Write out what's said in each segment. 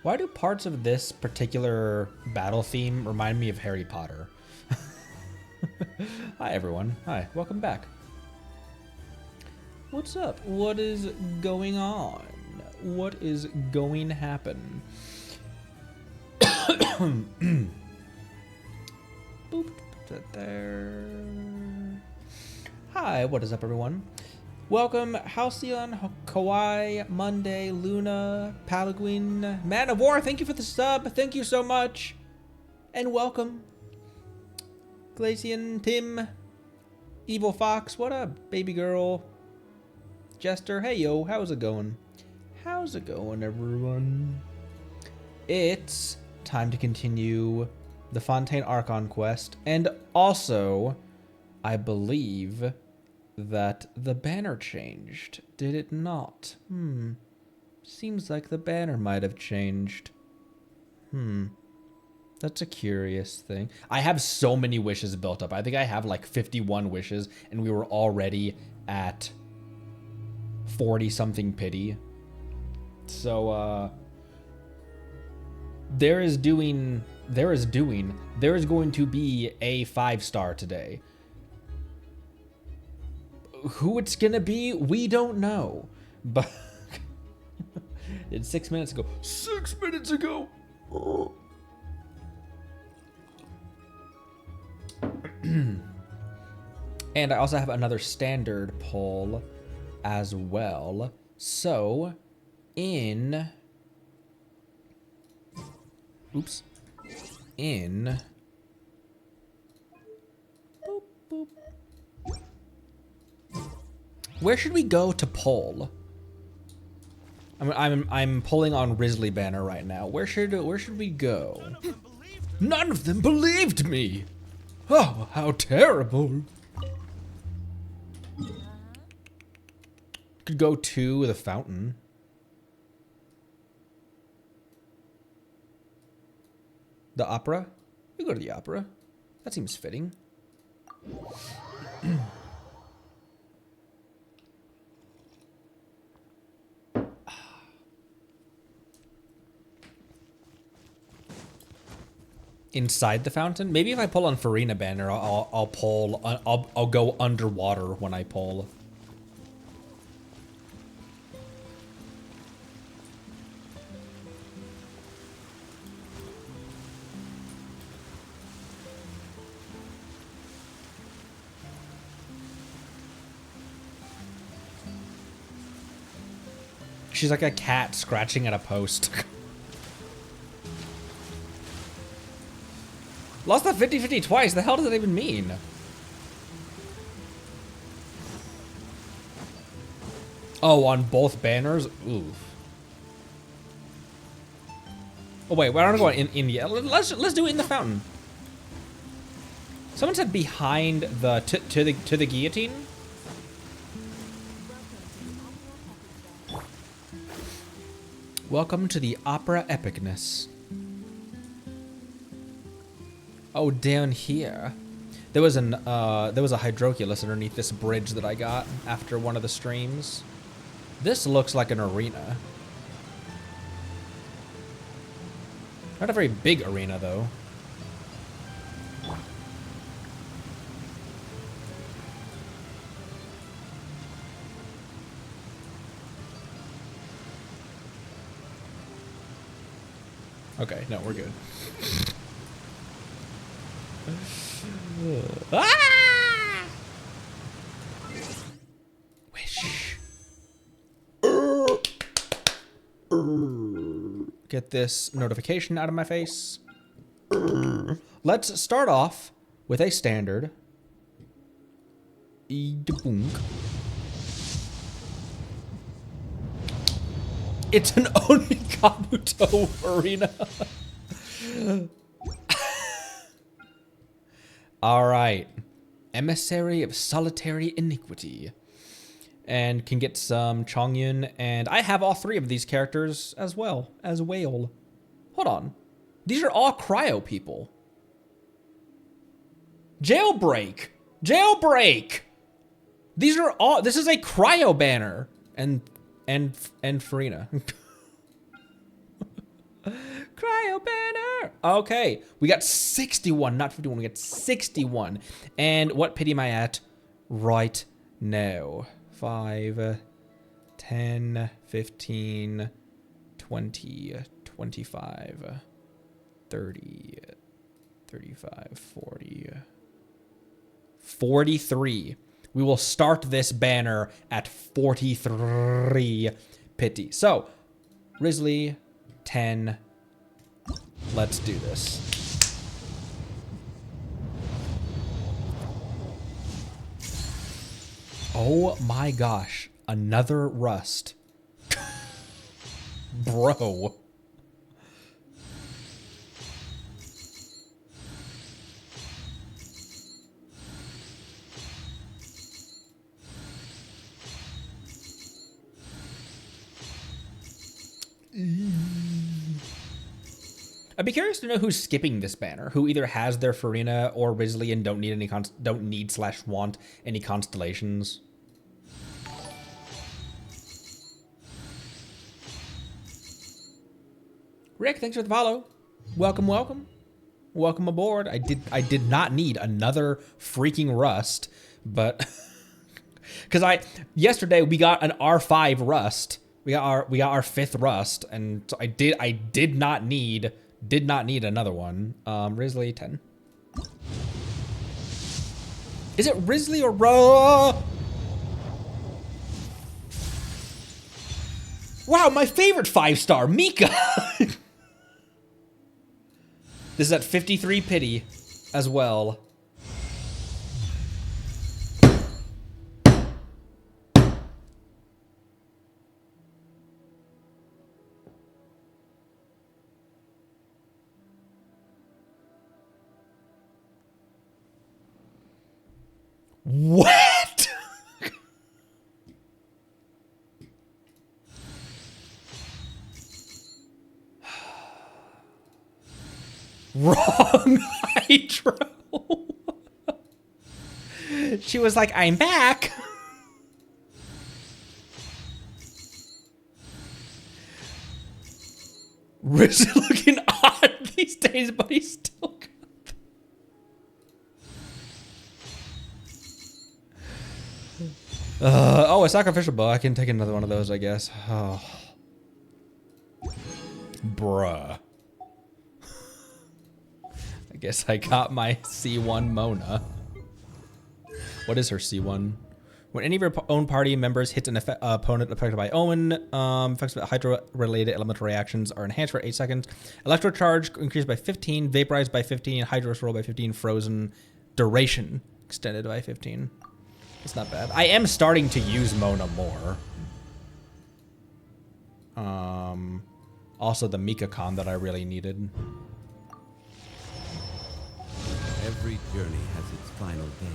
Why do parts of this particular battle theme remind me of Harry Potter? Hi, everyone. Hi, welcome back. What's up? What is going on? What is going to happen? Boop. Put that there. Hi, what is up, everyone? Welcome, Halcyon, Kawhi, Monday, Luna, Palaguin, Man of War, thank you for the sub. Thank you so much. And welcome. Glacian, Tim, Evil Fox, what up, baby girl? Jester, hey yo, how's it going? How's it going, everyone? It's time to continue the Fontaine Archon quest, and also, I believe that the banner changed. Did it not? Seems like the banner might have changed. That's a curious thing. I have so many wishes built up. I think I have like 51 wishes, and we were already at 40-something pity. So, there is going to be a 5-star today. Who it's gonna be, we don't know. But it's 6 minutes ago. 6 minutes ago! And I also have another standard poll as well. So, in... Oops. In... Boop, boop. Where should we go to poll? I'm pulling on Risley Banner right now. Where should we go? None of them believed me. Oh, how terrible. Could go to the fountain. The opera? We go to the opera. That seems fitting. Inside the fountain? Maybe if I pull on Farina Banner, I'll go underwater when I pull. She's like a cat scratching at a post. Lost that 50-50 twice. The hell does that even mean? Oh, on both banners? Oof. Oh wait, why don't I go in India? Let's do it in the fountain. Someone said behind the to the guillotine. Welcome to the opera epicness. Oh, down here, there was a hydroculus underneath this bridge that I got after one of the streams. This looks like an arena. Not a very big arena, though. Okay, no, we're good. Ah! Wish. Get this notification out of my face. Let's start off with a standard. It's an Onikabuto arena. All right. Emissary of Solitary Iniquity. And can get some Chongyun. And I have all three of these characters as well as Whale. Hold on. These are all cryo people. Jailbreak. Jailbreak. These are all, this is a cryo banner. And Farina. Cryo banner. Okay, we got 61, not 51. We got 61. And what pity am I at right now? 5, 10, 15, 20, 25, 30, 35, 40, 43. We will start this banner at 43 pity. So, Risley, 10. Let's do this. Oh my gosh. Another rust. Bro. I'd be curious to know who's skipping this banner, who either has their Farina or Risley and don't need / want any constellations. Rick, thanks for the follow. Welcome, welcome. Welcome aboard. I did not need another freaking rust, but because yesterday we got an R5 rust. We got our 5th rust, and so I did not need another one. Risley 10. Is it Risley or Ro? Wow, my favorite 5-star, Mika. This is at 53 pity as well. What? Wrong hydro. She was like, I'm back. Rich looking odd these days, but he's still good. Oh, a sacrificial bow. I can take another one of those, I guess. Oh. Bruh. I guess I got my C1 Mona. What is her C1? When any of your own party members hits an opponent affected by Omen, effects of hydro-related elemental reactions are enhanced for 8 seconds. Electro charge increased by 15, vaporized by 15, hydro roll by 15, frozen duration extended by 15. It's not bad. I am starting to use Mona more. Also the Mika Con that I really needed. Every journey has its final day.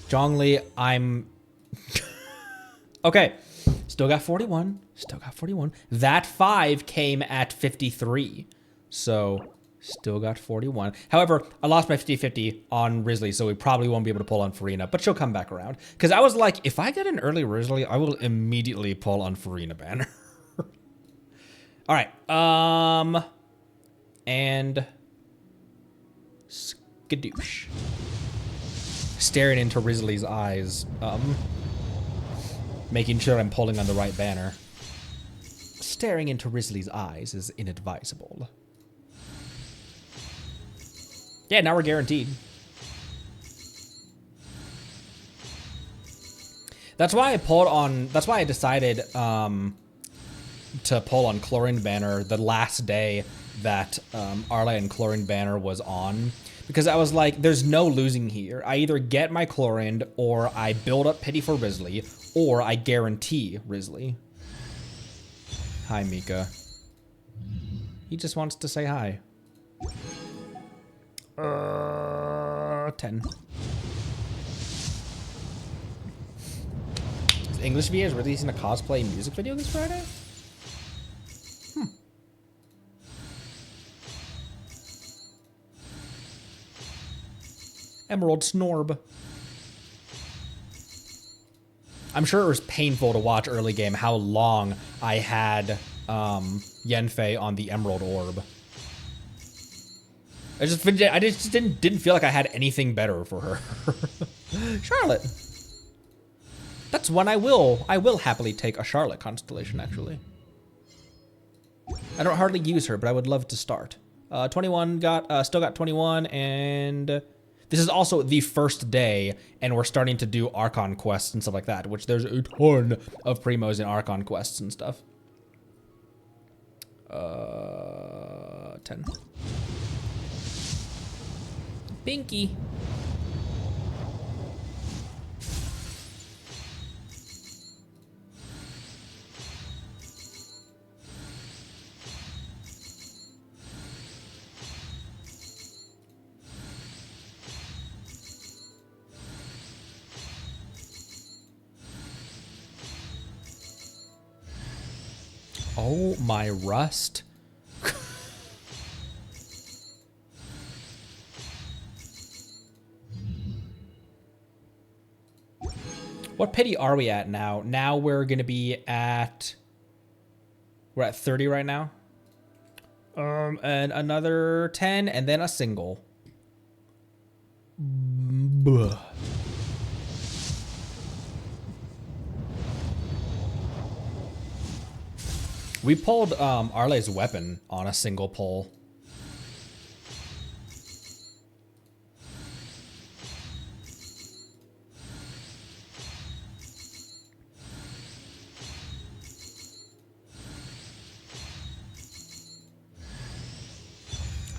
Zhongli, I'm... Okay. Still got 41. Still got 41. That 5 came at 53. So, still got 41. However, I lost my 50-50 on Risley, so we probably won't be able to pull on Farina, but she'll come back around. Because I was like, if I get an early Risley, I will immediately pull on Farina banner. All right. And... Skadoosh. Staring into Risley's eyes. Making sure I'm pulling on the right banner. Staring into Risley's eyes is inadvisable. Yeah, now we're guaranteed. That's why I pulled on... That's why I decided to pull on Chlorine Banner the last day that Arla and Chlorine Banner was on. Because I was like, there's no losing here. I either get my Chlorine, or I build up pity for Risley, or I guarantee Risley. Hi, Mika. He just wants to say hi. 10. English VA is releasing a cosplay music video this Friday? Emerald Snorb. I'm sure it was painful to watch early game how long I had Yenfei on the Emerald Orb. I just didn't feel like I had anything better for her. Charlotte. That's one I will happily take a Charlotte constellation, actually. I don't hardly use her, but I would love to start. 21 still got 21, and this is also the first day, and we're starting to do Archon quests and stuff like that, which there's a ton of primos in Archon quests and stuff. 10. Pinky. Oh, my rust. What pity are we at now? Now we're going to be at... We're at 30 right now. And another 10, and then a single. Buh. We pulled Arle's weapon on a single pull.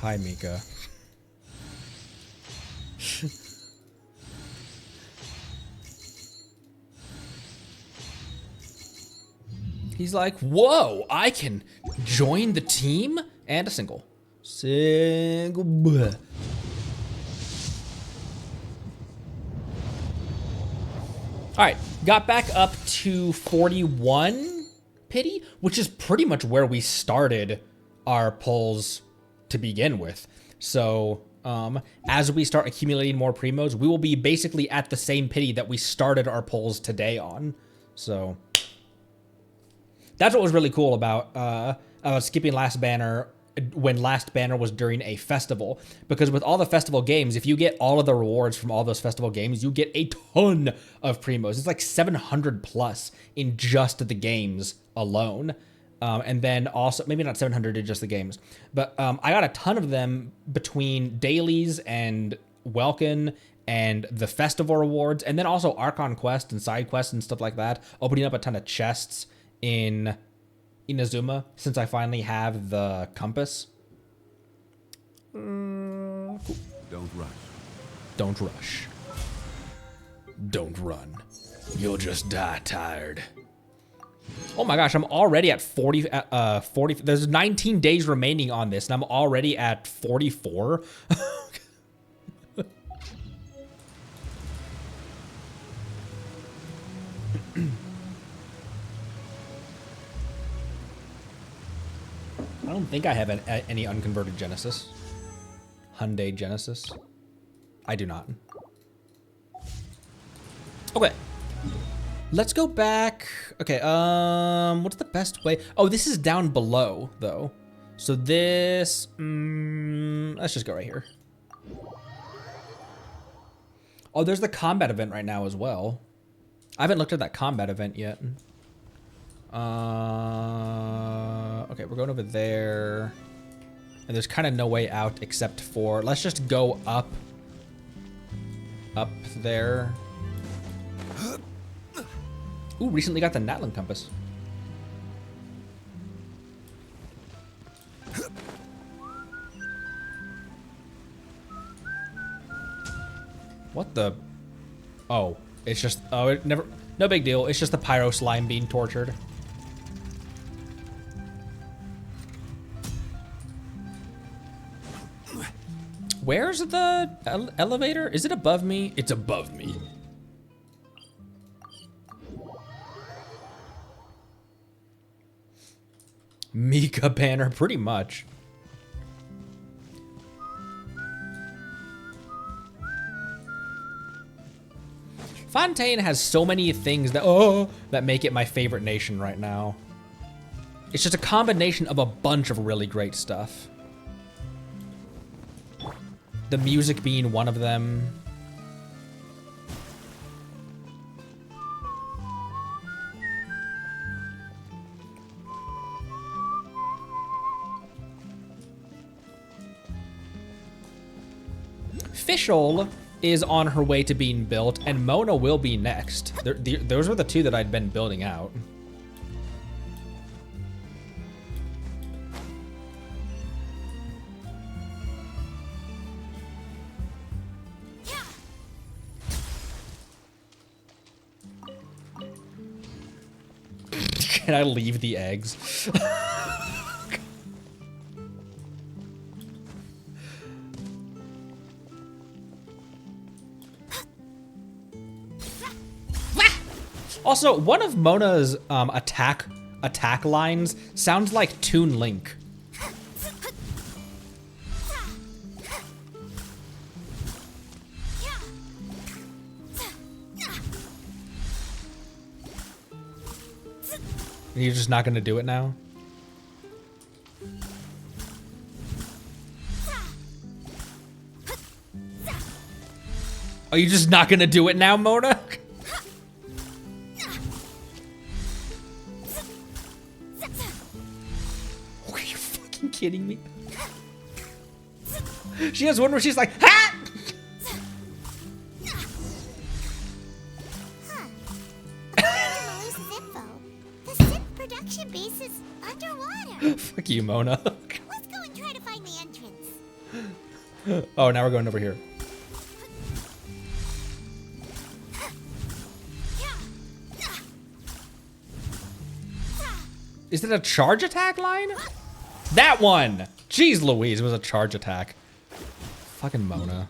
Hi, Mika. He's like, whoa, I can join the team? And a single. Single. Bleh. All right, got back up to 41 pity, which is pretty much where we started our pulls to begin with. So as we start accumulating more primos, we will be basically at the same pity that we started our pulls today on. So that's what was really cool about skipping last banner when last banner was during a festival, because with all the festival games, if you get all of the rewards from all those festival games, you get a ton of primos. It's like 700 plus in just the games alone. And then also, maybe not 700 in just the games, but I got a ton of them between dailies and Welkin and the festival rewards, and then also Archon quests and side quests and stuff like that, opening up a ton of chests in Inazuma since I finally have the compass. Cool. Don't rush. Don't rush. Don't run. You'll just die tired. Oh my gosh, I'm already at 40, 40, there's 19 days remaining on this, and I'm already at 44. I don't think I have any unconverted Genesis. Hyundai Genesis. I do not. Okay. Let's go back. Okay, what's the best way? Oh, this is down below, though. So this, let's just go right here. Oh, there's the combat event right now as well. I haven't looked at that combat event yet. Okay, we're going over there. And there's kind of no way out except for, let's just go up there. Ooh, recently got the Natlan compass. What the? Oh, it's just, oh, it never, no big deal. It's just the pyro slime being tortured. Where's the elevator? Is it above me? It's above me. Mika banner, pretty much. Fontaine has so many things that make it my favorite nation right now. It's just a combination of a bunch of really great stuff. The music being one of them. Fischl is on her way to being built, and Mona will be next. Those were the two that I'd been building out. Can I leave the eggs? Also, one of Mona's attack lines sounds like Toon Link. You're just not gonna do it now? Are you just not gonna do it now, Mona? Are you fucking kidding me? She has one where she's like, ha! Fuck you, Mona. Let's go and try to find the entrance. Oh, now we're going over here. Is it a charge attack line? That one! Jeez Louise, it was a charge attack. Fucking Mona.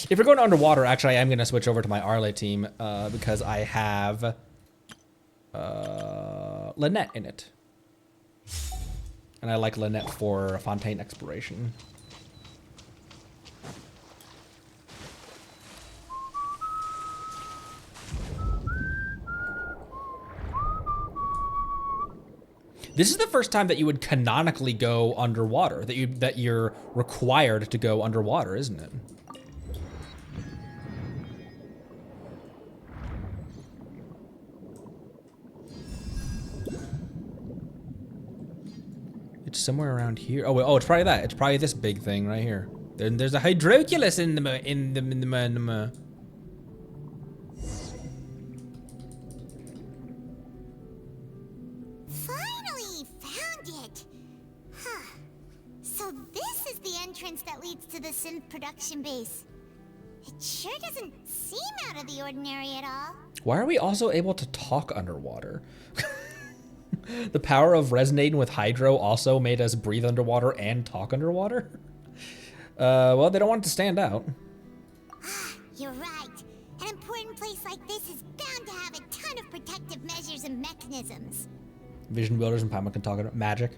If we're going underwater, actually, I am going to switch over to my Arle team because I have Lynette in it. And I like Lynette for Fontaine exploration. This is the first time that you would canonically go underwater, that you're required to go underwater, isn't it? It's somewhere around here. Oh, wait, oh, it's probably that. It's probably this big thing right here. There's a hydroculus in the Finally found it. Huh. So this is the entrance that leads to the synth production base. It sure doesn't seem out of the ordinary at all. Why are we also able to talk underwater? The power of resonating with hydro also made us breathe underwater and talk underwater? Well, they don't want it to stand out. You're right. An important place like this is bound to have a ton of protective measures and mechanisms. Vision builders and Pama can talk about magic.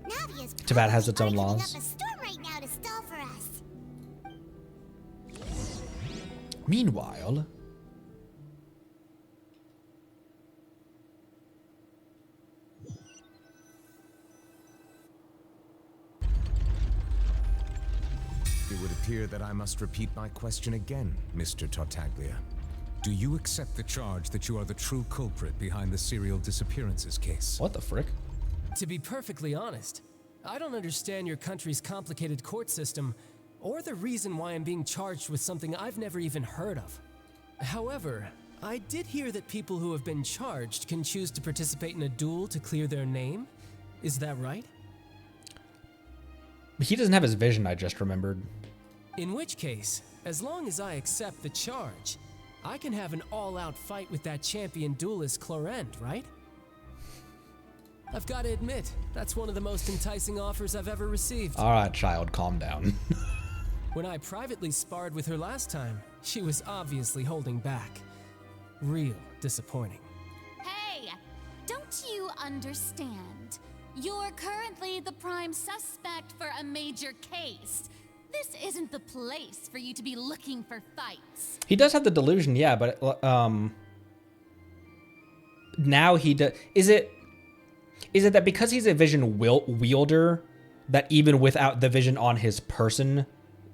Navia's Teapot has its own probably laws. cooking up a storm right now to stall for us. Meanwhile... It would appear that I must repeat my question again, Mr. Tartaglia. Do you accept the charge that you are the true culprit behind the serial disappearances case? What the frick? To be perfectly honest, I don't understand your country's complicated court system or the reason why I'm being charged with something I've never even heard of. However, I did hear that people who have been charged can choose to participate in a duel to clear their name. Is that right? He doesn't have his vision, I just remembered. In which case, as long as I accept the charge, I can have an all-out fight with that champion duelist Clorend, right? I've got to admit, that's one of the most enticing offers I've ever received. All right, child, calm down. When I privately sparred with her last time, she was obviously holding back. Real disappointing. Hey, don't you understand? You're currently the prime suspect for a major case. This isn't the place for you to be looking for fights. He does have the delusion, yeah, but now he does. Is it that because he's a vision wielder, that even without the vision on his person,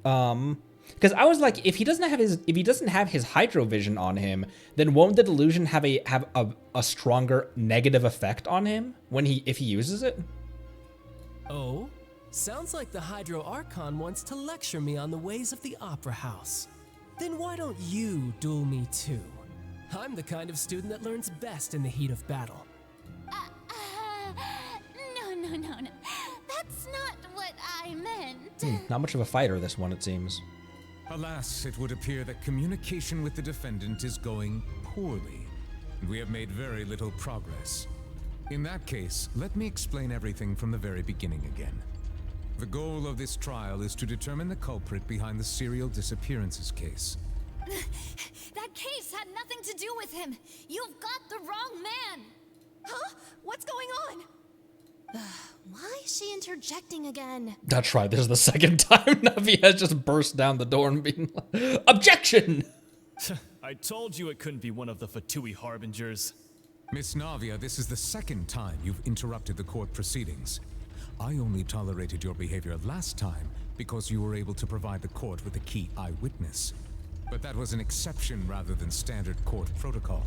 because I was like, if he doesn't have his hydro vision on him, then won't the delusion have a stronger negative effect on him if he uses it? Oh, sounds like the Hydro Archon wants to lecture me on the ways of the Opera House. Then why don't you duel me too? I'm the kind of student that learns best in the heat of battle. No. That's not what I meant. Not much of a fighter, this one, it seems. Alas, it would appear that communication with the defendant is going poorly, and we have made very little progress. In that case, let me explain everything from the very beginning again. The goal of this trial is to determine the culprit behind the serial disappearances case. That case had nothing to do with him. You've got the wrong man. Huh? What's going on? Why is she interjecting again? That's right, this is the second time Navia has just burst down the door and been like, objection! I told you it couldn't be one of the Fatui Harbingers. Miss Navia, this is the second time you've interrupted the court proceedings. I only tolerated your behavior last time because you were able to provide the court with a key eyewitness. But that was an exception rather than standard court protocol.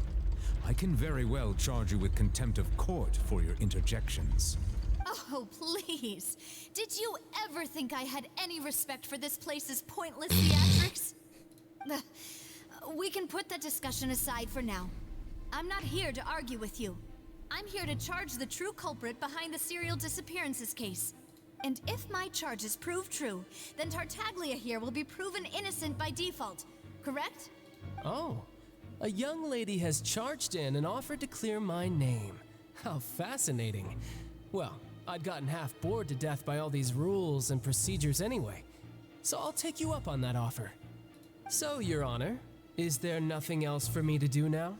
I can very well charge you with contempt of court for your interjections. Oh, please. Did you ever think I had any respect for this place's pointless theatrics? We can put that discussion aside for now. I'm not here to argue with you. I'm here to charge the true culprit behind the serial disappearances case. And if my charges prove true, then Tartaglia here will be proven innocent by default, correct? Oh, a young lady has charged in and offered to clear my name. How fascinating. Well, I'd gotten half bored to death by all these rules and procedures anyway, so I'll take you up on that offer. So, Your Honor, is there nothing else for me to do now?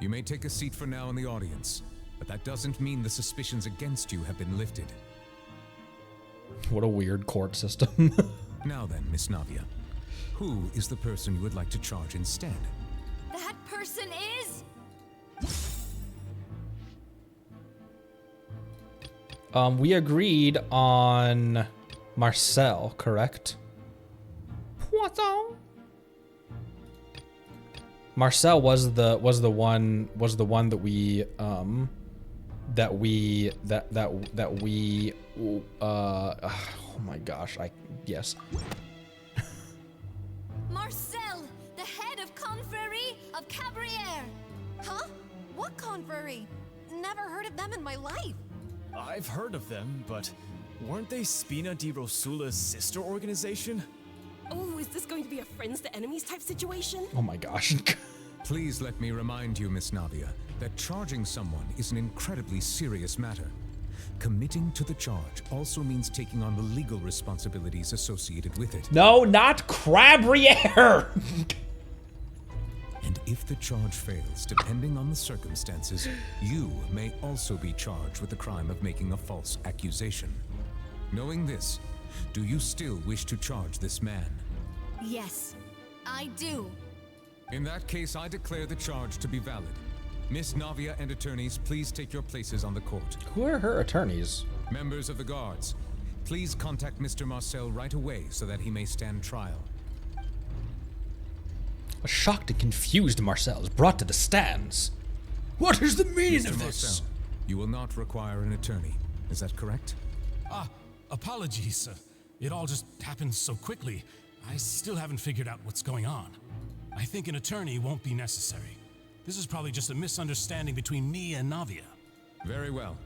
You may take a seat for now in the audience, but that doesn't mean the suspicions against you have been lifted. What a weird court system. Now then, Miss Navia, who is the person you would like to charge instead? That person is... We agreed on Marcel, correct? Poisson. Marcel was the one that we oh my gosh, yes. Marcel, the head of Confrérie of Cabrières. Huh? What confrérie? Never heard of them in my life. I've heard of them, but weren't they Spina di Rosula's sister organization? Oh, is this going to be a friends to enemies type situation? Oh my gosh. Please let me remind you, Miss Navia, that charging someone is an incredibly serious matter. Committing to the charge also means taking on the legal responsibilities associated with it. No, not Cabrières. And if the charge fails, depending on the circumstances, you may also be charged with the crime of making a false accusation. Knowing this, do you still wish to charge this man? Yes, I do. In that case, I declare the charge to be valid. Miss Navia and attorneys, please take your places on the court. Who are her attorneys? Members of the guards, please contact Mr. Marcel right away so that he may stand trial. A shocked and confused Marcel is brought to the stands. What is the meaning Mr. of this? Marcel, you will not require an attorney. Is that correct? Apologies. It all just happened so quickly. I still haven't figured out what's going on. I think an attorney won't be necessary. This is probably just a misunderstanding between me and Navia. Very well.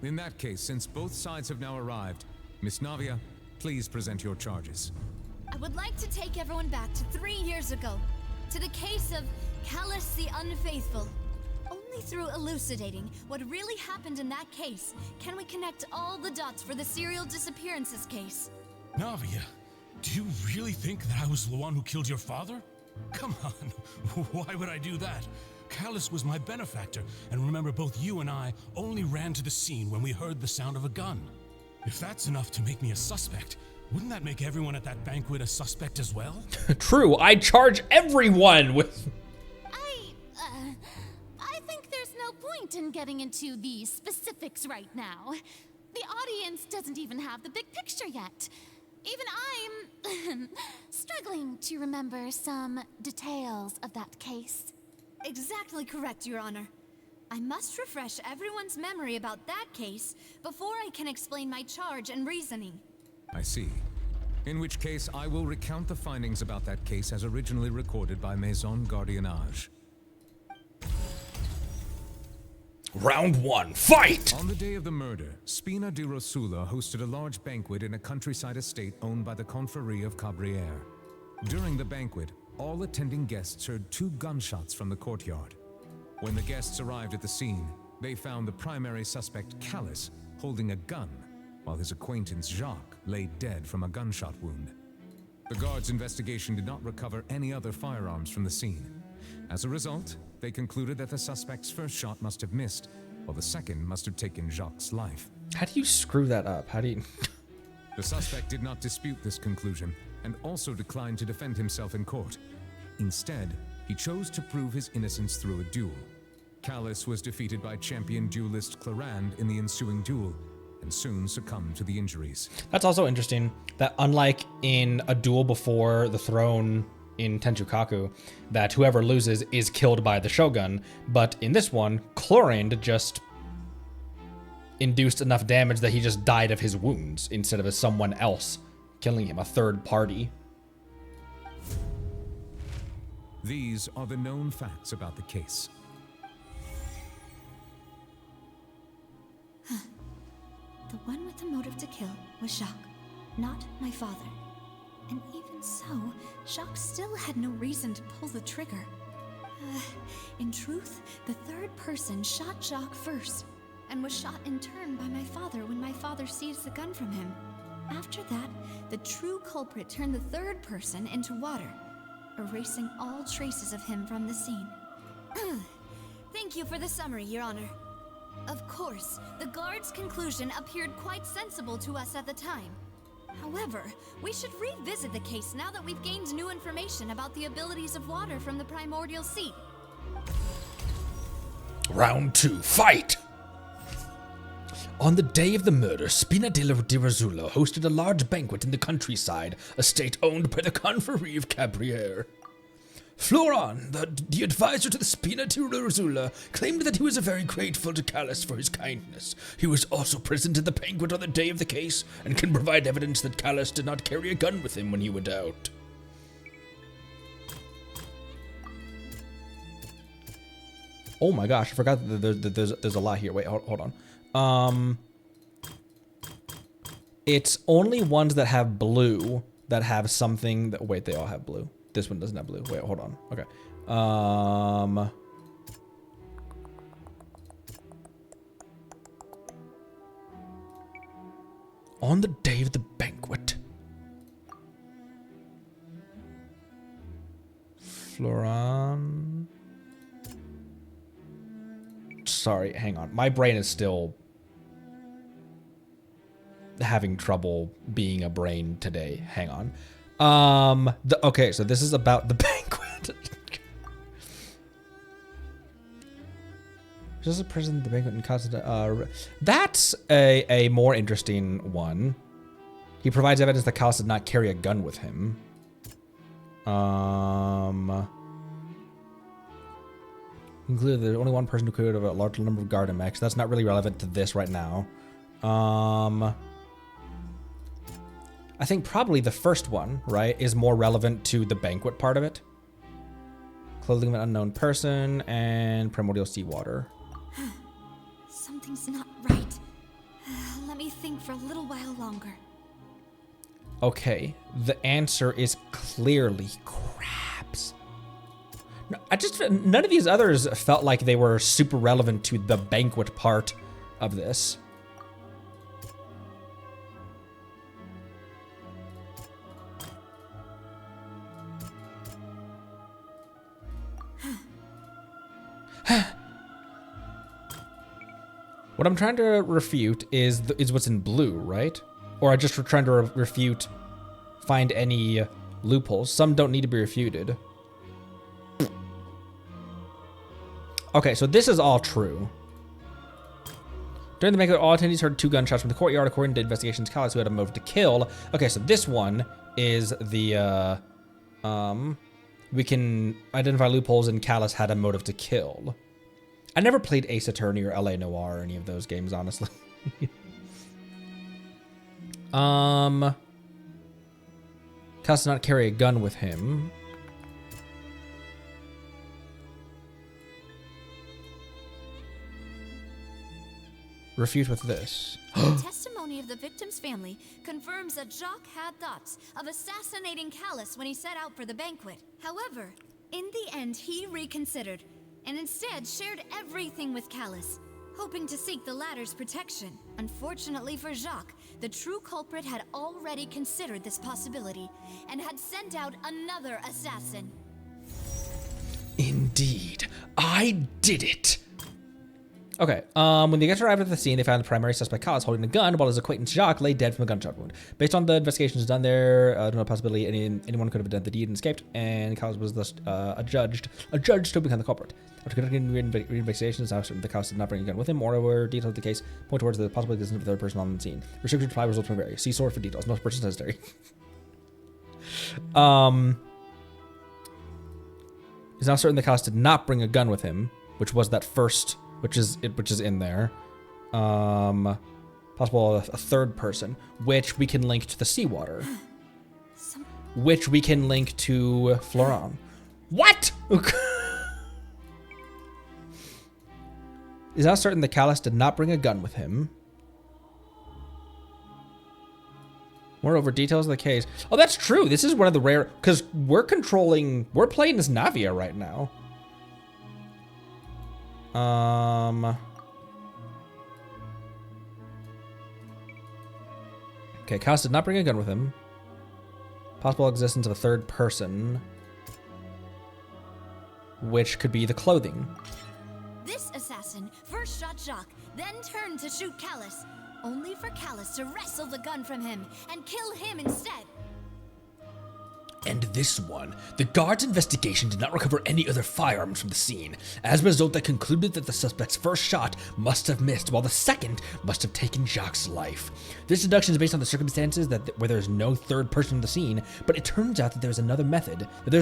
In that case, since both sides have now arrived, Miss Navia, please present your charges. I would like to take everyone back to 3 years ago, to the case of Callus the Unfaithful. Only through elucidating what really happened in that case can we connect all the dots for the serial disappearances case. Navia, do you really think that I was the one who killed your father? Come on, why would I do that? Callus was my benefactor, and remember both you and I only ran to the scene when we heard the sound of a gun. If that's enough to make me a suspect, wouldn't that make everyone at that banquet a suspect as well? True, I charge everyone with... I think there's no point point in getting into the specifics right now. The audience doesn't even have the big picture yet. Even I'm struggling to remember some details of that case. Exactly correct, Your Honor. I must refresh everyone's memory about that case before I can explain my charge and reasoning. I see. In which case, I will recount the findings about that case as originally recorded by Maison Gardiennage. Round 1, fight! On the day of the murder, Spina di Rosula hosted a large banquet in a countryside estate owned by the Confrérie of Cabrières. During the banquet, all attending guests heard 2 gunshots from the courtyard. When the guests arrived at the scene, they found the primary suspect, Childe, holding a gun, while his acquaintance, Jacques, lay dead from a gunshot wound. The guards' investigation did not recover any other firearms from the scene. As a result, they concluded that the suspect's first shot must have missed, while the second must have taken Jacques' life. How do you screw that up? How do you... The suspect did not dispute this conclusion, and also declined to defend himself in court. Instead, he chose to prove his innocence through a duel. Childe was defeated by champion duelist Clarande in the ensuing duel, and soon succumbed to the injuries. That's also interesting, that unlike in a duel before the throne in Tenchukaku, that whoever loses is killed by the shogun, but in this one, Clarande just induced enough damage that he just died of his wounds instead of as someone else killing him, a third party. These are the known facts about the case. The one with the motive to kill was Jacques, not my father. And even so, Jacques still had no reason to pull the trigger. In truth, the third person shot Jacques first, and was shot in turn by my father when my father seized the gun from him. After that, the true culprit turned the third person into water, erasing all traces of him from the scene. Thank you for the summary, Your Honor. Of course, the guard's conclusion appeared quite sensible to us at the time. However, we should revisit the case now that we've gained new information about the abilities of water from the Primordial Sea. Round 2, fight! On the day of the murder, Spina di Rosula hosted a large banquet in the countryside, estate owned by the Confrérie of Cabrières. Florent, the advisor to the Spina di Rosula, claimed that he was very grateful to Childe for his kindness. He was also present at the banquet on the day of the case, and can provide evidence that Childe did not carry a gun with him when he went out. Oh my gosh, I forgot that there's a lot here. Wait, hold on. It's only ones that have blue that have something that... Wait, they all have blue. This one doesn't have blue. Wait, hold on. Okay. On the day of the banquet. Florent. Sorry, hang on. My brain is still having trouble being a brain today. Hang on. Okay, so this is about the banquet. Just a person at the banquet in Casa. That's a more interesting one. He provides evidence that Childe did not carry a gun with him. Included there's only one person who could have a large number of guard mechs. That's not really relevant to this right now. I think probably the first one, right, is more relevant to the banquet part of it. Clothing of an unknown person and primordial seawater. Something's not right. Let me think for a little while longer. Okay, the answer is clearly crabs. No, none of these others felt like they were super relevant to the banquet part of this. What I'm trying to refute is what's in blue, right? Or I just trying to refute, find any loopholes. Some don't need to be refuted. Okay, so this is all true. During the banquet, all attendees heard 2 gunshots from the courtyard. According to investigations, Callus, who had a motive to kill. Okay, so this one is the, we can identify loopholes, and Callus had a motive to kill. I never played Ace Attorney or LA Noire or any of those games, honestly. Callus did not carry a gun with him. Refute with this. The testimony of the victim's family confirms that Jacques had thoughts of assassinating Callus when he set out for the banquet. However, in the end, he reconsidered and instead shared everything with Callus, hoping to seek the latter's protection. Unfortunately for Jacques, the true culprit had already considered this possibility and had sent out another assassin. Indeed, I did it. Okay, when the guests arrived at the scene, they found the primary suspect Callus holding a gun while his acquaintance Jacques lay dead from a gunshot wound. Based on the investigations done there, no possibility anyone could have done the deed and escaped, and Callus was thus adjudged to become the culprit. After conducting investigations, the Callus did not bring a gun with him. Moreover, details of the case point towards the possible existence of a third person on the scene. Restricted reply results may vary. See source for details. No person necessary. It's now certain the Callus did not bring a gun with him, which was that first. Which is in there. Possible a third person, which we can link to the seawater. Which we can link to Florent. What? Is now certain that Callus did not bring a gun with him. Moreover, details of the case. Oh, that's true. This is one of the rare, because we're playing as Navia right now. Okay, Callus did not bring a gun with him. Possible existence of a third person, which could be the clothing. This assassin first shot Jacques, then turned to shoot Callus, only for Callus to wrestle the gun from him and kill him instead. And this one. The guard's investigation did not recover any other firearms from the scene. As a result, they concluded that the suspect's first shot must have missed, while the second must have taken Jacques' life. This deduction is based on the circumstances where there's no third person in the scene, but it turns out that there's a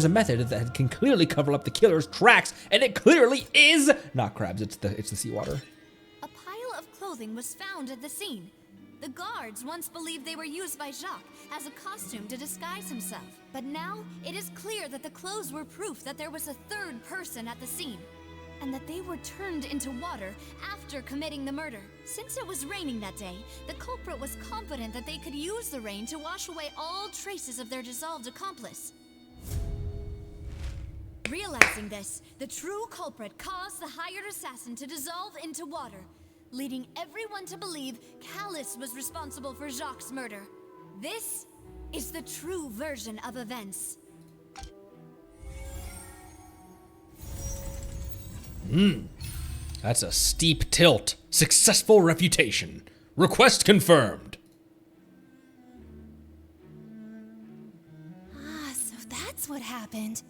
method that can clearly cover up the killer's tracks, and it clearly is not crabs, it's the seawater. A pile of clothing was found at the scene. The guards once believed they were used by Jacques as a costume to disguise himself. But now, it is clear that the clothes were proof that there was a third person at the scene, and that they were turned into water after committing the murder. Since it was raining that day, the culprit was confident that they could use the rain to wash away all traces of their dissolved accomplice. Realizing this, the true culprit caused the hired assassin to dissolve into water, leading everyone to believe Callus was responsible for Jacques' murder. This is the true version of events. That's a steep tilt. Successful refutation. Request confirmed. So that's what happened.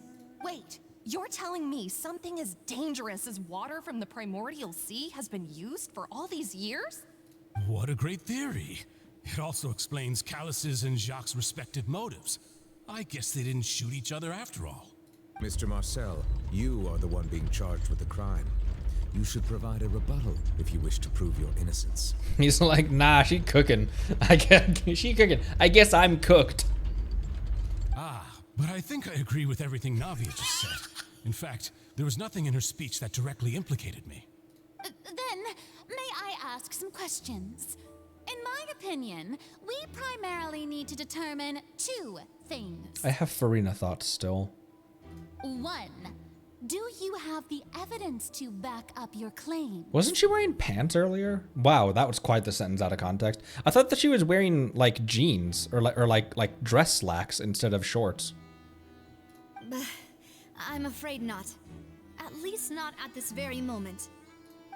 Wait, you're telling me something as dangerous as water from the Primordial Sea has been used for all these years? What a great theory. It also explains Callus's and Jacques' respective motives. I guess they didn't shoot each other after all. Mr. Marcel, you are the one being charged with the crime. You should provide a rebuttal if you wish to prove your innocence. He's like, nah, she cooking. She cooking. I guess I'm cooked. But I think I agree with everything Navia just said. In fact, there was nothing in her speech that directly implicated me. Then, may I ask some questions? In my opinion, we primarily need to determine 2 things. I have Farina thoughts still. 1. Do you have the evidence to back up your claim? Wasn't she wearing pants earlier? Wow, that was quite the sentence out of context. I thought that she was wearing like jeans or like dress slacks instead of shorts. I'm afraid not. At least not at this very moment.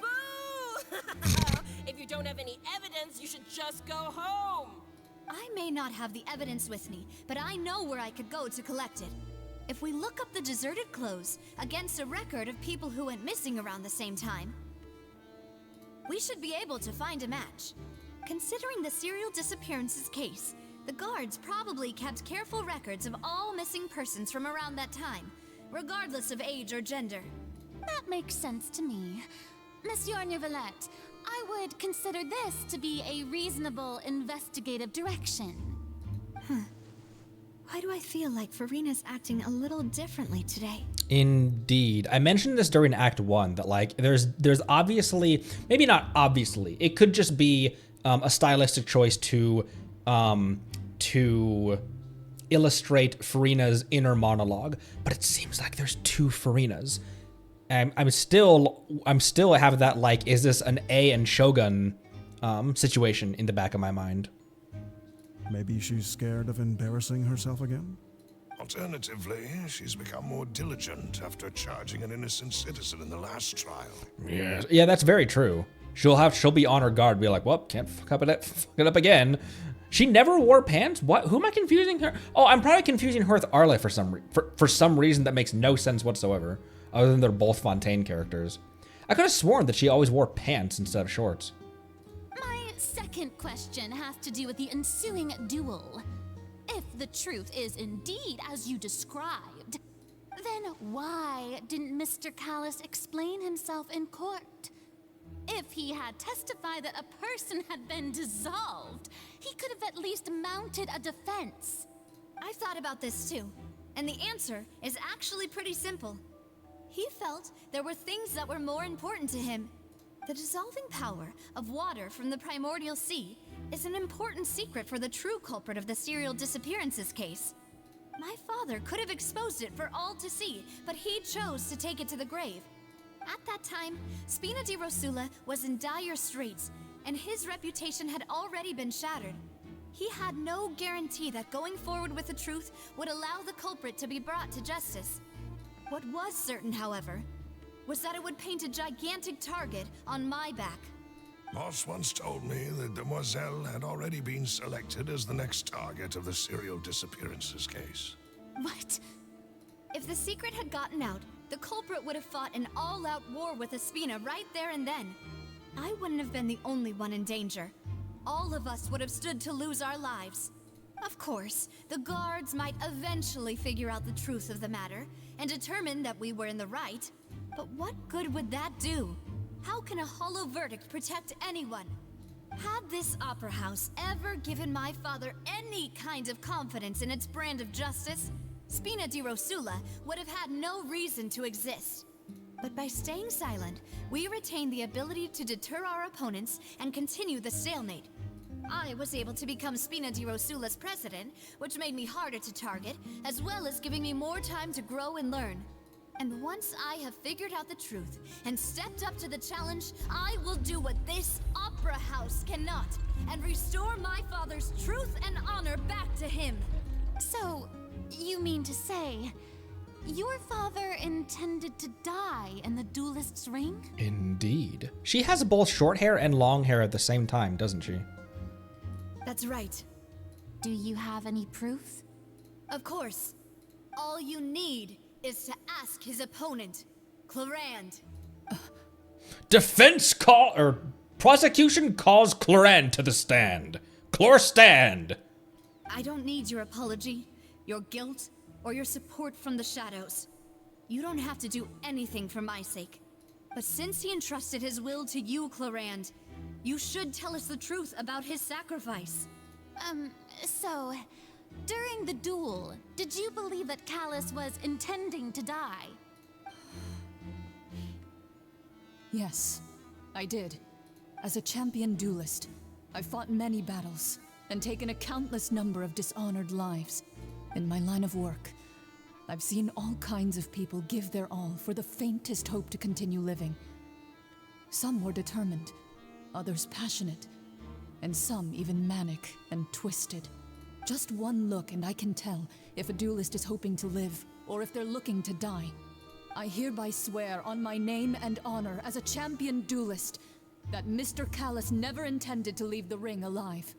Boo! If you don't have any evidence, you should just go home. I may not have the evidence with me, but I know where I could go to collect it. If we look up the deserted clothes against a record of people who went missing around the same time. We should be able to find a match. Considering the serial disappearances case, the guards probably kept careful records of all missing persons from around that time, regardless of age or gender. That makes sense to me. Monsieur Neuvillette, I would consider this to be a reasonable investigative direction. Why do I feel like Farina's acting a little differently today? Indeed. I mentioned this during Act 1, that like there's obviously, maybe not obviously, it could just be a stylistic choice to illustrate Farina's inner monologue, but it seems like there's two Farinas. I'm still have that, like, is this an A and Shogun situation in the back of my mind. Maybe she's scared of embarrassing herself again? Alternatively, she's become more diligent after charging an innocent citizen in the last trial. Yes. Yeah, that's very true. She'll be on her guard, be like, well, can't fuck it up again. She never wore pants? What? Who am I confusing her? Oh, I'm probably confusing her with Arle for some reason that makes no sense whatsoever, other than they're both Fontaine characters. I could have sworn that she always wore pants instead of shorts. My second question has to do with the ensuing duel. If the truth is indeed as you described, then why didn't Mr. Callis explain himself in court? If he had testified that a person had been dissolved, he could have at least mounted a defense. I've thought about this too, and the answer is actually pretty simple. He felt there were things that were more important to him. The dissolving power of water from the Primordial Sea is an important secret for the true culprit of the serial disappearances case. My father could have exposed it for all to see, but he chose to take it to the grave. At that time, Spina di Rosula was in dire straits, and his reputation had already been shattered. He had no guarantee that going forward with the truth would allow the culprit to be brought to justice. What was certain, however, was that it would paint a gigantic target on my back. Moss once told me that Demoiselle had already been selected as the next target of the serial disappearances case. What? If the secret had gotten out, the culprit would have fought an all-out war with Espina right there and then. I wouldn't have been the only one in danger. All of us would have stood to lose our lives. Of course, the guards might eventually figure out the truth of the matter and determine that we were in the right. But what good would that do? How can a hollow verdict protect anyone? Had this opera house ever given my father any kind of confidence in its brand of justice, Spina di Rosula would have had no reason to exist. But by staying silent, we retained the ability to deter our opponents and continue the stalemate. I was able to become Spina di Rosula's president, which made me harder to target, as well as giving me more time to grow and learn. And once I have figured out the truth and stepped up to the challenge, I will do what this opera house cannot, and restore my father's truth and honor back to him. So, you mean to say, your father intended to die in the duelist's ring? Indeed. She has both short hair and long hair at the same time, doesn't she? That's right. Do you have any proof? Of course. All you need is to ask his opponent, Clarand. Prosecution calls Clarand to the stand. Stand. I don't need your apology, your guilt, or your support from the shadows. You don't have to do anything for my sake. But since he entrusted his will to you, Clarand, you should tell us the truth about his sacrifice. So, during the duel, did you believe that Callis was intending to die? Yes, I did. As a champion duelist, I fought many battles and taken a countless number of dishonored lives. In my line of work, I've seen all kinds of people give their all for the faintest hope to continue living. Some were determined, others passionate, and some even manic and twisted. Just one look and I can tell if a duelist is hoping to live or if they're looking to die. I hereby swear on my name and honor as a champion duelist that Mr. Callis never intended to leave the ring alive.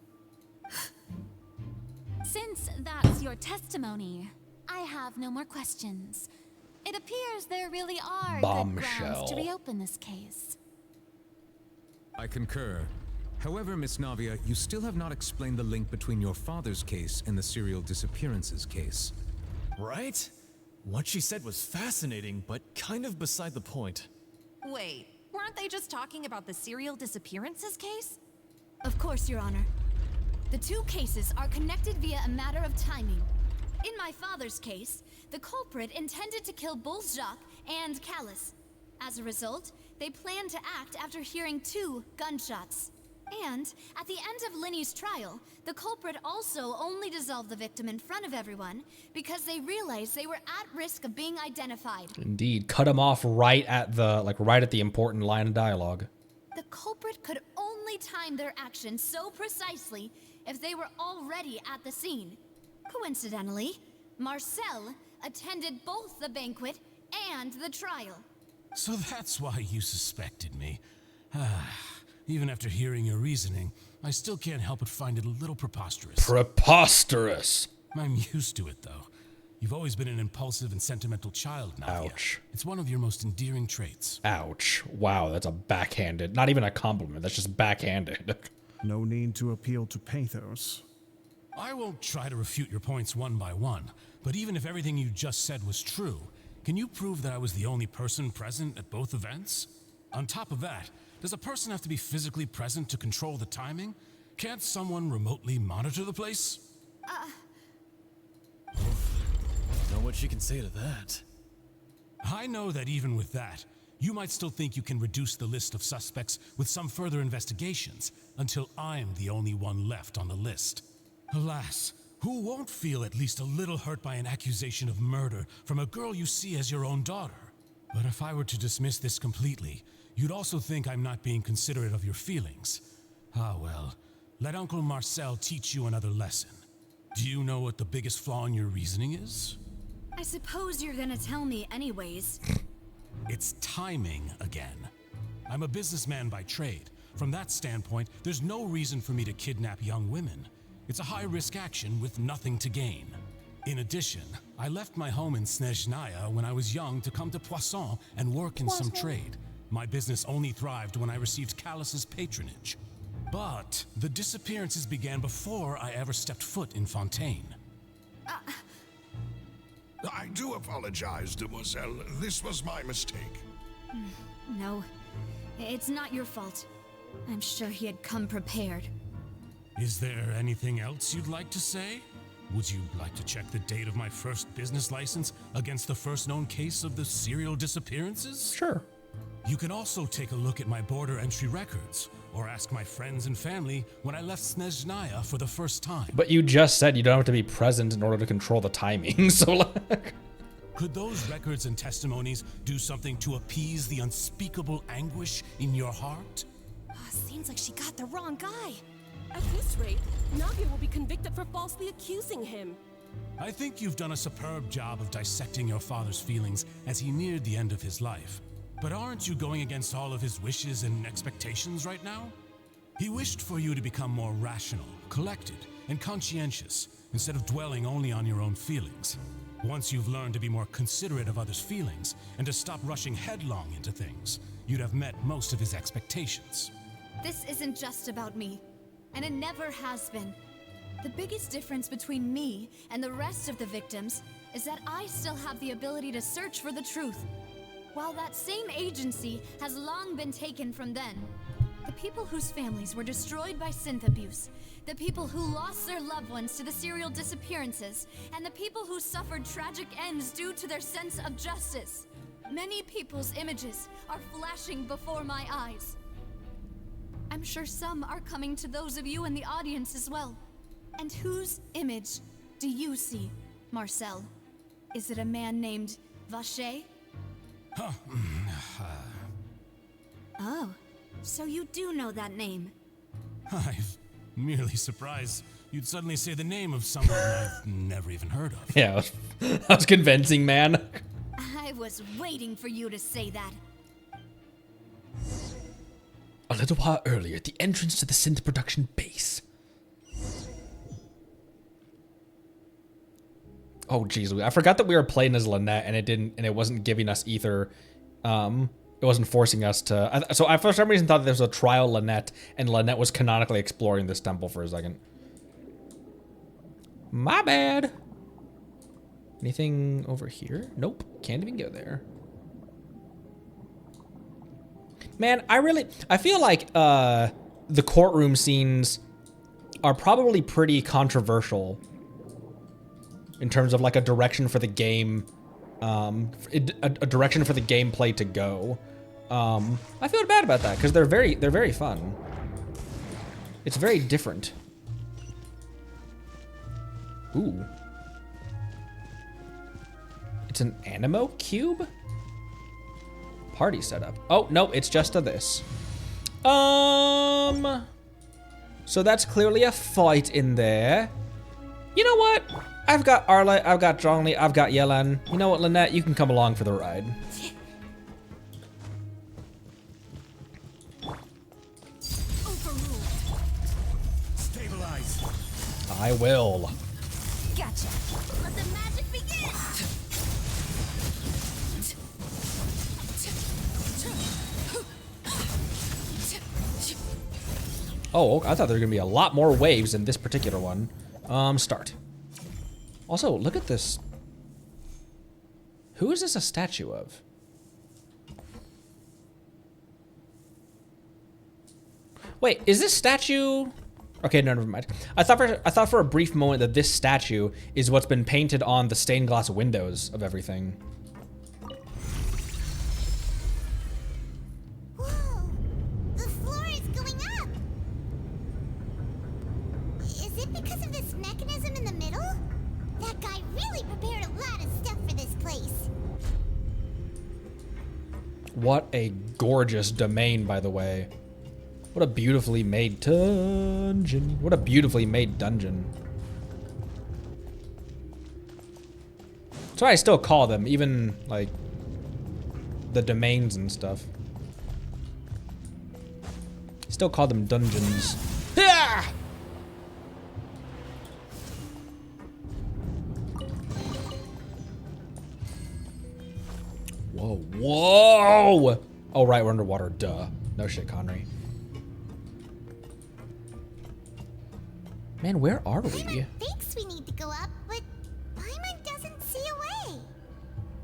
Since that's your testimony, I have no more questions. It appears there really are good grounds to reopen this case. I concur. However, Miss Navia, you still have not explained the link between your father's case and the serial disappearances case. Right? What she said was fascinating, but kind of beside the point. Wait, weren't they just talking about the serial disappearances case? Of course, Your Honor. The two cases are connected via a matter of timing. In my father's case, the culprit intended to kill both Jacques and Callus. As a result, they planned to act after hearing 2 gunshots. And at the end of Linny's trial, the culprit also only dissolved the victim in front of everyone because they realized they were at risk of being identified. Indeed, cut him off right at the important line of dialogue. The culprit could only time their actions so precisely if they were already at the scene. Coincidentally, Marcel attended both the banquet and the trial. So that's why you suspected me. Even after hearing your reasoning, I still can't help but find it a little preposterous. Preposterous! I'm used to it, though. You've always been an impulsive and sentimental child, Navia. Ouch. It's one of your most endearing traits. Ouch. Wow, that's a backhanded, not even a compliment, that's just backhanded. No need to appeal to pathos. I won't try to refute your points one by one, but even if everything you just said was true, can you prove that I was the only person present at both events? On top of that, does a person have to be physically present to control the timing? Can't someone remotely monitor the place? Know what she can say to that. I know that even with that, you might still think you can reduce the list of suspects with some further investigations until I'm the only one left on the list. Alas, who won't feel at least a little hurt by an accusation of murder from a girl you see as your own daughter? But if I were to dismiss this completely, you'd also think I'm not being considerate of your feelings. Ah well, let Uncle Marcel teach you another lesson. Do you know what the biggest flaw in your reasoning is? I suppose you're gonna tell me anyways. It's timing again. I'm a businessman by trade. From that standpoint, there's no reason for me to kidnap young women. It's a high-risk action with nothing to gain. In addition, I left my home in Snezhnaya when I was young to come to Poisson and work in some trade. My business only thrived when I received Callus's patronage. But the disappearances began before I ever stepped foot in Fontaine. I do apologize, demoiselle. This was my mistake. No, it's not your fault. I'm sure he had come prepared. Is there anything else you'd like to say? Would you like to check the date of my first business license against the first known case of the serial disappearances? Sure. You can also take a look at my border entry records, or ask my friends and family when I left Snezhnaya for the first time. But you just said you don't have to be present in order to control the timing, so like... Could those records and testimonies do something to appease the unspeakable anguish in your heart? Seems like she got the wrong guy. At this rate, Navia will be convicted for falsely accusing him. I think you've done a superb job of dissecting your father's feelings as he neared the end of his life. But aren't you going against all of his wishes and expectations right now? He wished for you to become more rational, collected, and conscientious, instead of dwelling only on your own feelings. Once you've learned to be more considerate of others' feelings, and to stop rushing headlong into things, you'd have met most of his expectations. This isn't just about me, and it never has been. The biggest difference between me and the rest of the victims is that I still have the ability to search for the truth, while that same agency has long been taken from them. The people whose families were destroyed by synth abuse, the people who lost their loved ones to the serial disappearances, and the people who suffered tragic ends due to their sense of justice. Many people's images are flashing before my eyes. I'm sure some are coming to those of you in the audience as well. And whose image do you see, Marcel? Is it a man named Vacher? Oh, so you do know that name. I'm merely surprised you'd suddenly say the name of someone I've never even heard of. Yeah, that was convincing, man. I was waiting for you to say that. A little while earlier, at the entrance to the synth production base. Oh, jeez, I forgot that we were playing as Lynette, and it wasn't giving us either It wasn't forcing us to. So I, for some reason, thought there was a trial Lynette, and Lynette was canonically exploring this temple for a second. My bad. Anything over here? Nope. Can't even go there. Man, I feel like the courtroom scenes are probably pretty controversial in terms of like a direction for the game, a direction for the gameplay to go. I feel bad about that because they're very fun. It's very different. Ooh. It's an Animo cube? Party setup. Oh, no, it's just a this. So that's clearly a fight in there. You know what? I've got Arla, I've got Zhongli, I've got Yelan. You know what, Lynette? You can come along for the ride. Stabilize. I will. Gotcha. Let the magic begin. Oh, I thought there were gonna be a lot more waves in this particular one. Start. Also, look at this. Who is this a statue of? Wait, is this statue? Okay, no, never mind. I thought for a brief moment that this statue is what's been painted on the stained glass windows of everything. What a gorgeous domain, by the way. What a beautifully made dungeon. What a beautifully made dungeon. That's why I still call them, even, like, the domains and stuff. Still call them dungeons. Yeah! Whoa, whoa! Oh, right, we're underwater, duh. No shit, Connery. Man, where are we? Paimon thinks we need to go up, but Paimon doesn't see a way.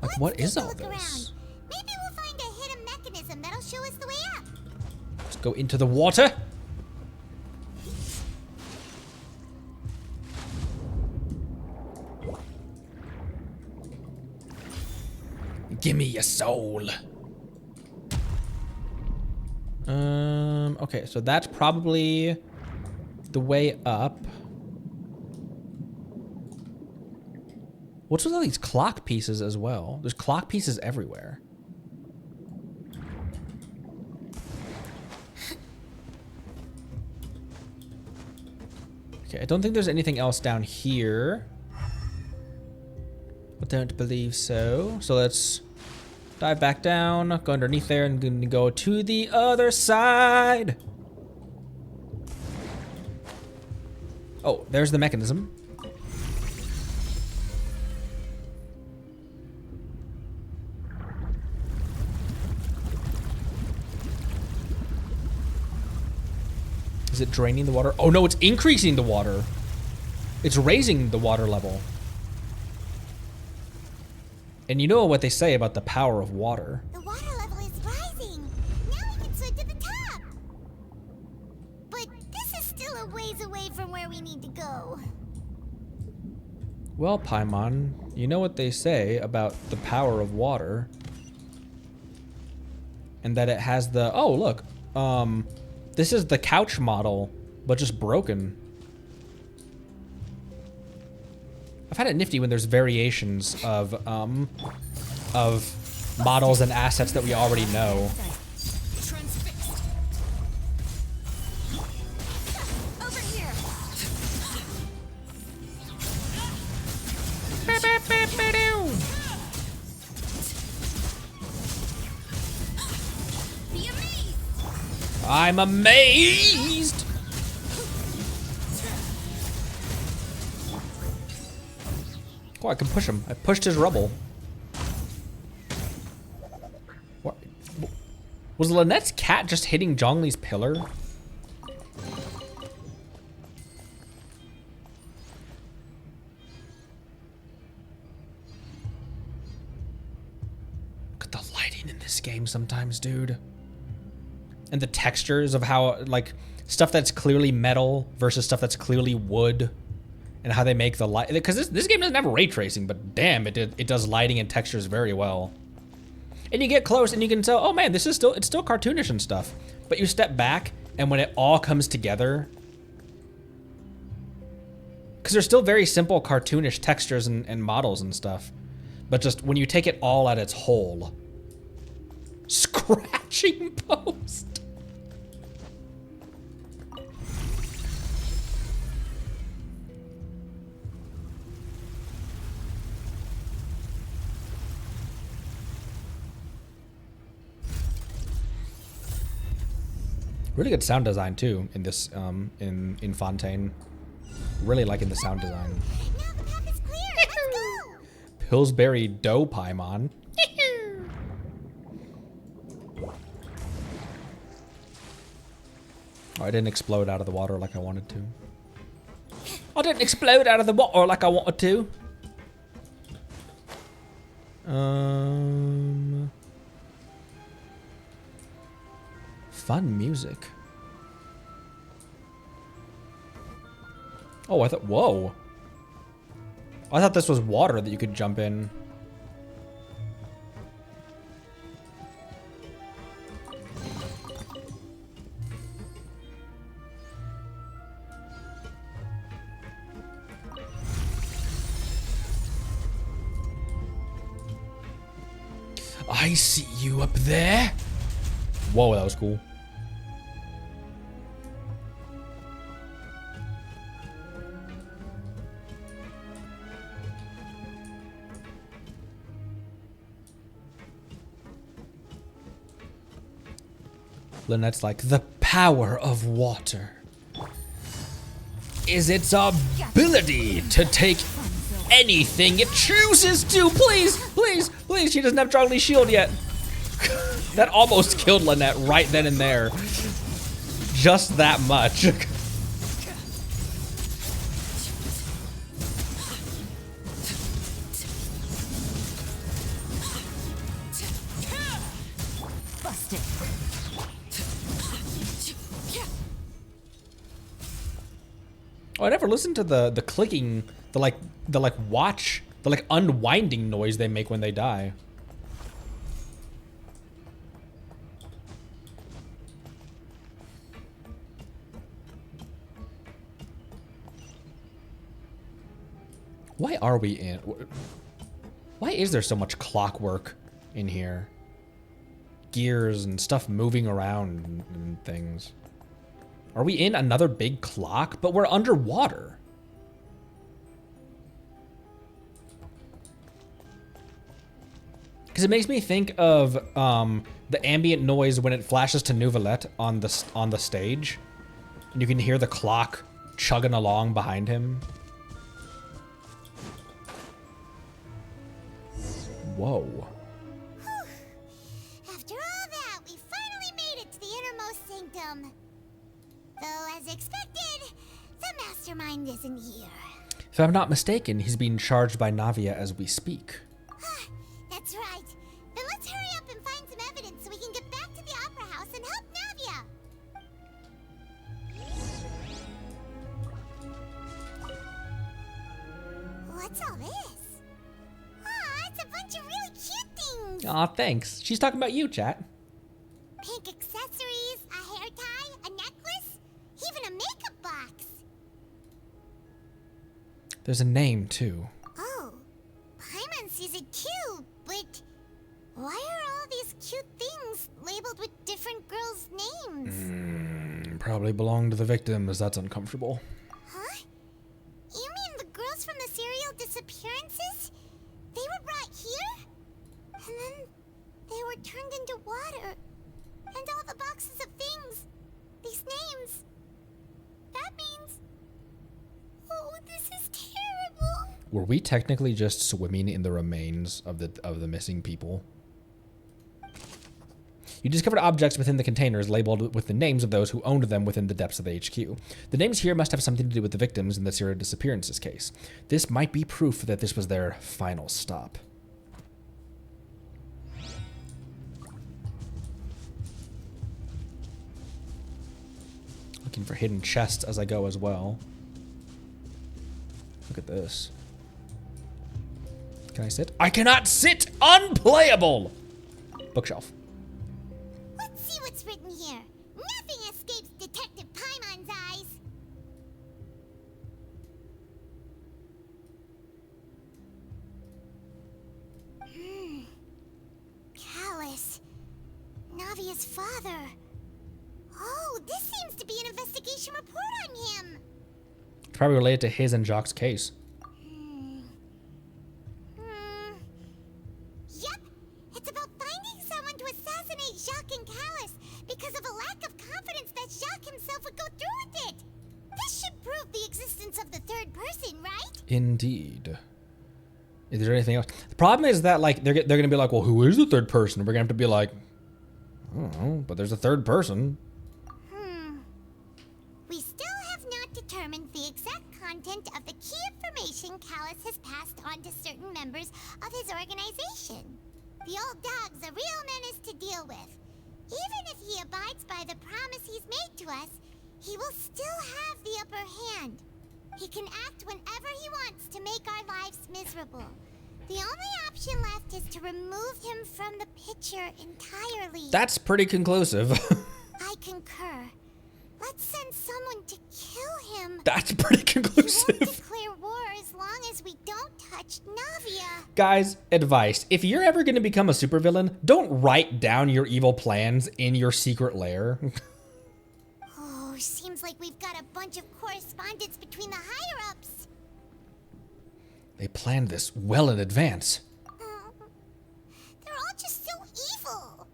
Like, what is all Look this? around. Maybe we'll find a hidden mechanism that'll show us the way up. Let's go into the water. Give me your soul. Okay, so that's probably the way up. What's with all these clock pieces as well? There's clock pieces everywhere. Okay, I don't think there's anything else down here. I don't believe so. So let's dive back down, go underneath there, and gonna go to the other side. Oh, there's the mechanism. Is it draining the water? Oh no, it's increasing the water. It's raising the water level. And you know what they say about the power of water. The water level is rising. Now we can swim to the top. But this is still a ways away from where we need to go. Well, Paimon, you know what they say about the power of water. And that it has the, oh look, this is the couch model, but just broken. I find it nifty when there's variations of models and assets that we already know. Over here. Be amazed. I'm amazed. Oh, I can push him. I pushed his rubble. What? Was Lynette's cat just hitting Zhongli's pillar? Look at the lighting in this game sometimes, dude. And the textures of how, like, stuff that's clearly metal versus stuff that's clearly wood. And how they make the light. Because this game doesn't have ray tracing, but damn, it does lighting and textures very well. And you get close and you can tell, oh man, it's still cartoonish and stuff. But you step back and when it all comes together, because they're still very simple cartoonish textures and models and stuff. But just when you take it all at its whole, scratching post. Really good sound design too in this in Fontaine. Really liking the sound design. Now the path is clear. Let's go. Pillsbury Dough Paimon. Oh, I didn't explode out of the water like I wanted to. I didn't explode out of the water like I wanted to. Fun music. Oh, I thought, whoa. I thought this was water that you could jump in. I see you up there. Whoa, that was cool. Lynette's like, the power of water is its ability to take anything it chooses to. Please, please, please. She doesn't have Zhongli's shield yet. That almost killed Lynette right then and there. Just that much. Oh, I never listened to the clicking, the unwinding noise they make when they die. Why are we in? Why is there so much clockwork in here? Gears and stuff moving around and things. Are we in another big clock? But we're underwater. Because it makes me think of the ambient noise when it flashes to Neuvillette on the stage, and you can hear the clock chugging along behind him. Whoa. Whew. After all that, we finally made it to the innermost sanctum. Though, as expected, the mastermind isn't here. If I'm not mistaken, he's being charged by Navia as we speak. That's right. Then let's hurry up and find some evidence so we can get back to the Opera House and help Navia. What's all this? Aw, it's a bunch of really cute things. Aw, thanks. She's talking about you, chat. Pink accessories, a hair tie, a necklace, even a makeup box. There's a name, too. Oh, Paimon sees it too, but why are all these cute things labeled with different girls' names? Probably belong to the victims. That's uncomfortable. Huh? You mean the girls from the serial disappearances? They were brought here? And then they were turned into water. And all the boxes of things. These names. That means... Oh, this is terrible. Were we technically just swimming in the remains of the missing people? You discovered objects within the containers labeled with the names of those who owned them within the depths of the HQ. The names here must have something to do with the victims in the serial disappearances case. This might be proof that this was their final stop. Looking for hidden chests as I go as well. Look at this. Can I sit? I cannot sit! Unplayable! Bookshelf. Let's see what's written here. Nothing escapes Detective Paimon's eyes. Callus. Navia's father. Oh, this seems to be an investigation report on him. It's probably related to his and Jacques' case. Yep, it's about finding someone to assassinate Jacques and Callus because of a lack of confidence that Jacques himself would go through with it. This should prove the existence of the third person, right? Indeed. Is there anything else? The problem is that, like, they're gonna be like, well, who is the third person? We're gonna have to be like, I don't know, but there's a third person. We still have not determined the exact content of the key information Callus has passed on to certain members of his organization. The old dog's a real menace to deal with. Even if he abides by the promise he's made to us, he will still have the upper hand. He can act whenever he wants to make our lives miserable. The only option left is to remove him from the picture entirely. That's pretty conclusive. I concur. Let's send someone to kill him. That's pretty conclusive. We won't declare war as long as we don't touch Navia. Guys, advice. If you're ever going to become a supervillain, don't write down your evil plans in your secret lair. Oh, seems like we've got a bunch of correspondence between the higher-ups. They planned this well in advance. They're all just so evil.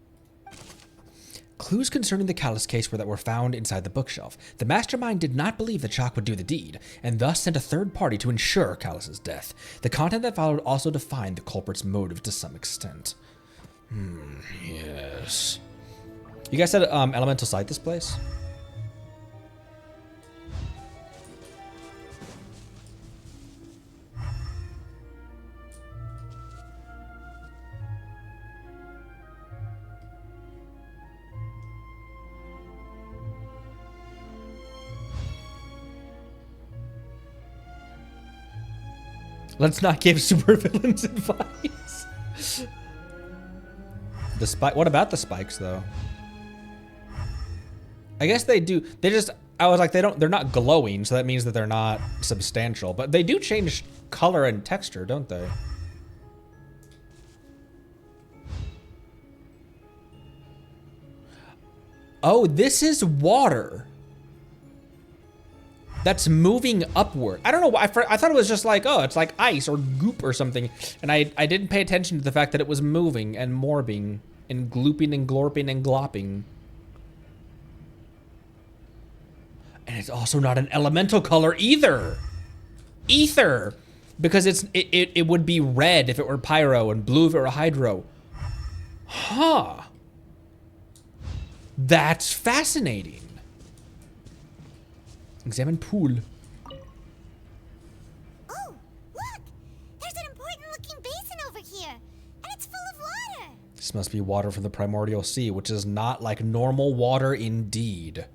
Clues concerning the Callus case that were found inside the bookshelf. The mastermind did not believe that Jacques would do the deed, and thus sent a third party to ensure Callus's death. The content that followed also defined the culprit's motive to some extent. Yes. You guys said elemental sight this place? Let's not give supervillains advice. The spike. What about the spikes, though? I guess they do. They just. I was like, they're not glowing, so that means that they're not substantial. But they do change color and texture, don't they? Oh, this is water. That's moving upward. I don't know why. I thought it was just like, oh, it's like ice or goop or something. And I didn't pay attention to the fact that it was moving and morbing and glooping and glorping and glopping. And it's also not an elemental color either. Ether. Because it would be red if it were pyro and blue if it were hydro. Huh. That's fascinating. Examine pool. Oh, look! There's an important-looking basin over here, and it's full of water. This must be water from the Primordial Sea, which is not like normal water indeed.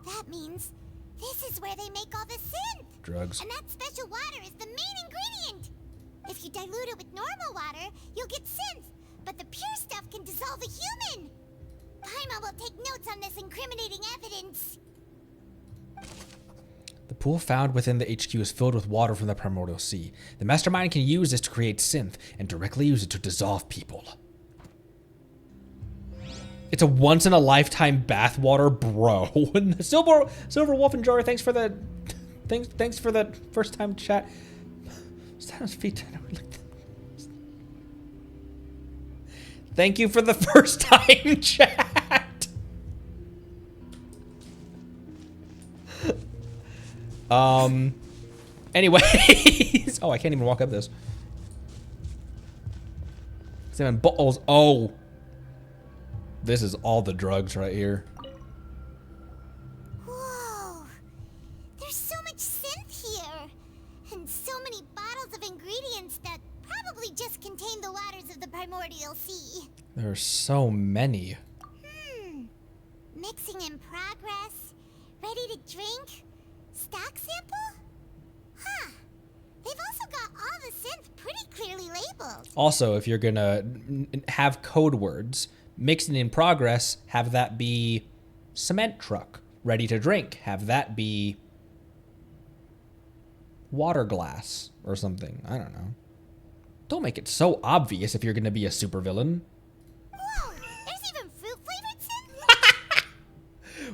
That means this is where they make all the synth. Drugs. And that special water is the main ingredient. If you dilute it with normal water, you'll get synth, but the pure stuff can dissolve a human. Paimon will take notes on this incriminating evidence. The pool found within the HQ is filled with water from the Primordial Sea. The mastermind can use this to create synth and directly use it to dissolve people. It's a once-in-a-lifetime bathwater, bro. Silver Wolf and Jar, thanks for the first-time chat. Thank you for the first-time chat. Anyways. Oh, I can't even walk up this. Examine bottles. Oh. This is all the drugs right here. Whoa! There's so much synth here! And so many bottles of ingredients that probably just contain the waters of the Primordial Sea. There are so many. Mixing in progress. Ready to drink? Stock sample? Huh. They've also got all the synth pretty clearly labeled. Also, if you're gonna have code words, mixing in progress, have that be cement truck. Ready to drink, have that be water glass or something. I don't know. Don't make it so obvious if you're gonna be a supervillain. Whoa, there's even fruit-flavored synth?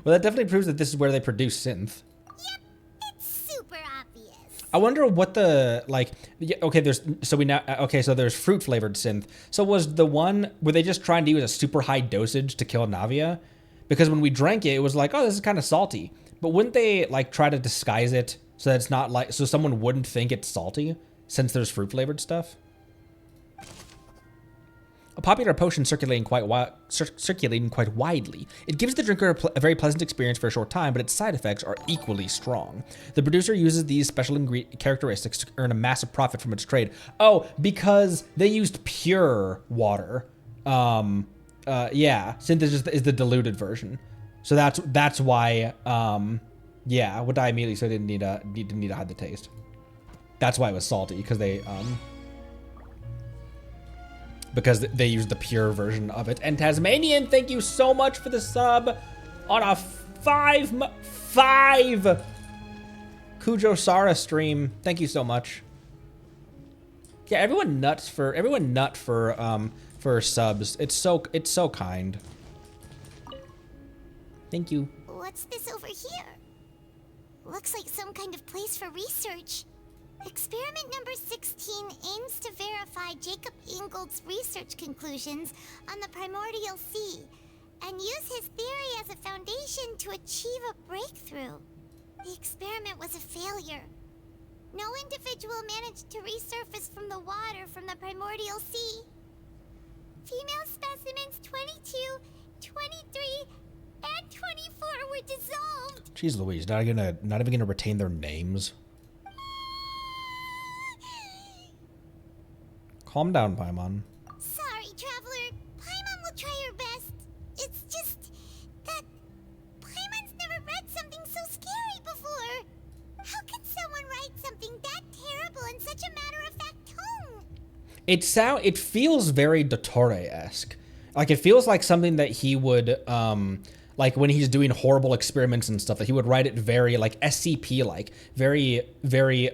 Well, that definitely proves that this is where they produce synth. Yep, it's super obvious. I wonder what the, like, okay, so there's fruit-flavored synth. So were they just trying to use a super high dosage to kill Navia? Because when we drank it, it was like, oh, this is kind of salty. But wouldn't they, like, try to disguise it so that it's not like, so someone wouldn't think it's salty since there's fruit-flavored stuff? A popular potion circulating quite widely. It gives the drinker a very pleasant experience for a short time, but its side effects are equally strong. The producer uses these special characteristics to earn a massive profit from its trade. Oh, because they used pure water. Yeah, synth is the diluted version. So that's why. Yeah, what I immediately said didn't need to hide the taste. That's why it was salty, because they used the pure version of it. And Tasmanian, thank you so much for the sub on a 5 Kujo Sara stream. Thank you so much. Yeah, everyone nut for subs. It's so kind. Thank you. What's this over here? Looks like some kind of place for research. Experiment number 16 aims to verify Jacob Ingold's research conclusions on the Primordial Sea and use his theory as a foundation to achieve a breakthrough. The experiment was a failure. No individual managed to resurface from the water from the Primordial Sea. Female specimens 22, 23, and 24 were dissolved. Jeez Louise, not even gonna retain their names. Calm down, Paimon. Sorry, Traveler. Paimon will try her best. It's just that Paimon's never read something so scary before. How could someone write something that terrible in such a matter-of-fact tone? It feels very Dottore-esque. Like, it feels like something that he would, like when he's doing horrible experiments and stuff, that he would write it very, like, SCP-like. Very, very,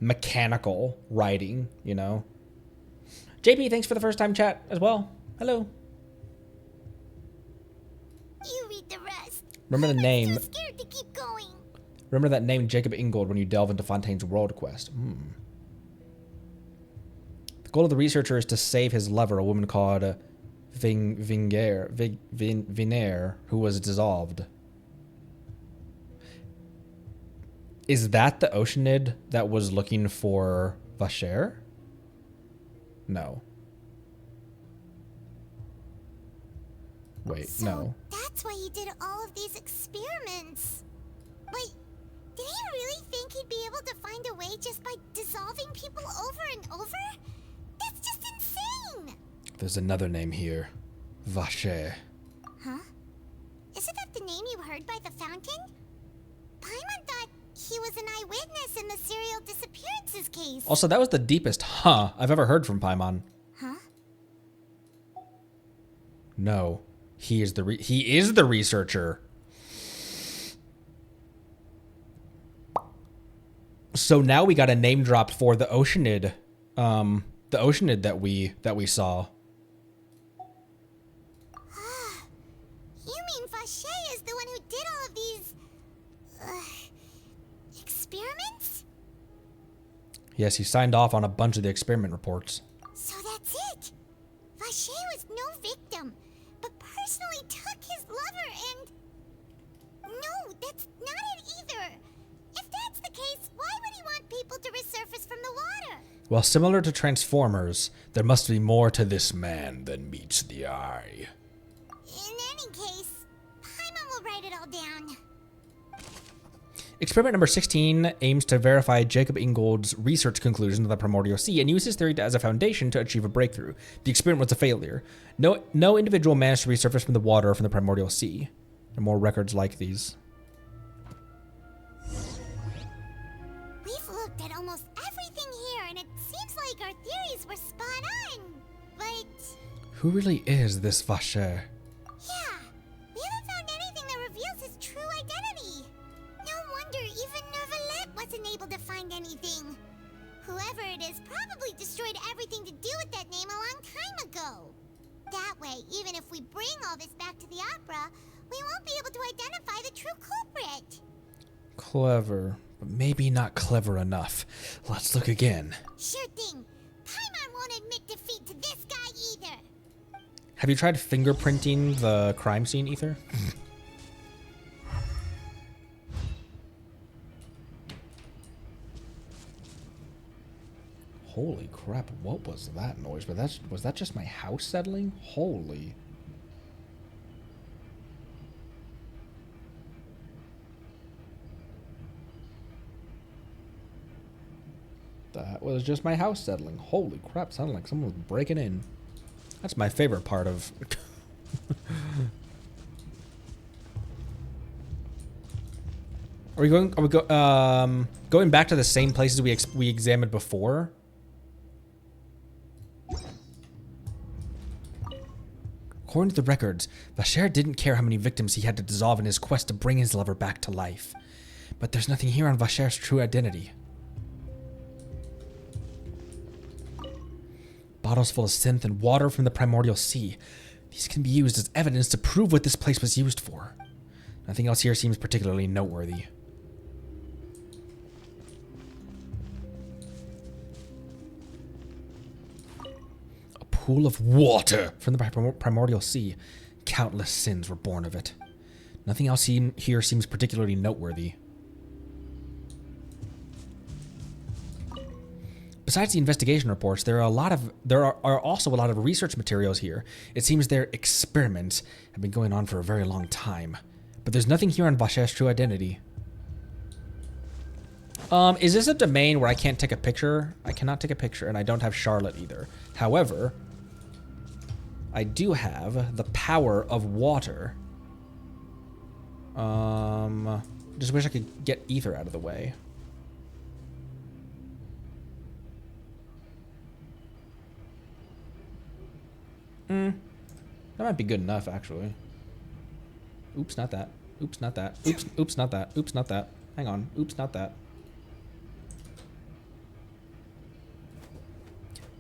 mechanical writing, you know? JP, thanks for the first time chat as well. Hello. You read the rest. Remember the name. I'm too scared to keep going. Remember that name, Jacob Ingold, when you delve into Fontaine's world quest. The goal of the researcher is to save his lover, a woman called Vinair, who was dissolved. Is that the Oceanid that was looking for Vacher? No. Wait, so no. That's why he did all of these experiments. Wait, did he really think he'd be able to find a way just by dissolving people over and over? That's just insane! There's another name here. Vacher. Huh? Isn't that the name you heard by the fountain? Paimon thought he was an eyewitness in the serial disappearances case. Also, that was the deepest huh I've ever heard from Paimon. Huh? No. He is the researcher. So now we got a name drop for the Oceanid. The Oceanid that we saw. You mean Vacher is the one who did all of these experiments? Yes, he signed off on a bunch of the experiment reports. So that's it. Vacher was no victim, but personally took his lover and... No, that's not it either. If that's the case, why would he want people to resurface from the water? Well, similar to Transformers, there must be more to this man than meets the eye. In any case, Paimon will write it all down. Experiment number 16 aims to verify Jacob Ingold's research conclusion of the Primordial Sea and use his theory as a foundation to achieve a breakthrough. The experiment was a failure. No individual managed to resurface from the water from the Primordial Sea. There are more records like these. We've looked at almost everything here, and it seems like our theories were spot on. But Who really is this Vacher? yeah, we haven't found anything that reveals his true identity. No wonder even Neuvillette wasn't able to find anything. Whoever it is probably destroyed everything to do with that name a long time ago. That way, even if we bring all this back to the opera, we won't be able to identify the true culprit. Clever, but maybe not clever enough. Let's look again. Sure thing. Paimon won't admit defeat to this guy either. Have you tried fingerprinting the crime scene, Ether? Holy crap, what was that noise? But was that just my house settling? Holy. That was just my house settling. Holy crap, sounded like someone was breaking in. That's my favorite part of... Are we going back to the same places we examined before? According to the records, Vacher didn't care how many victims he had to dissolve in his quest to bring his lover back to life. But there's nothing here on Vacher's true identity. Bottles full of synth and water from the Primordial Sea. These can be used as evidence to prove what this place was used for. Nothing else here seems particularly noteworthy. A pool of water from the Primordial Sea. Countless sins were born of it. Nothing else here seems particularly noteworthy. Besides the investigation reports, there are also a lot of research materials here. It seems their experiments have been going on for a very long time. But there's nothing here on Vacher's true identity. Is this a domain where I can't take a picture? I cannot take a picture, and I don't have Charlotte either. However, I do have the power of water. Just wish I could get Ether out of the way. That might be good enough, actually. Oops, not that. Oops, not that. Oops, not that. Oops, not that. Hang on. Oops, not that.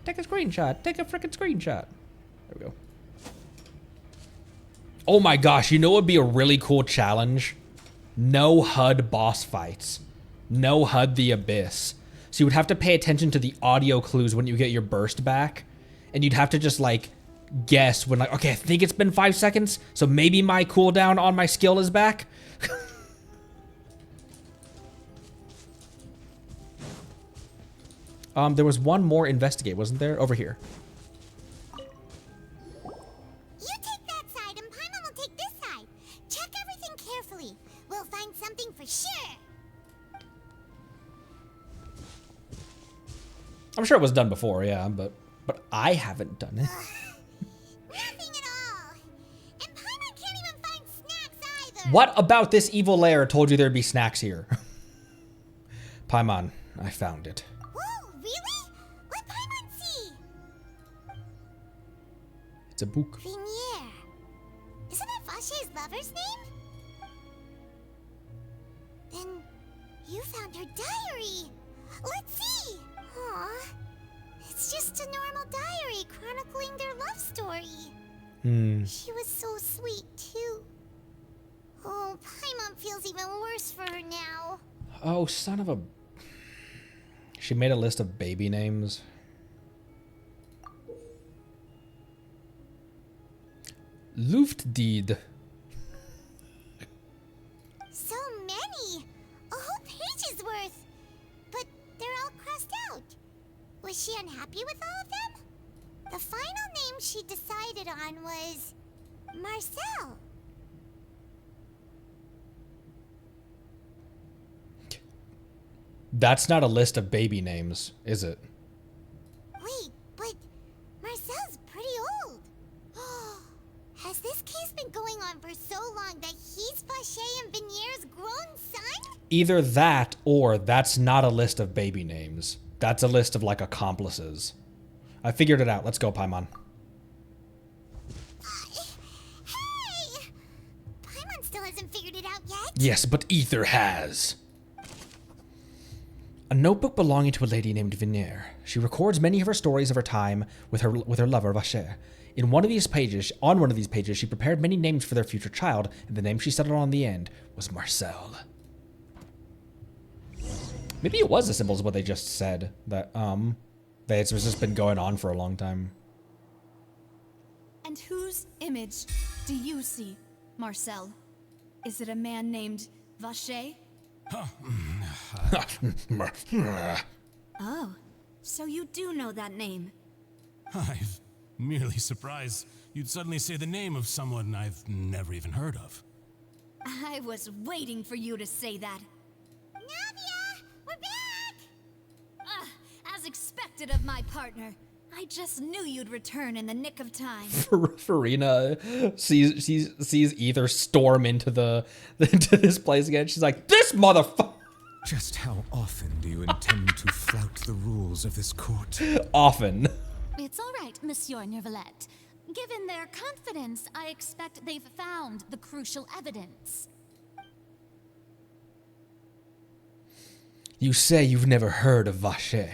Take a screenshot. Take a freaking screenshot. There we go. Oh my gosh, you know what would be a really cool challenge? No HUD boss fights. No HUD the Abyss. So you would have to pay attention to the audio clues when you get your burst back. And you'd have to just, like, guess when, like, okay, I think it's been 5 seconds, so maybe my cooldown on my skill is back. There was one more investigate, wasn't there? Over here. You take that side and Paimon will take this side. Check everything carefully. We'll find something for sure. I'm sure it was done before, yeah, but I haven't done it. Nothing at all. And Paimon can't even find snacks either. What about this evil lair told you there'd be snacks here? Paimon, I found it. Whoa, really? Let Paimon see. It's a book. Vinier. Isn't that Vacher's lover's name? Then you found her diary. Let's see. Aw. It's just a normal diary chronicling their love story. She was so sweet, too. Oh, Paimon feels even worse for her now. Oh, son of a... She made a list of baby names. Luftdied. So many! A whole page's worth! But they're all crossed out. Was she unhappy with all of them? The final name she decided on was Marcel. That's not a list of baby names, is it? Wait, but Marcel's pretty old. Has this case been going on for so long that he's Vacher and Venier's grown son? Either that or that's not a list of baby names. That's a list of like accomplices. I figured it out. Let's go, Paimon. Hey! Paimon still hasn't figured it out yet. Yes, but Ether has. A notebook belonging to a lady named Venier. She records many of her stories of her time with her lover Vacher. On one of these pages, she prepared many names for their future child, and the name she settled on the end was Marcel. Maybe it was as simple as what they just said, that it's just been going on for a long time. And whose image do you see, Marcel? Is it a man named Vacher? Oh, so you do know that name. I'm merely surprised you'd suddenly say the name of someone I've never even heard of. I was waiting for you to say that. Navia! We're back! As expected of my partner. I just knew you'd return in the nick of time. Farina sees Ether storm into this place again. She's like, this motherfucker! Just how often do you intend to flout the rules of this court? Often. It's all right, Monsieur Neuvillette. Given their confidence, I expect they've found the crucial evidence. You say you've never heard of Vacher.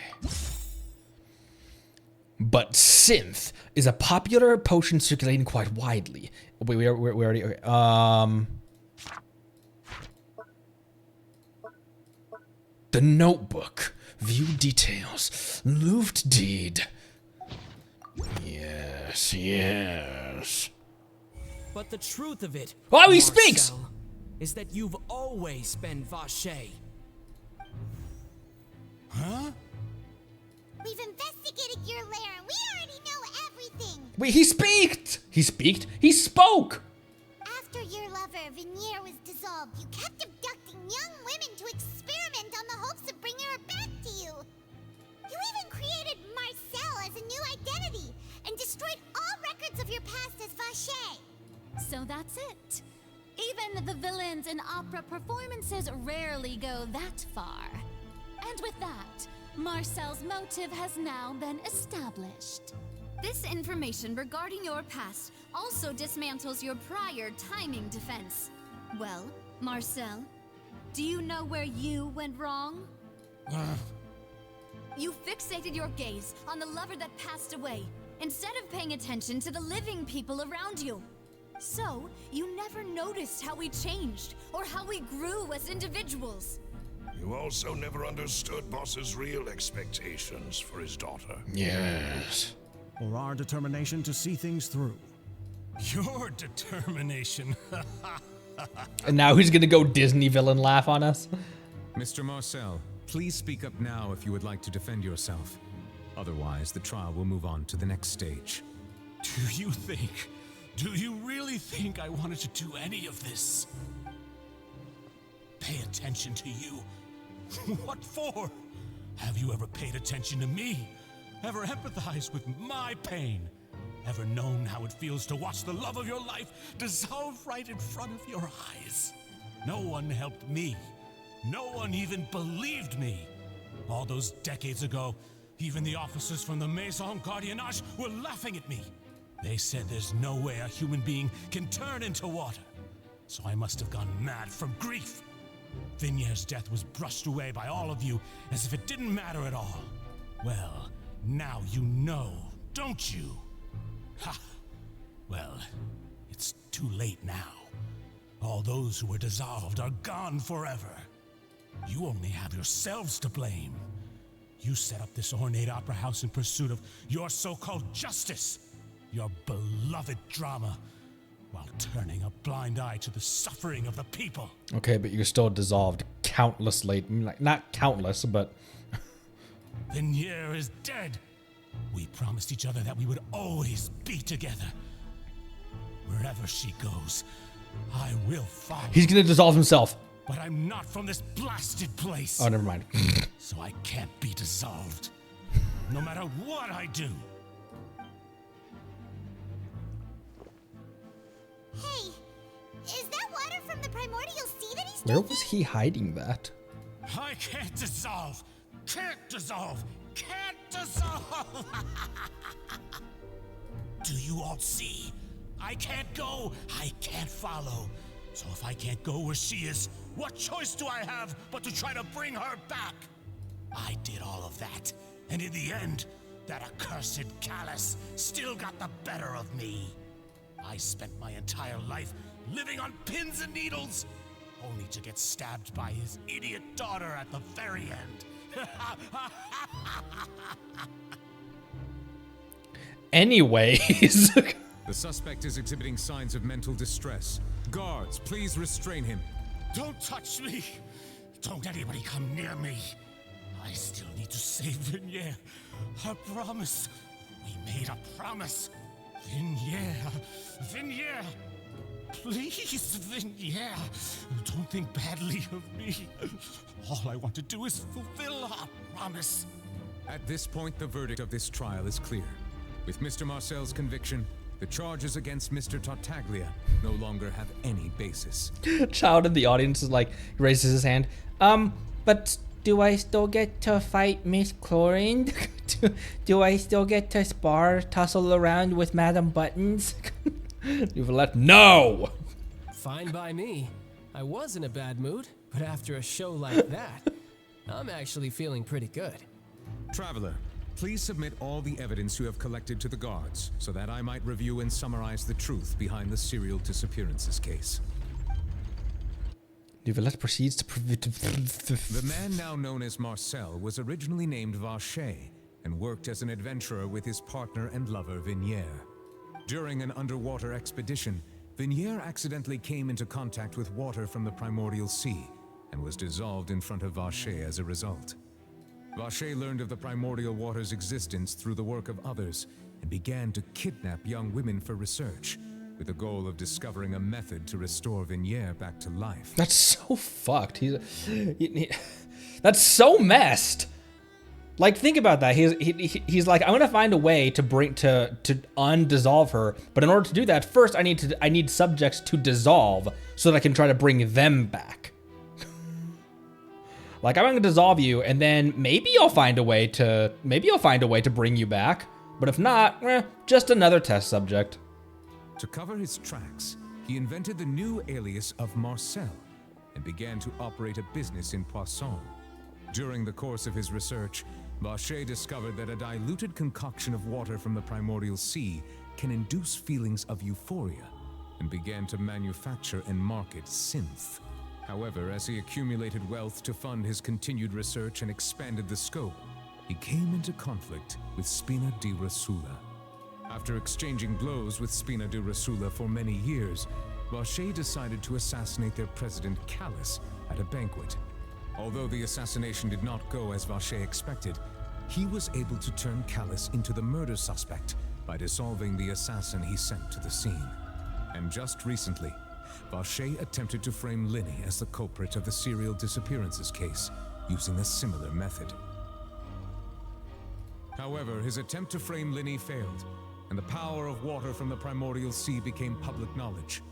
But Synth is a popular potion circulating quite widely. Wait, we already... Okay. The notebook. View details. Louved deed. Yes. But the truth of it, oh, he speaks! Is that you've always been Vacher. Huh? We've investigated your lair and we already know everything. Wait, he speaked! He speaked? He spoke! After your lover, Venier, was dissolved, you kept abducting young women to experiment on the hopes of bringing her back to you. You even created Marcel as a new identity and destroyed all records of your past as Vacher. So that's it. Even the villains in opera performances rarely go that far. And with that, Marcel's motive has now been established. This information regarding your past also dismantles your prior timing defense. Well, Marcel, do you know where you went wrong? You fixated your gaze on the lover that passed away, instead of paying attention to the living people around you. So, you never noticed how we changed, or how we grew as individuals. You also never understood Boss's real expectations for his daughter. Yes. Or our determination to see things through. Your determination. And now he's gonna go Disney villain laugh on us. Mr. Marcel, please speak up now if you would like to defend yourself. Otherwise, the trial will move on to the next stage. Do you really think I wanted to do any of this? Pay attention to you? What for? Have you ever paid attention to me? Ever empathized with my pain? Ever known how it feels to watch the love of your life dissolve right in front of your eyes? No one helped me. No one even believed me. All those decades ago, even the officers from the Maison Gardiennage were laughing at me. They said there's no way a human being can turn into water. So I must have gone mad from grief. Venier's death was brushed away by all of you as if it didn't matter at all. Well, now you know, don't you? Ha! Well, it's too late now. All those who were dissolved are gone forever. You only have yourselves to blame. You set up this ornate opera house in pursuit of your so-called justice, your beloved drama, while turning a blind eye to the suffering of the people. Okay, but you're still dissolved countlessly. Like, not countless, but... Venier is dead. We promised each other that we would always be together. We're Wherever she goes, I will follow. He's gonna dissolve himself. But I'm not from this blasted place. Oh, never mind. So I can't be dissolved. No matter what I do. Hey, is that water from the Primordial Sea that he's Where drinking? was he hiding that? I can't dissolve. Can't dissolve. Can't dissolve. Do you all see? I can't go. I can't follow. So if I can't go where she is, what choice do I have but to try to bring her back? I did all of that, and in the end, that accursed Callus still got the better of me. I spent my entire life living on pins and needles, only to get stabbed by his idiot daughter at the very end. Anyways. The suspect is exhibiting signs of mental distress. Guards, please restrain him. Don't touch me! Don't anybody come near me! I still need to save Vignier. I promise. We made a promise. Vignier! Please, Vignier! Don't think badly of me. All I want to do is fulfill our promise. At this point, the verdict of this trial is clear. With Mr. Marcel's conviction, the charges against Mr. Tartaglia no longer have any basis. Child in the audience is like, raises his hand. But do I still get to fight Miss Chlorine? do I still get to spar, tussle around with Madame Buttons? Neuvillette, no! Fine by me. I was in a bad mood, but after a show like that, I'm actually feeling pretty good. Traveler, please submit all the evidence you have collected to the guards, so that I might review and summarize the truth behind the serial disappearances case. Neuvillette proceeds to... The man now known as Marcel was originally named Vacher and worked as an adventurer with his partner and lover Vignier. During an underwater expedition, Vignier accidentally came into contact with water from the Primordial Sea and was dissolved in front of Vacher as a result. Vacher learned of the primordial water's existence through the work of others and began to kidnap young women for research, with the goal of discovering a method to restore Vignier back to life. That's so fucked. That's so messed. Like, think about that. He's like, I'm gonna find a way to undissolve her, but in order to do that, first I need subjects to dissolve so that I can try to bring them back. Like, I'm gonna dissolve you, and then maybe I'll find a way to bring you back. But if not, just another test subject. To cover his tracks, he invented the new alias of Marcel and began to operate a business in Poisson. During the course of his research, Vacher discovered that a diluted concoction of water from the Primordial Sea can induce feelings of euphoria and began to manufacture and market synth. However, as he accumulated wealth to fund his continued research and expanded the scope, he came into conflict with Spina di Rosula. After exchanging blows with Spina di Rosula for many years, Vacher decided to assassinate their president Callus at a banquet. Although the assassination did not go as Vacher expected, he was able to turn Callus into the murder suspect by dissolving the assassin he sent to the scene. And just recently, Vacher attempted to frame Linny as the culprit of the serial disappearances case, using a similar method. However, his attempt to frame Linny failed, and the power of water from the Primordial Sea became public knowledge.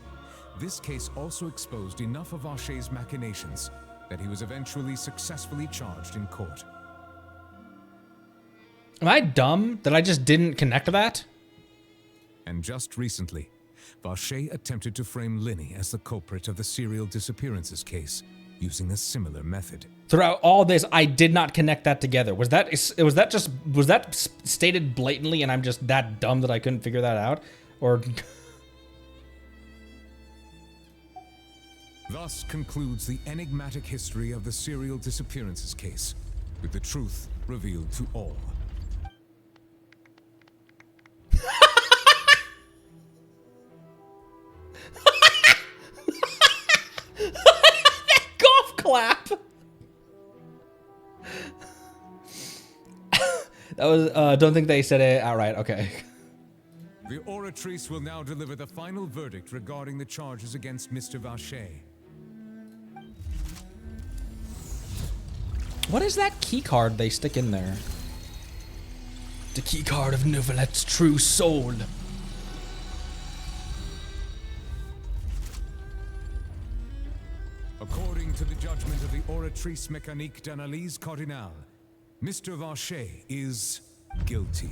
This case also exposed enough of Vacher's machinations that he was eventually successfully charged in court. Am I dumb that I just didn't connect that? And just recently, Vacher attempted to frame Linny as the culprit of the serial disappearances case, using a similar method. Throughout all this, I did not connect that together. Was that stated blatantly and I'm just that dumb that I couldn't figure that out? Or... Thus concludes the enigmatic history of the serial disappearances case, with the truth revealed to all. That golf clap! That was, don't think they said it outright, okay. The orator Oratrice will now deliver the final verdict regarding the charges against Mr. Vacher. What is that key card they stick in there? The key card of Neuvillette's true soul. According to the judgment of the Oratrice Mécanique d'Analyse Cardinale, Mr. Vacher is guilty.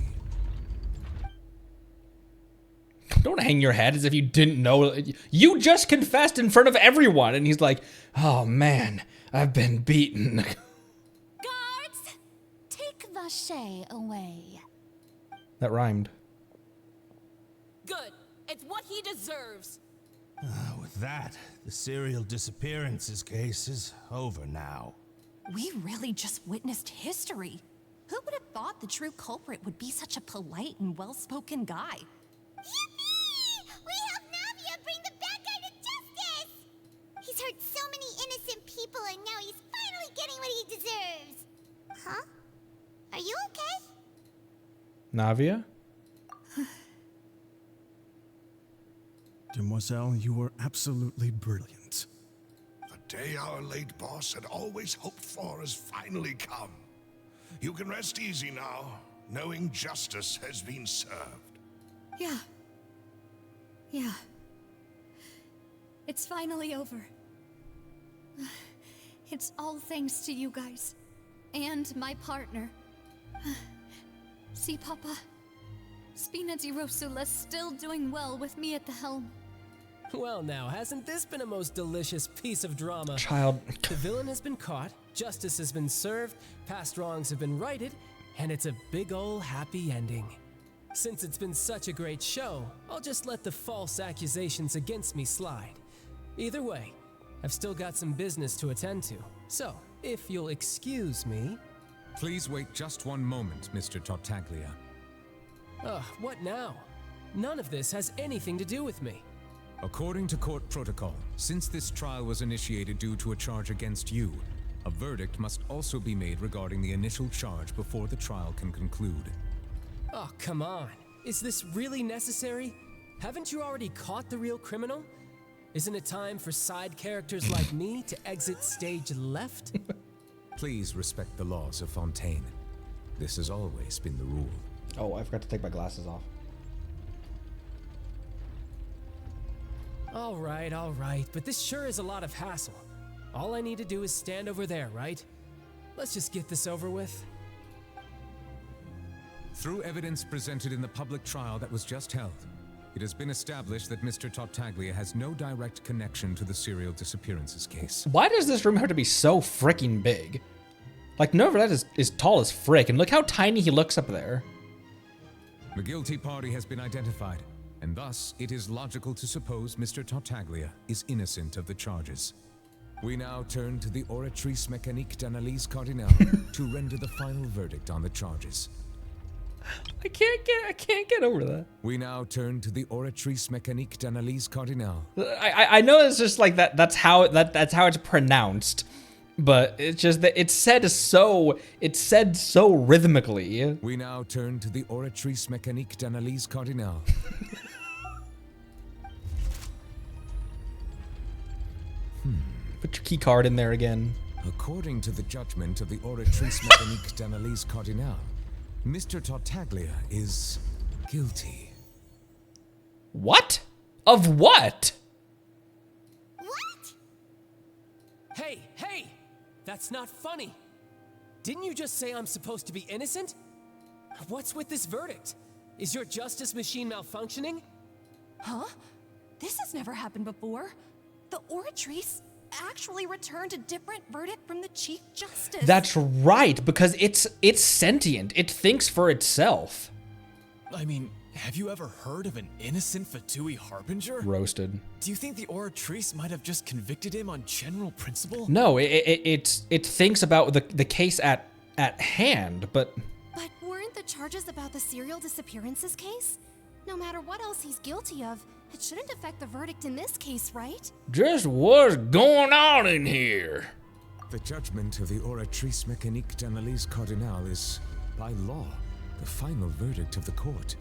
Don't hang your head as if you didn't know. You just confessed in front of everyone, and he's like, oh man, I've been beaten. Guards, take Vacher away. That rhymed. Good. It's what he deserves. With that, the serial disappearances case is over now. We really just witnessed history. Who would have thought the true culprit would be such a polite and well-spoken guy? Yippee! We helped Navia bring the bad guy to justice! He's hurt so many innocent people and now he's finally getting what he deserves. Huh? Are you okay? Navia? Demoiselle, you were absolutely brilliant. The day our late boss had always hoped for has finally come. You can rest easy now, knowing justice has been served. Yeah. Yeah. It's finally over. It's all thanks to you guys. And my partner. See, Papa? Spina di Rosula's still doing well with me at the helm. Well now, hasn't this been a most delicious piece of drama? Child. The villain has been caught, justice has been served, past wrongs have been righted, and it's a big ol' happy ending. Since it's been such a great show, I'll just let the false accusations against me slide. Either way, I've still got some business to attend to. So, if you'll excuse me... Please wait just one moment, Mr. Tartaglia. What now? None of this has anything to do with me. According to court protocol, since this trial was initiated due to a charge against you, a verdict must also be made regarding the initial charge before the trial can conclude. Oh, come on. Is this really necessary? Haven't you already caught the real criminal? Isn't it time for side characters like me to exit stage left? Please respect the laws of Fontaine. This has always been the rule. Oh, I forgot to take my glasses off. All right, but this sure is a lot of hassle. All I need to do is stand over there, right? Let's just get this over with. Through evidence presented in the public trial that was just held, it has been established that Mr. Tartaglia has no direct connection to the serial disappearances case. Why does this room have to be so freaking big? Like, Neuvillette is tall as frick, and look how tiny he looks up there. The guilty party has been identified, and thus it is logical to suppose Mr. Tartaglia is innocent of the charges. We now turn to the Oratrice Mécanique d'Analyse Cardinale to render the final verdict on the charges. I can't get over that. We now turn to the Oratrice Mécanique d'Analyse Cardinale. I know it's just like that. That's how it's pronounced, but it's just that it's said so rhythmically. We now turn to the Oratrice Mécanique d'Analyse Cardinale. Put your key card in there again. According to the judgment of the Oratrice Mécanique d'Analyse Cardinale, Mr. Tartaglia is guilty. What? Of what? What? Hey! That's not funny. Didn't you just say I'm supposed to be innocent? What's with this verdict? Is your justice machine malfunctioning? Huh? This has never happened before. The Oratrice actually returned a different verdict from the Chief Justice. That's right, because it's sentient. It thinks for itself. I mean, have you ever heard of an innocent Fatui Harbinger? Roasted. Do you think the Oratrice might have just convicted him on general principle? No, it thinks about the case at hand, but... But weren't the charges about the serial disappearances case? No matter what else he's guilty of, it shouldn't affect the verdict in this case, right? Just what's going on in here? The judgment of the Oratrice Mécanique d'Analyse Cardinale is, by law, the final verdict of the court.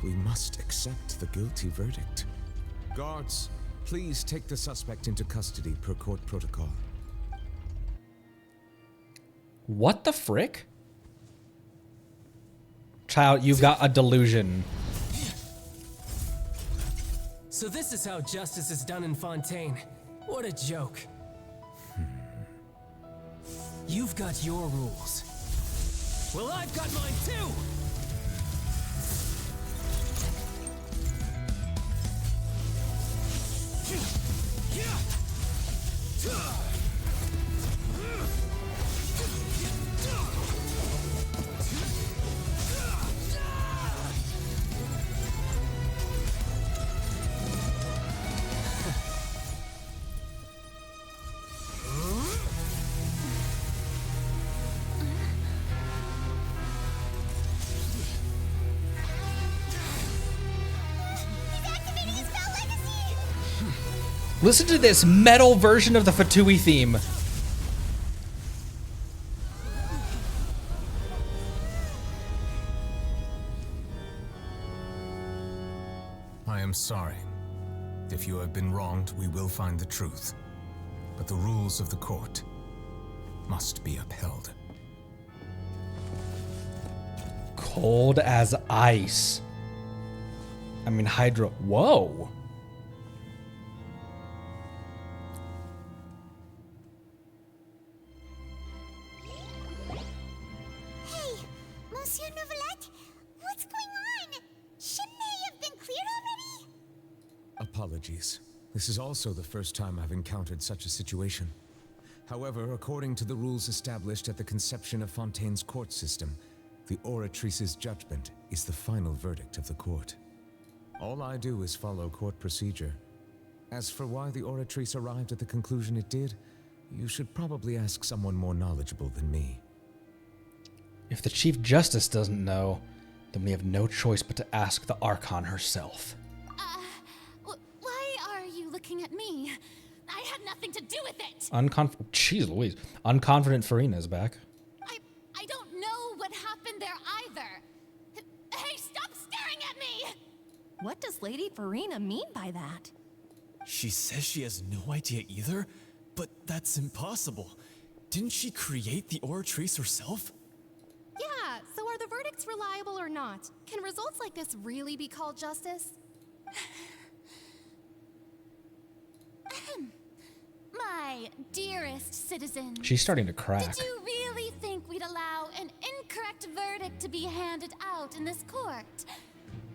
We must accept the guilty verdict. Guards, please take the suspect into custody per court protocol. What the frick? Child, you've got a delusion. So this is how justice is done in Fontaine. What a joke. You've got your rules. Well, I've got mine too! Listen to this metal version of the Fatui theme. I am sorry. If you have been wronged, we will find the truth. But the rules of the court must be upheld. Cold as ice. I mean, Hydra. Whoa. Hey, Monsieur Neuvillette, what's going on? Shouldn't they have been cleared already? Apologies. This is also the first time I've encountered such a situation. However, according to the rules established at the conception of Fontaine's court system, the Oratrice's judgment is the final verdict of the court. All I do is follow court procedure. As for why the Oratrice arrived at the conclusion it did, you should probably ask someone more knowledgeable than me. If the Chief Justice doesn't know, then we have no choice but to ask the Archon herself. Why are you looking at me? I had nothing to do with it. Jeez Louise. Unconfident Farina's back. I don't know what happened there either. Hey, stop staring at me! What does Lady Farina mean by that? She says she has no idea either, but that's impossible. Didn't she create the Oratrice herself? Yeah, so are the verdicts reliable or not? Can results like this really be called justice? My dearest citizen. She's starting to crack. Did you really think we'd allow an incorrect verdict to be handed out in this court?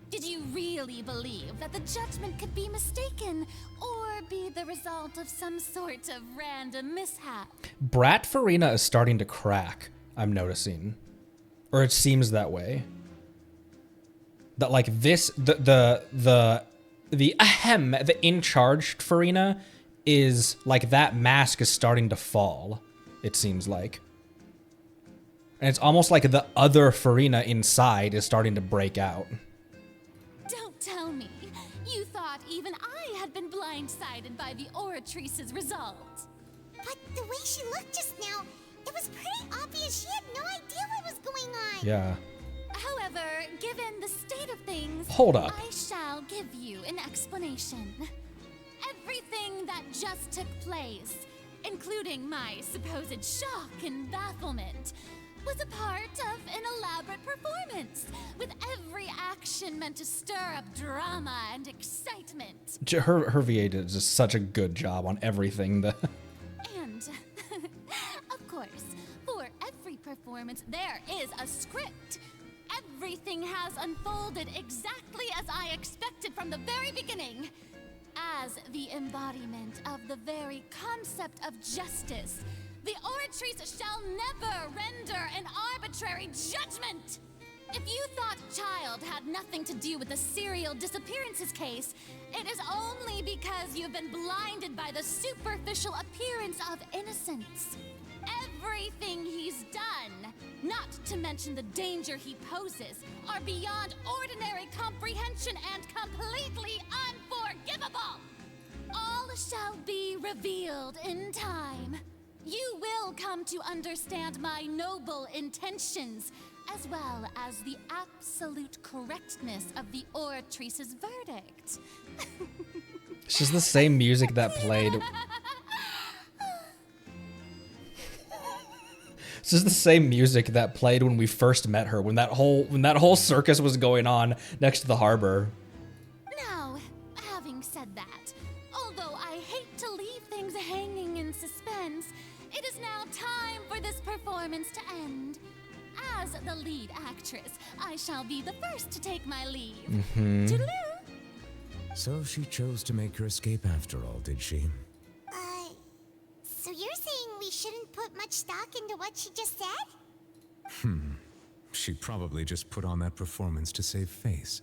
Did you really believe that the judgment could be mistaken or be the result of some sort of random mishap? Brat Farina is starting to crack, I'm noticing. Or it seems that way. That like this, the in-charge Farina is like that mask is starting to fall, it seems like. And it's almost like the other Farina inside is starting to break out. Don't tell me. You thought even I had been blindsided by the Oratrice's result. But the way she looked just now, it was pretty obvious she had no idea what was going on. Yeah. However, given the state of things, Hold up. I shall give you an explanation. Everything that just took place, including my supposed shock and bafflement, was a part of an elaborate performance, with every action meant to stir up drama and excitement. Her VA did just such a good job on everything. And, of course, for every performance, there is a script. Everything has unfolded exactly as I expected from the very beginning. As the embodiment of the very concept of justice, the Oratrice shall never render an arbitrary judgment! If you thought Childe had nothing to do with the serial disappearances case, it is only because you've been blinded by the superficial appearance of innocence. Everything he's done, not to mention the danger he poses, are beyond ordinary comprehension and completely unforgivable! All shall be revealed in time. You will come to understand my noble intentions, as well as the absolute correctness of the oratrice's verdict. It's just the same music that played. This is the same music that played when we first met her, when that whole circus was going on next to the harbor. Now, having said that, although I hate to leave things hanging in suspense, it is now time for this performance to end. As the lead actress, I shall be the first to take my leave. Toodaloo! So she chose to make her escape after all, did she? So you're saying we shouldn't put much stock into what she just said? She probably just put on that performance to save face.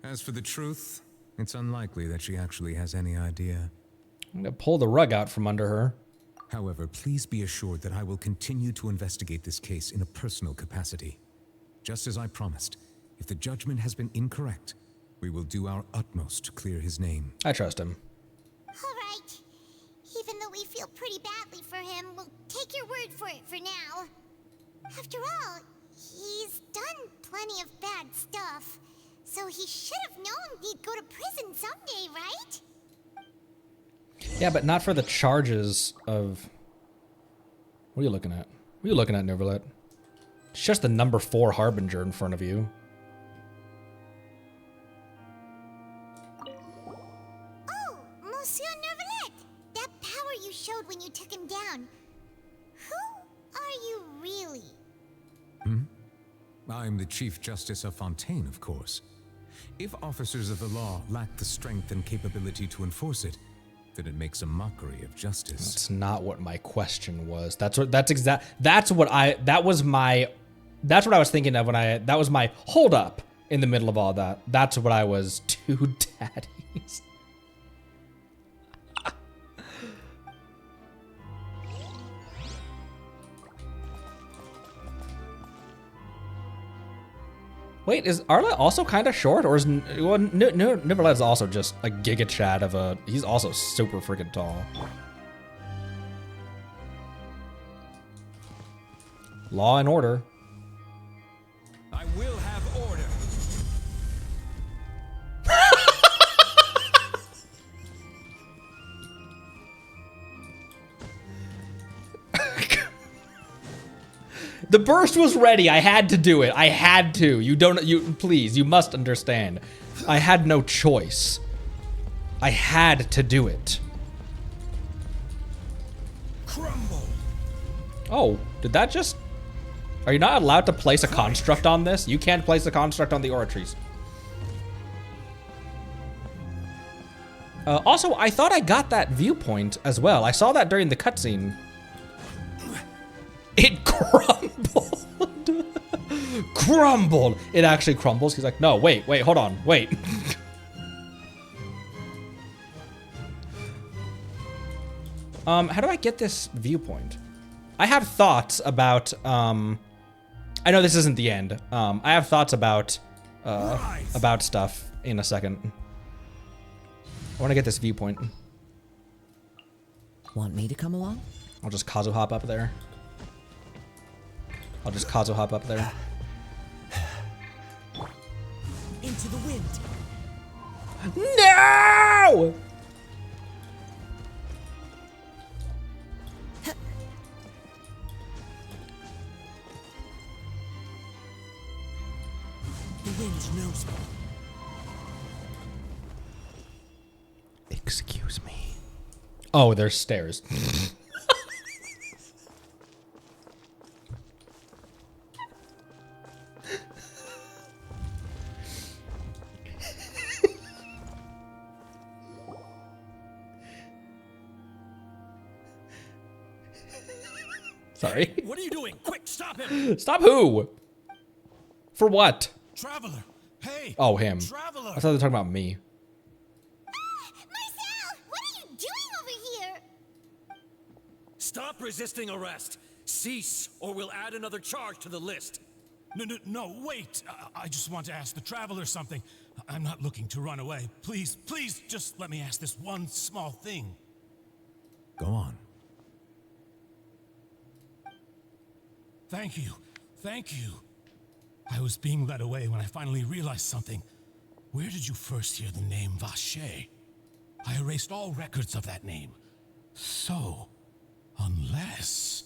As for the truth, it's unlikely that she actually has any idea. I'm gonna pull the rug out from under her. However, please be assured that I will continue to investigate this case in a personal capacity. Just as I promised, if the judgment has been incorrect, we will do our utmost to clear his name. I trust him. All right. Even though we feel pretty badly for him, we'll take your word for it for now. After all, he's done plenty of bad stuff, so he should have known he'd go to prison someday, right? Yeah, but not for the charges of... What are you looking at? What are you looking at, Neuvillette? It's just the number 4 Harbinger in front of you. Oh, Monsieur Neuvillette! That power you showed when you took him down. Who are you really? I'm the Chief Justice of Fontaine, of course. If officers of the law lack the strength and capability to enforce it, then it makes a mockery of justice. That's not what my question was. That's what I was thinking of when that was my hold up in the middle of all that. That's what I was. Two daddies. Wait, is Arla also kind of short, or is Neuvillette is also just a giga chad of a? He's also super freaking tall. Law and order. I will have order. The burst was ready. I had to do it. I had to. Please, you must understand. I had no choice. I had to do it. Crumble. Oh, did that just... Are you not allowed to place a construct on this? You can't place a construct on the Oratrice. Also, I thought I got that viewpoint as well. I saw that during the cutscene. It crumbled. Crumbled. It actually crumbles. He's like, no, wait, hold on, wait. How do I get this viewpoint? I have thoughts about, I know this isn't the end. I have thoughts about stuff in a second. I want to get this viewpoint. Want me to come along? I'll just Kazu hop up there. Into the wind. No! The wind knows me. Excuse me. Oh, there's stairs. Sorry. What are you doing? Quick, stop him! Stop who? For what? Traveler! Hey! Oh, him. Traveler! I thought they were talking about me. Marcel, what are you doing over here? Stop resisting arrest. Cease, or we'll add another charge to the list. No, wait. I just want to ask the Traveler something. I'm not looking to run away. Please, just let me ask this one small thing. Go on. Thank you. I was being led away when I finally realized something. Where did you first hear the name Vacher? I erased all records of that name. So, unless...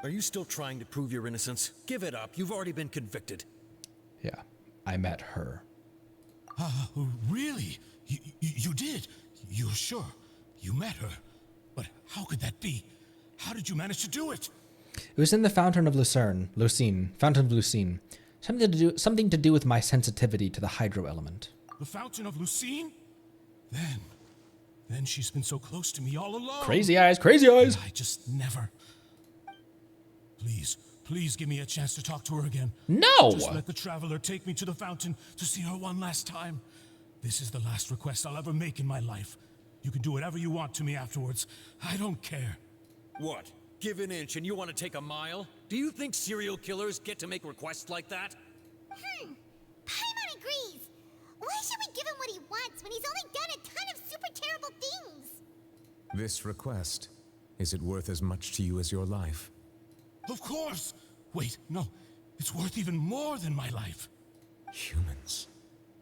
Are you still trying to prove your innocence? Give it up. You've already been convicted. Yeah, I met her. Really? You did? You're sure? You met her? But how could that be? How did you manage to do it? It was in the Fountain of Lucerne. Fountain of Lucerne. Something to do with my sensitivity to the hydro element. The Fountain of Lucerne? Then she's been so close to me all along. Crazy eyes, crazy eyes. I just never... Please give me a chance to talk to her again. No! Just let the Traveler take me to the fountain to see her one last time. This is the last request I'll ever make in my life. You can do whatever you want to me afterwards. I don't care. What? Give an inch and you want to take a mile? Do you think serial killers get to make requests like that? Paimon agrees. Why should we give him what he wants when he's only done a ton of super terrible things? This request, is it worth as much to you as your life? Of course! Wait, no. It's worth even more than my life. Humans.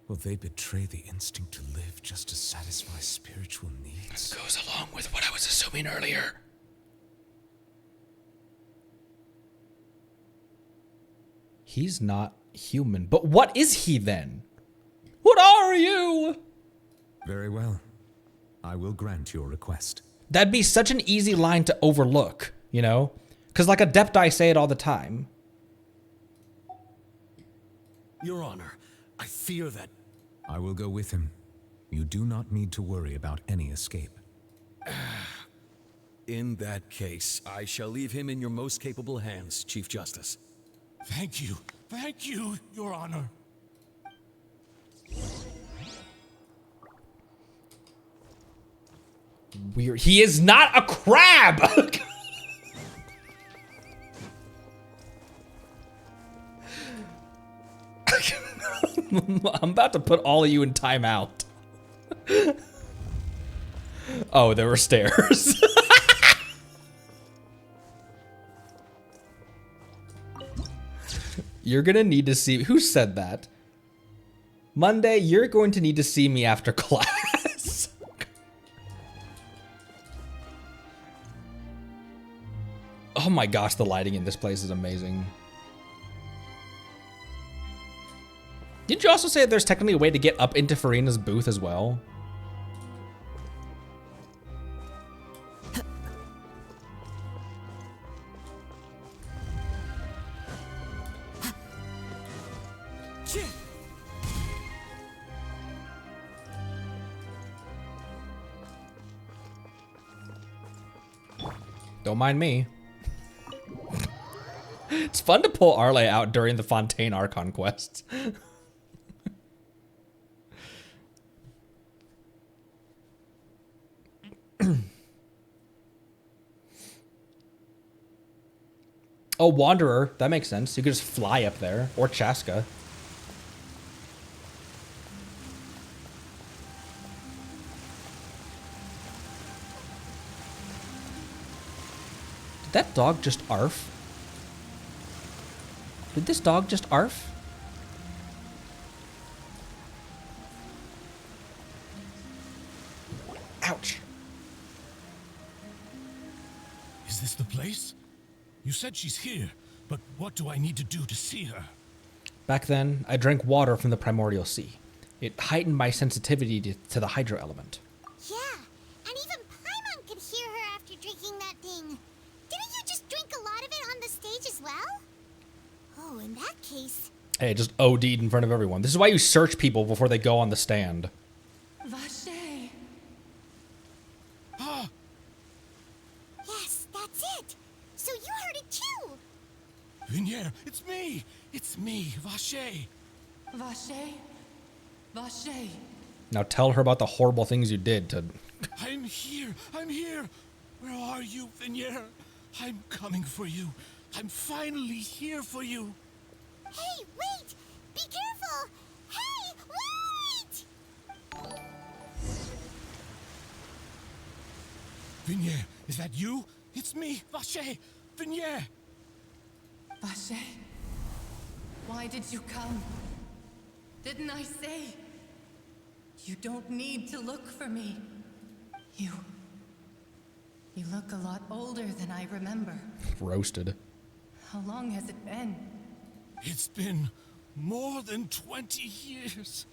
Will they betray the instinct to live just to satisfy spiritual needs? Goes along with what I was assuming earlier. He's not human. But what is he then? What are you? Very well. I will grant your request. That'd be such an easy line to overlook, you know? Because like Adepti say it all the time. Your Honor, I fear that... I will go with him. You do not need to worry about any escape. In that case, I shall leave him in your most capable hands, Chief Justice. Thank you, Your Honor. Weird. He is not a crab! I'm about to put all of you in timeout. Oh, there were stairs. You're gonna need to see... Who said that? Monday, you're going to need to see me after class. Oh my gosh, the lighting in this place is amazing. Didn't you also say there's technically a way to get up into Farina's booth as well? Don't mind me. It's fun to pull Arle out during the Fontaine Archon quests. Oh, Wanderer. That makes sense. You could just fly up there. Or Chaska. Did that dog just arf? Did this dog just arf? Ouch. Is this the place? You said she's here, but what do I need to do to see her? Back then, I drank water from the Primordial Sea. It heightened my sensitivity to the hydro element. Yeah, and even Paimon could hear her after drinking that thing. Didn't you just drink a lot of it on the stage as well? Oh, in that case... Hey, just OD'd in front of everyone. This is why you search people before they go on the stand. Vacher. Yes, that's it. So you heard it too. Vignier, it's me. It's me, Vacher. Vacher. Vacher. Now tell her about the horrible things you did to... I'm here. I'm here. Where are you, Vignier? I'm coming for you. I'm finally here for you. Hey, wait! Be careful! Hey, wait! Vignier, is that you? It's me, Vacher. Vignier. Vacher. Why did you come? Didn't I say? You don't need to look for me. You look a lot older than I remember. Roasted. How long has it been? It's been more than 20 years.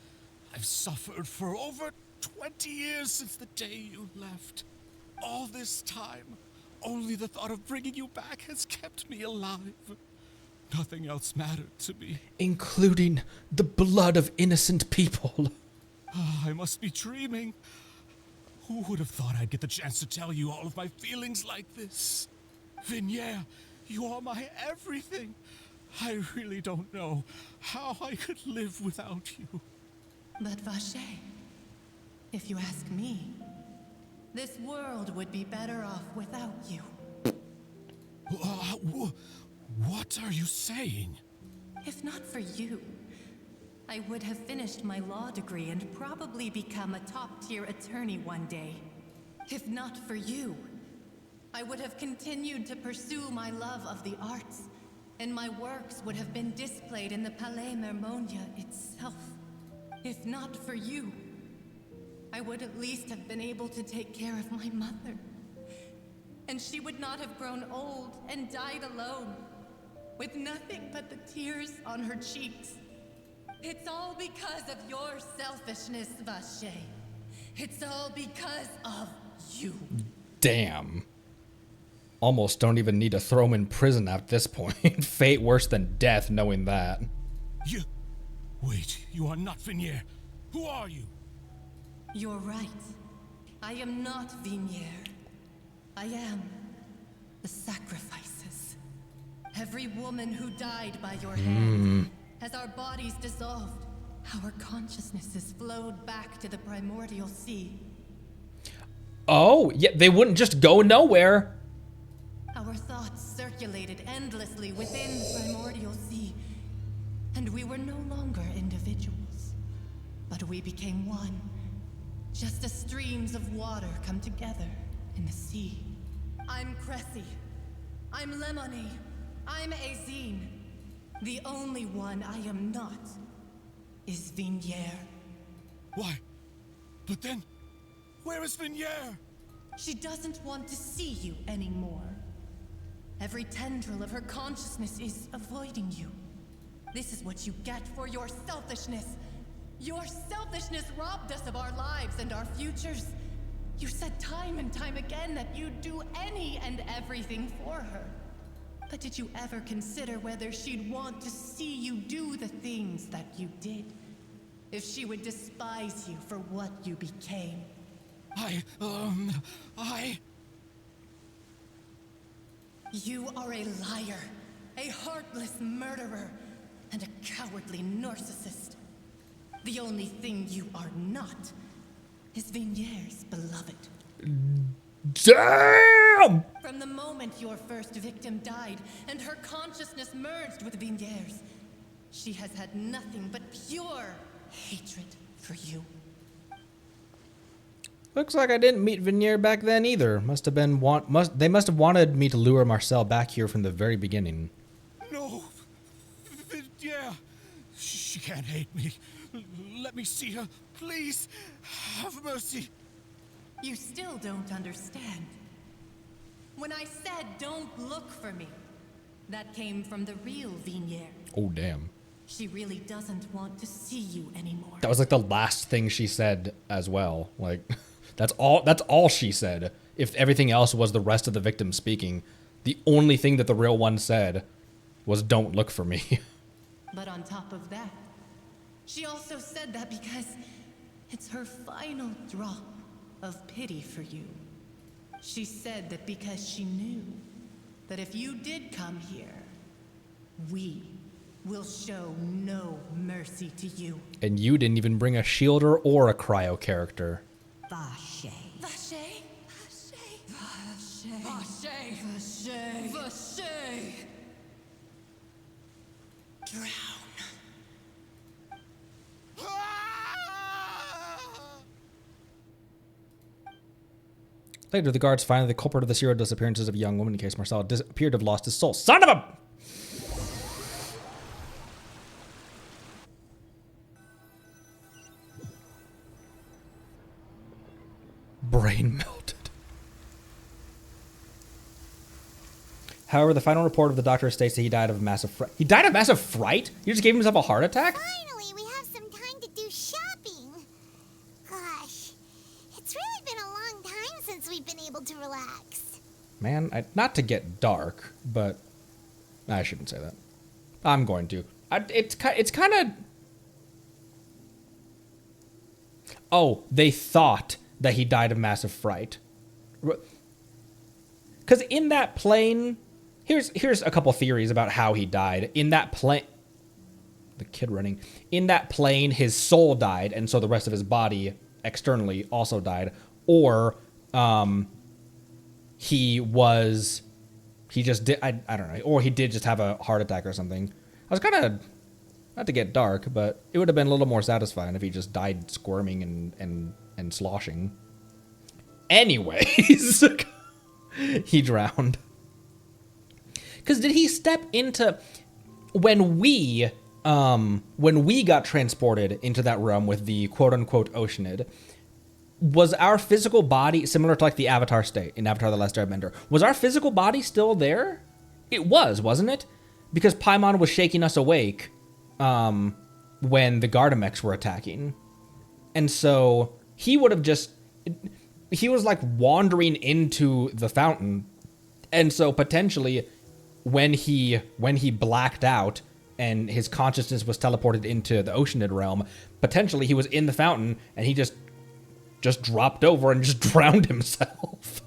I've suffered for over 20 years since the day you left. All this time, only the thought of bringing you back has kept me alive. Nothing else mattered to me. Including the blood of innocent people. I must be dreaming. Who would have thought I'd get the chance to tell you all of my feelings like this? Vignier, you are my everything. I really don't know how I could live without you. But Vacher, if you ask me, this world would be better off without you. What are you saying? If not for you, I would have finished my law degree and probably become a top-tier attorney one day. If not for you, I would have continued to pursue my love of the arts, and my works would have been displayed in the Palais Mermonia itself. If not for you, I would at least have been able to take care of my mother. And she would not have grown old and died alone, with nothing but the tears on her cheeks. It's all because of your selfishness, Vacher. It's all because of you. Damn. Almost don't even need to throw him in prison at this point. Fate worse than death, knowing that. Wait, you are not Vignier. Who are you? You're right. I am not Vignier. I am the sacrifices. Every woman who died by your hand. As our bodies dissolved, our consciousnesses flowed back to the Primordial Sea. Oh, yeah, they wouldn't just go nowhere. Our thoughts circulated endlessly within the Primordial Sea, and we were no longer individuals, but we became one, just as streams of water come together in the sea. I'm Cressy. I'm Lemonie. I'm Azine. The only one I am not is Vignier. Why? But then, where is Vignier? She doesn't want to see you anymore. Every tendril of her consciousness is avoiding you. This is what you get for your selfishness. Your selfishness robbed us of our lives and our futures. You said time and time again that you'd do any and everything for her. But did you ever consider whether she'd want to see you do the things that you did? If she would despise you for what you became? You are a liar, a heartless murderer, and a cowardly narcissist. The only thing you are not is Vignier's beloved. Damn! From the moment your first victim died and her consciousness merged with Vignier's, she has had nothing but pure hatred for you. Looks like I didn't meet Vignier back then either. They must have wanted me to lure Marcel back here from the very beginning. No, Vignier. She can't hate me. Let me see her, please. Have mercy. You still don't understand. When I said don't look for me, that came from the real Vignier. Oh, damn. She really doesn't want to see you anymore. That was like the last thing she said as well. Like, that's all she said. If everything else was the rest of the victim speaking, the only thing that the real one said was don't look for me. But on top of that, she also said that because it's her final drop of pity for you. She said that because she knew that if you did come here, we will show no mercy to you. And you didn't even bring a shielder or a cryo character. Vacher. Vacher? Vacher? Vacher? Vacher? Vacher? Drown. Later, the guards find the culprit of the serial disappearances of a young woman in case Marcel appeared to have lost his soul. Son of a... brain melted. However, the final report of the doctor states that he died of massive fright. He died of massive fright? He just gave himself a heart attack? Finally, we have some time to do shopping. Gosh, it's really been a long time since we've been able to relax. Man, not to get dark, but I shouldn't say that. I'm going to. It's kind of... Oh, they thought that he died of massive fright. Because in that plane... Here's a couple theories about how he died. In that plane... The kid running. In that plane, his soul died, and so the rest of his body, externally, also died. Or, he just did... I don't know. Or he did just have a heart attack or something. I was kind of... Not to get dark, but it would have been a little more satisfying if he just died squirming and sloshing. Anyways, he drowned. Because did he step into... When we got transported into that room with the quote-unquote Oceanid, was our physical body, similar to like the Avatar state in Avatar The Last Airbender, was our physical body still there? It was, wasn't it? Because Paimon was shaking us awake when the Gardamex were attacking. And so he would have just... He was like wandering into the fountain. And so potentially when he blacked out and his consciousness was teleported into the Oceanid realm, potentially he was in the fountain and he just dropped over and just drowned himself.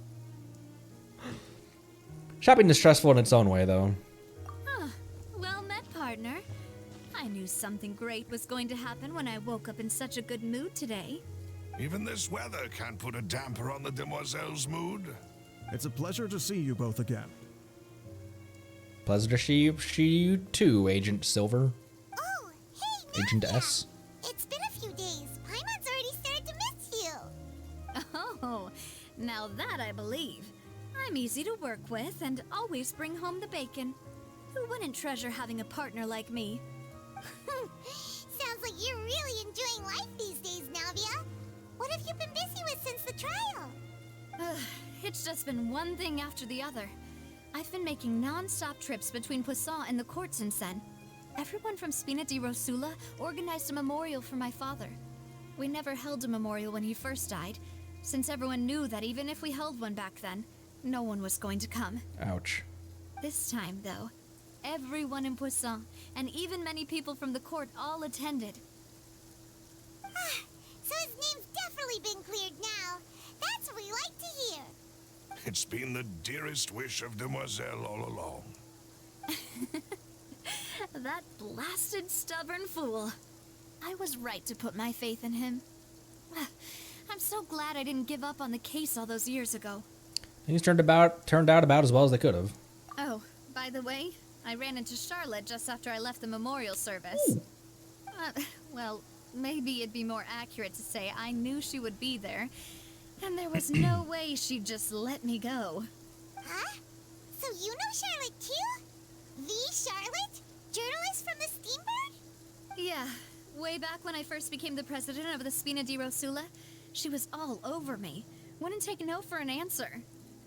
Shopping is stressful in its own way, though. Well met, partner. I knew something great was going to happen when I woke up in such a good mood today. Even this weather can't put a damper on the demoiselle's mood. It's a pleasure to see you both again. Pleasure to see you too, Agent Silver. Oh, hey, Agent Navia. S. It's been a few days. Paimon's already started to miss you. Oh, now that I believe. I'm easy to work with and always bring home the bacon. Who wouldn't treasure having a partner like me? Sounds like you're really enjoying life these days, Navia. What have you been busy with since the trial? It's just been one thing after the other. I've been making non-stop trips between Poisson and the court since then. Everyone from Spina di Rosula organized a memorial for my father. We never held a memorial when he first died, since everyone knew that even if we held one back then, no one was going to come. Ouch. This time, though, everyone in Poisson, and even many people from the court, all attended. So his name's definitely been cleared now. That's what we like to hear. It's been the dearest wish of Demoiselle all along. That blasted stubborn fool. I was right to put my faith in him. I'm so glad I didn't give up on the case all those years ago. Things turned out about as well as they could have. Oh, by the way, I ran into Charlotte just after I left the memorial service. Well, maybe it'd be more accurate to say I knew she would be there, and there was no way she'd just let me go. Huh? So you know Charlotte too? The Charlotte? Journalist from the Steambird? Yeah, way back when I first became the president of the Spina di Rosula, she was all over me. Wouldn't take no for an answer.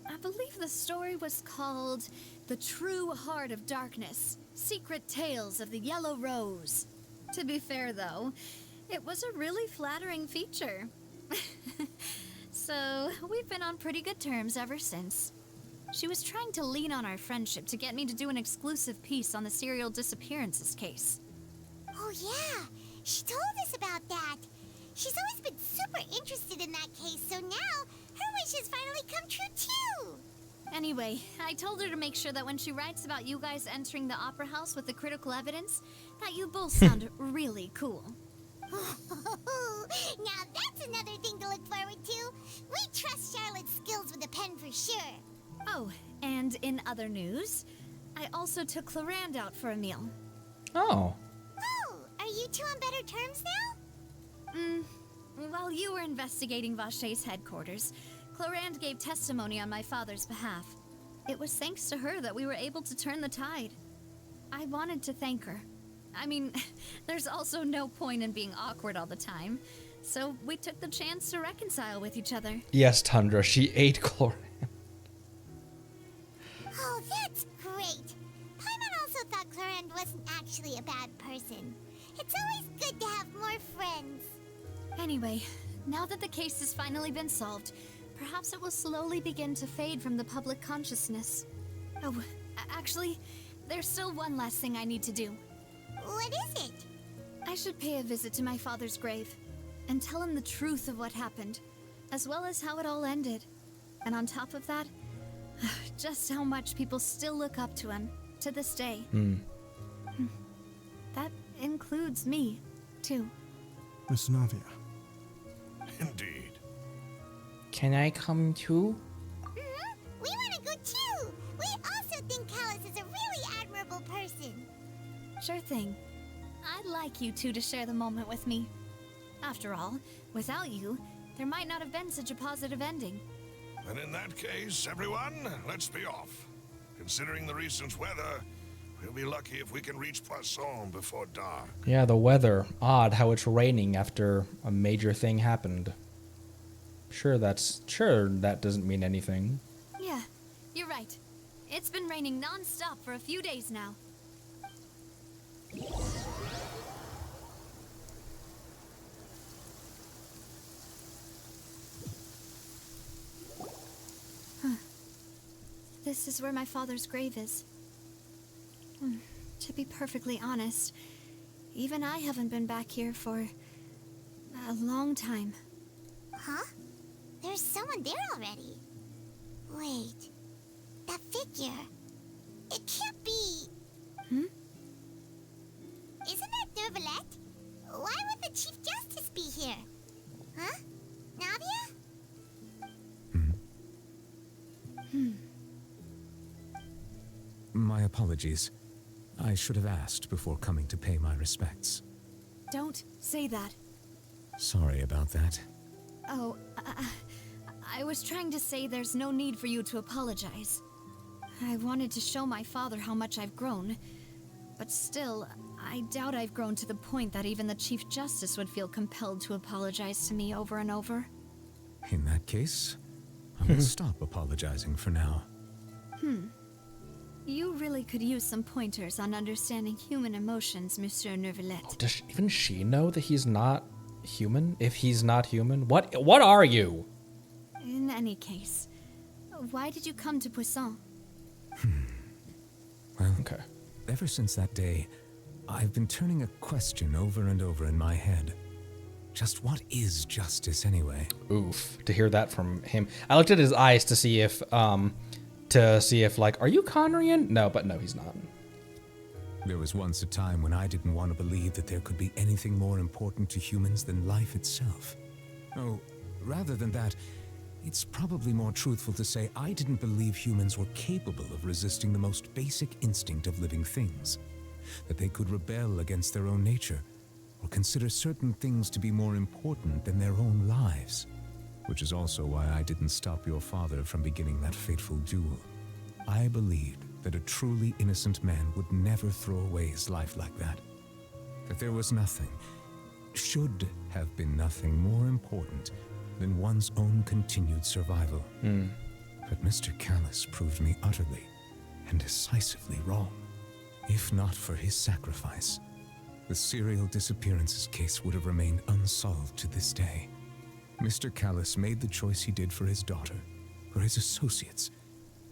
I believe the story was called The True Heart of Darkness, Secret Tales of the Yellow Rose. To be fair, though, it was a really flattering feature. So, we've been on pretty good terms ever since. She was trying to lean on our friendship to get me to do an exclusive piece on the serial disappearances case. Oh yeah, she told us about that. She's always been super interested in that case, so now her wishes finally come true too. Anyway, I told her to make sure that when she writes about you guys entering the opera house with the critical evidence, that you both sound really cool. Now that's another thing to look forward to. We trust Charlotte's skills with a pen for sure. Oh, and in other news, I also took Clarande out for a meal. Oh. Oh, are you two on better terms now? While you were investigating Vaché's headquarters, Clarande gave testimony on my father's behalf. It was thanks to her that we were able to turn the tide. I wanted to thank her. I mean, there's also no point in being awkward all the time. so we took the chance to reconcile with each other. Yes, Tundra, she ate Chlor. Oh, that's great. Paimon also thought Clorinde wasn't actually a bad person. It's always good to have more friends. Anyway, now that the case has finally been solved, perhaps it will slowly begin to fade from the public consciousness. Oh, actually, there's still one last thing I need to do. What is it? I should pay a visit to my father's grave and tell him the truth of what happened, as well as how it all ended. And on top of that, just how much people still look up to him to this day. That includes me, too. Miss Navia. Indeed. Can I come too? We want to go too! We also think Callus is a really admirable person. Sure thing. I'd like you two to share the moment with me. After all, without you, there might not have been such a positive ending. And in that case, everyone, let's be off. Considering the recent weather, we'll be lucky if we can reach Poisson before dark. Yeah, the weather. Odd how it's raining after a major thing happened. Sure that doesn't mean anything. Yeah, you're right. It's been raining non-stop for a few days now. This is where my father's grave is. To be perfectly honest, even I haven't been back here for a long time. Huh? There's someone there already. Wait. That figure. It can't be... Isn't that Neuvillette? Why would the Chief Justice be here? Huh? Navia? My apologies. I should have asked before coming to pay my respects. Don't say that. Sorry about that. Oh, I was trying to say there's no need for you to apologize. I wanted to show my father how much I've grown, but still, I doubt I've grown to the point that even the Chief Justice would feel compelled to apologize to me over and over. In that case, I will stop apologizing for now. You really could use some pointers on understanding human emotions, Monsieur Neuvillette. Oh, does even she know that he's not human? If he's not human? What are you? In any case, why did you come to Poisson? Well, okay. Ever since that day, I've been turning a question over and over in my head. Just what is justice anyway? Oof, to hear that from him. I looked at his eyes to see if like, are you Conrian? No, he's not. There was once a time when I didn't want to believe that there could be anything more important to humans than life itself. Oh, rather than that, it's probably more truthful to say I didn't believe humans were capable of resisting the most basic instinct of living things. That they could rebel against their own nature, or consider certain things to be more important than their own lives. Which is also why I didn't stop your father from beginning that fateful duel. I believed that a truly innocent man would never throw away his life like that. That there was nothing, should have been nothing more important than one's own continued survival. But Mr. Callus proved me utterly and decisively wrong. If not for his sacrifice, the serial disappearances case would have remained unsolved to this day. Mr. Callus made the choice he did for his daughter, for his associates,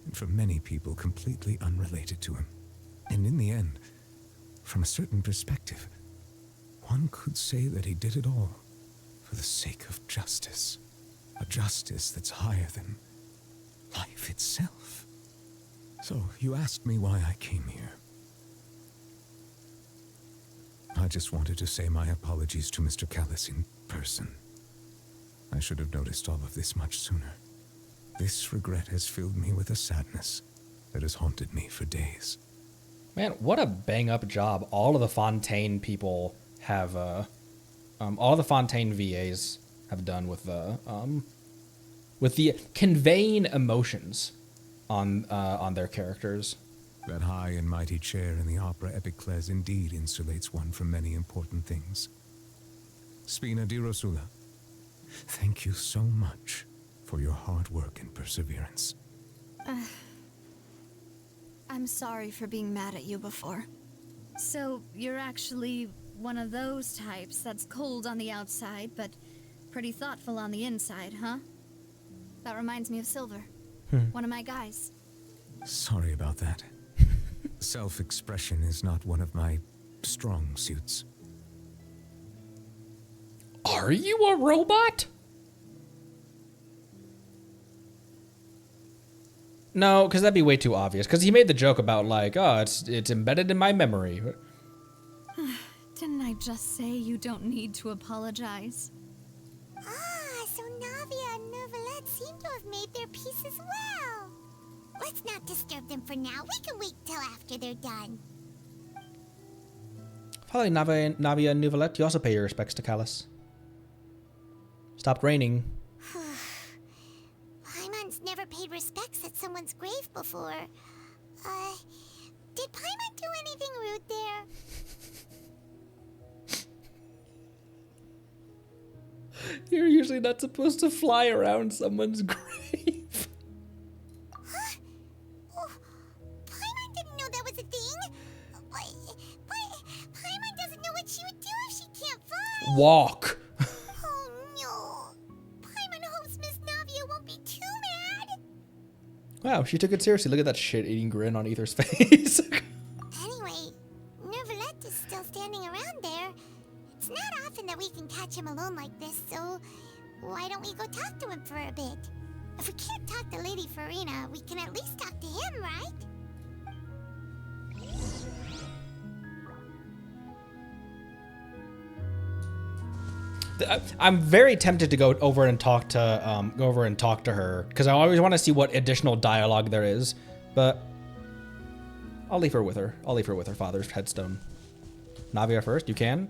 and for many people completely unrelated to him. And in the end, from a certain perspective, one could say that he did it all for the sake of justice. A justice that's higher than life itself. So, you asked me why I came here. I just wanted to say my apologies to Mr. Callus in person. I should have noticed all of this much sooner. This regret has filled me with a sadness that has haunted me for days. Man, what a bang-up job all of the Fontaine people have, all the Fontaine VAs have done with the conveying emotions on their characters. That high and mighty chair in the opera Epicles indeed insulates one from many important things. Spina di Rosula, Thank you so much for your hard work and perseverance. I'm sorry for being mad at you before. So, you're actually one of those types that's cold on the outside, but pretty thoughtful on the inside, huh? That reminds me of Silver, one of my guys. Sorry about that. Self-expression is not one of my strong suits. Are you a robot? No, because that'd be way too obvious. Because he made the joke about like, oh, it's embedded in my memory. Didn't I just say you don't need to apologize? Ah, so Navia and Neuvillette seem to have made their peace as well. Let's not disturb them for now. We can wait till after they're done. Following Navia and Neuvillette, you also pay your respects to Callus. Stopped raining. Paimon's never paid respects at someone's grave before. Did Paimon do anything rude there? You're usually not supposed to fly around someone's grave. Huh? Oh, Paimon didn't know that was a thing. But Paimon doesn't know what she would do if she can't fly. Walk. Oh no. Paimon hopes Miss Navia won't be too mad. Wow, she took it seriously. Look at that shit-eating grin on Ether's face. Anyway, Neuvillette is still standing around there. It's not often that we can catch him alone like this, so why don't we go talk to him for a bit? If we can't talk to Lady Farina, we can at least talk to him, right? I'm very tempted to go over and talk to her because I always want to see what additional dialogue there is, but I'll leave her with her. I'll leave her with her father's headstone. Navia first. You can.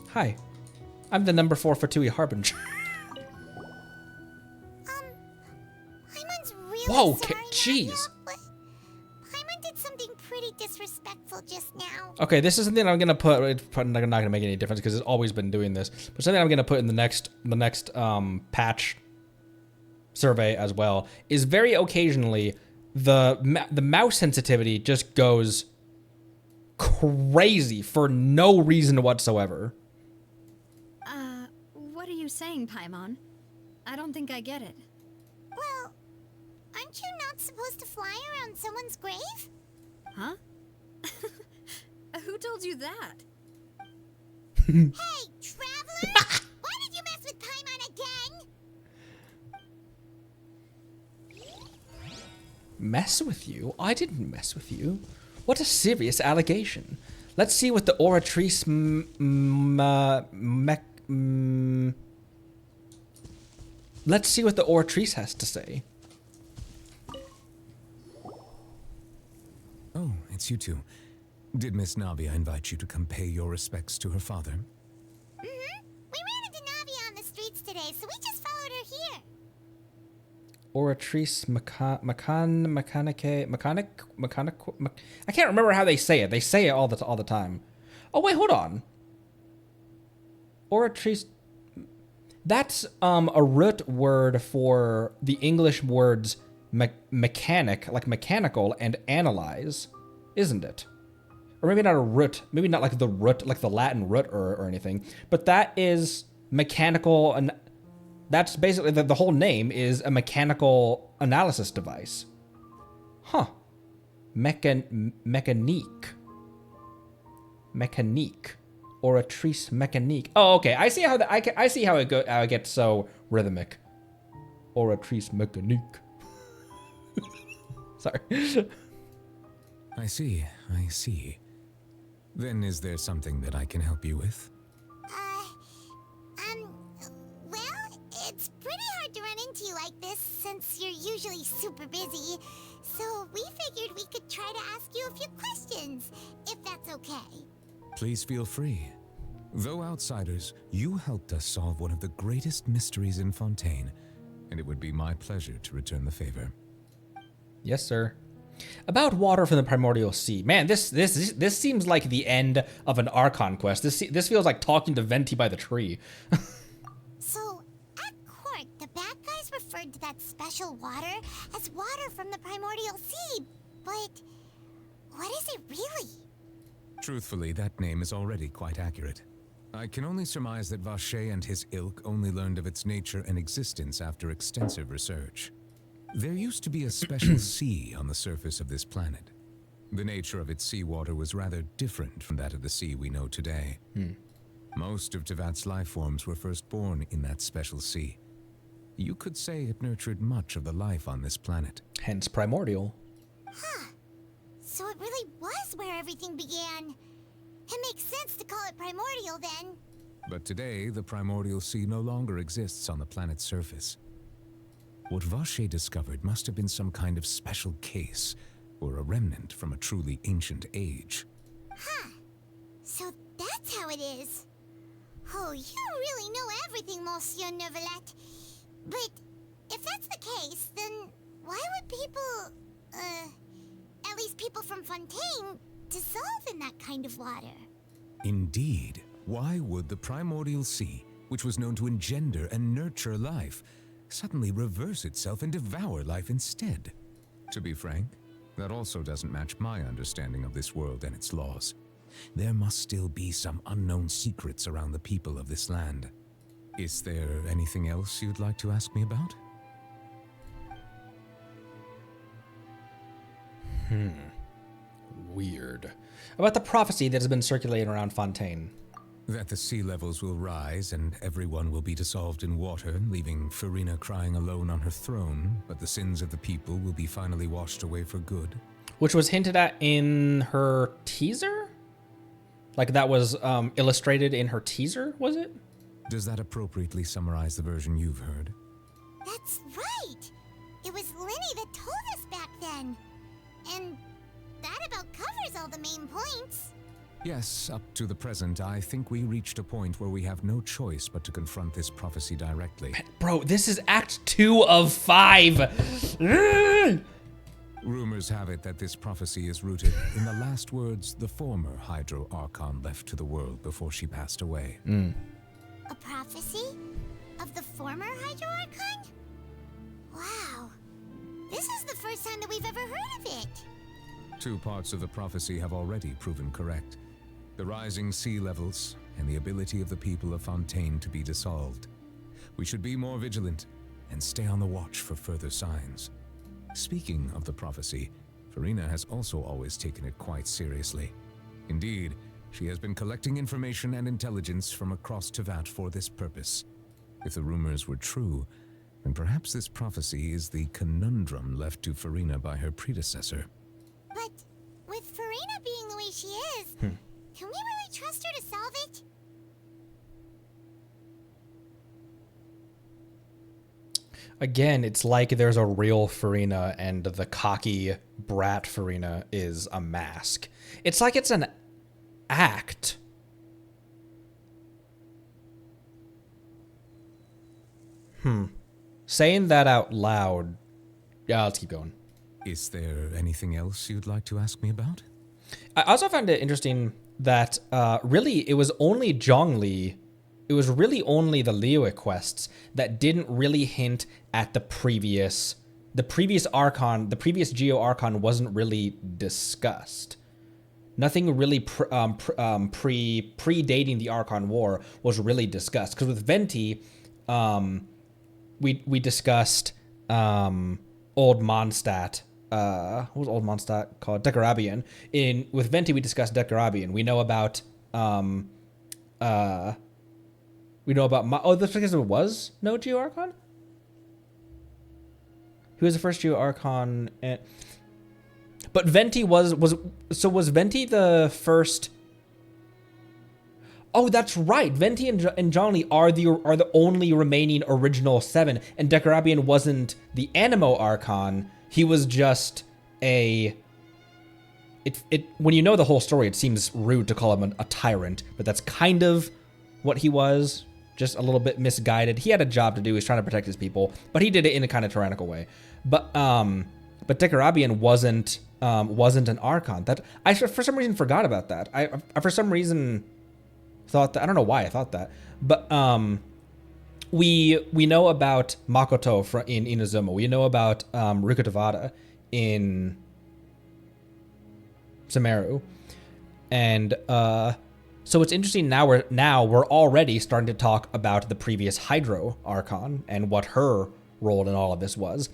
Hi, I'm the number 4 Fatui Harbinger. Paimon's really Whoa, sorry, jeez. Navia, but Paimon did something pretty disrespectful just now. Okay, this is something I'm gonna put. It's probably not gonna make any difference because it's always been doing this. But something I'm gonna put in the next patch survey as well is very occasionally the mouse sensitivity just goes crazy for no reason whatsoever. What are you saying, Paimon? I don't think I get it. Well, aren't you not supposed to fly around someone's grave? Huh? Who told you that? Hey, traveler! Why did you mess with Paimon again? Mess with you? I didn't mess with you. What a serious allegation. Let's see what the Oratrice let's see what the Oratrice has to say. Oh, it's you two. Did Miss Navia invite you to come pay your respects to her father? We ran into Navia on the streets today, so we just followed her here. Oratrice I can't remember how they say it. They say it all the time. Oh wait, hold on. Oratrice. That's a root word for the English words mechanic, like mechanical, and analyze, isn't it? Or maybe not a root, maybe not like the root, like the Latin root or anything, but that is mechanical, and that's basically the whole name is a mechanical analysis device. Huh. Mécanique. Oratrice mécanique. Oh, okay. I see how I see how it gets so rhythmic. Oratrice mécanique. Sorry. I see. Then is there something that I can help you with? Well, it's pretty hard to run into you like this since you're usually super busy. So we figured we could try to ask you a few questions, if that's okay. Please feel free. Though outsiders, you helped us solve one of the greatest mysteries in Fontaine, and it would be my pleasure to return the favor. Yes, sir. About water from the Primordial Sea. Man, this seems like the end of an Archon quest. This feels like talking to Venti by the tree. So, at court, the bad guys referred to that special water as water from the Primordial Sea, but what is it really? Truthfully, that name is already quite accurate. I can only surmise that Vacher and his ilk only learned of its nature and existence after extensive research. There used to be a special sea on the surface of this planet. The nature of its seawater was rather different from that of the sea we know today. Most of Tevat's life forms were first born in that special sea. You could say it nurtured much of the life on this planet. Hence primordial. Huh. So it really was where everything began. It makes sense to call it primordial then. But today, the Primordial Sea no longer exists on the planet's surface. What Vacher discovered must have been some kind of special case, or a remnant from a truly ancient age. Huh. So that's how it is. Oh, you really know everything, Monsieur Neuvillette. But if that's the case, then why would people, at least people from Fontaine, dissolve in that kind of water? Indeed. Why would the Primordial Sea, which was known to engender and nurture life, suddenly reverse itself and devour life instead? To be frank, that also doesn't match my understanding of this world and its laws. There must still be some unknown secrets around the people of this land. Is there anything else you'd like to ask me about? Weird. About the prophecy that has been circulating around Fontaine. That the sea levels will rise and everyone will be dissolved in water, leaving Farina crying alone on her throne, but the sins of the people will be finally washed away for good. Which was hinted at in her teaser? Like that was illustrated in her teaser, was it? Does that appropriately summarize the version you've heard? That's right! It was Linny that told us back then. And that about covers all the main points. Yes, up to the present, I think we reached a point where we have no choice but to confront this prophecy directly. Bro, this is Act 2 of 5! Rumors have it that this prophecy is rooted in the last words the former Hydro Archon left to the world before she passed away. A prophecy? Of the former Hydro Archon? Wow. This is the first time that we've ever heard of it. Two parts of the prophecy have already proven correct. The rising sea levels and the ability of the people of Fontaine to be dissolved. We should be more vigilant and stay on the watch for further signs. Speaking of the prophecy, Farina has also always taken it quite seriously. Indeed, she has been collecting information and intelligence from across Tevat for this purpose. If the rumors were true, then perhaps this prophecy is the conundrum left to Farina by her predecessor. But with Farina being the way she is, can we really trust her to solve it? Again, it's like there's a real Farina and the cocky brat Farina is a mask. It's like it's an act. Saying that out loud. Yeah, let's keep going. Is there anything else you'd like to ask me about? I also found it interesting that really it was only Zhongli, it was really only the Liyue quests that didn't really hint at the previous Archon, the previous Geo Archon wasn't really discussed. Nothing really predating the Archon War was really discussed. Because with Venti, we discussed Old Mondstadt. What was Old Mondstadt called? Decorabian. With Venti, we discussed Decorabian. We know about that's because there was no Geo Archon. He was the first Geo Archon, but Venti was Venti the first? Oh, that's right. Venti and Zhongli are the only remaining original 7, and Decorabian wasn't the Animo Archon. He was just when you know the whole story, it seems rude to call him a tyrant, but that's kind of what he was. Just a little bit misguided. He had a job to do. He's trying to protect his people, but he did it in a kind of tyrannical way. But Decorabian wasn't wasn't an Archon. That I for some reason forgot about that. I for some reason thought that, I don't know why I thought that, but we know about Makoto in Inazuma. We know about Rukutavada in Sumeru, and so it's interesting now we're already starting to talk about the previous Hydro Archon and what her role in all of this was,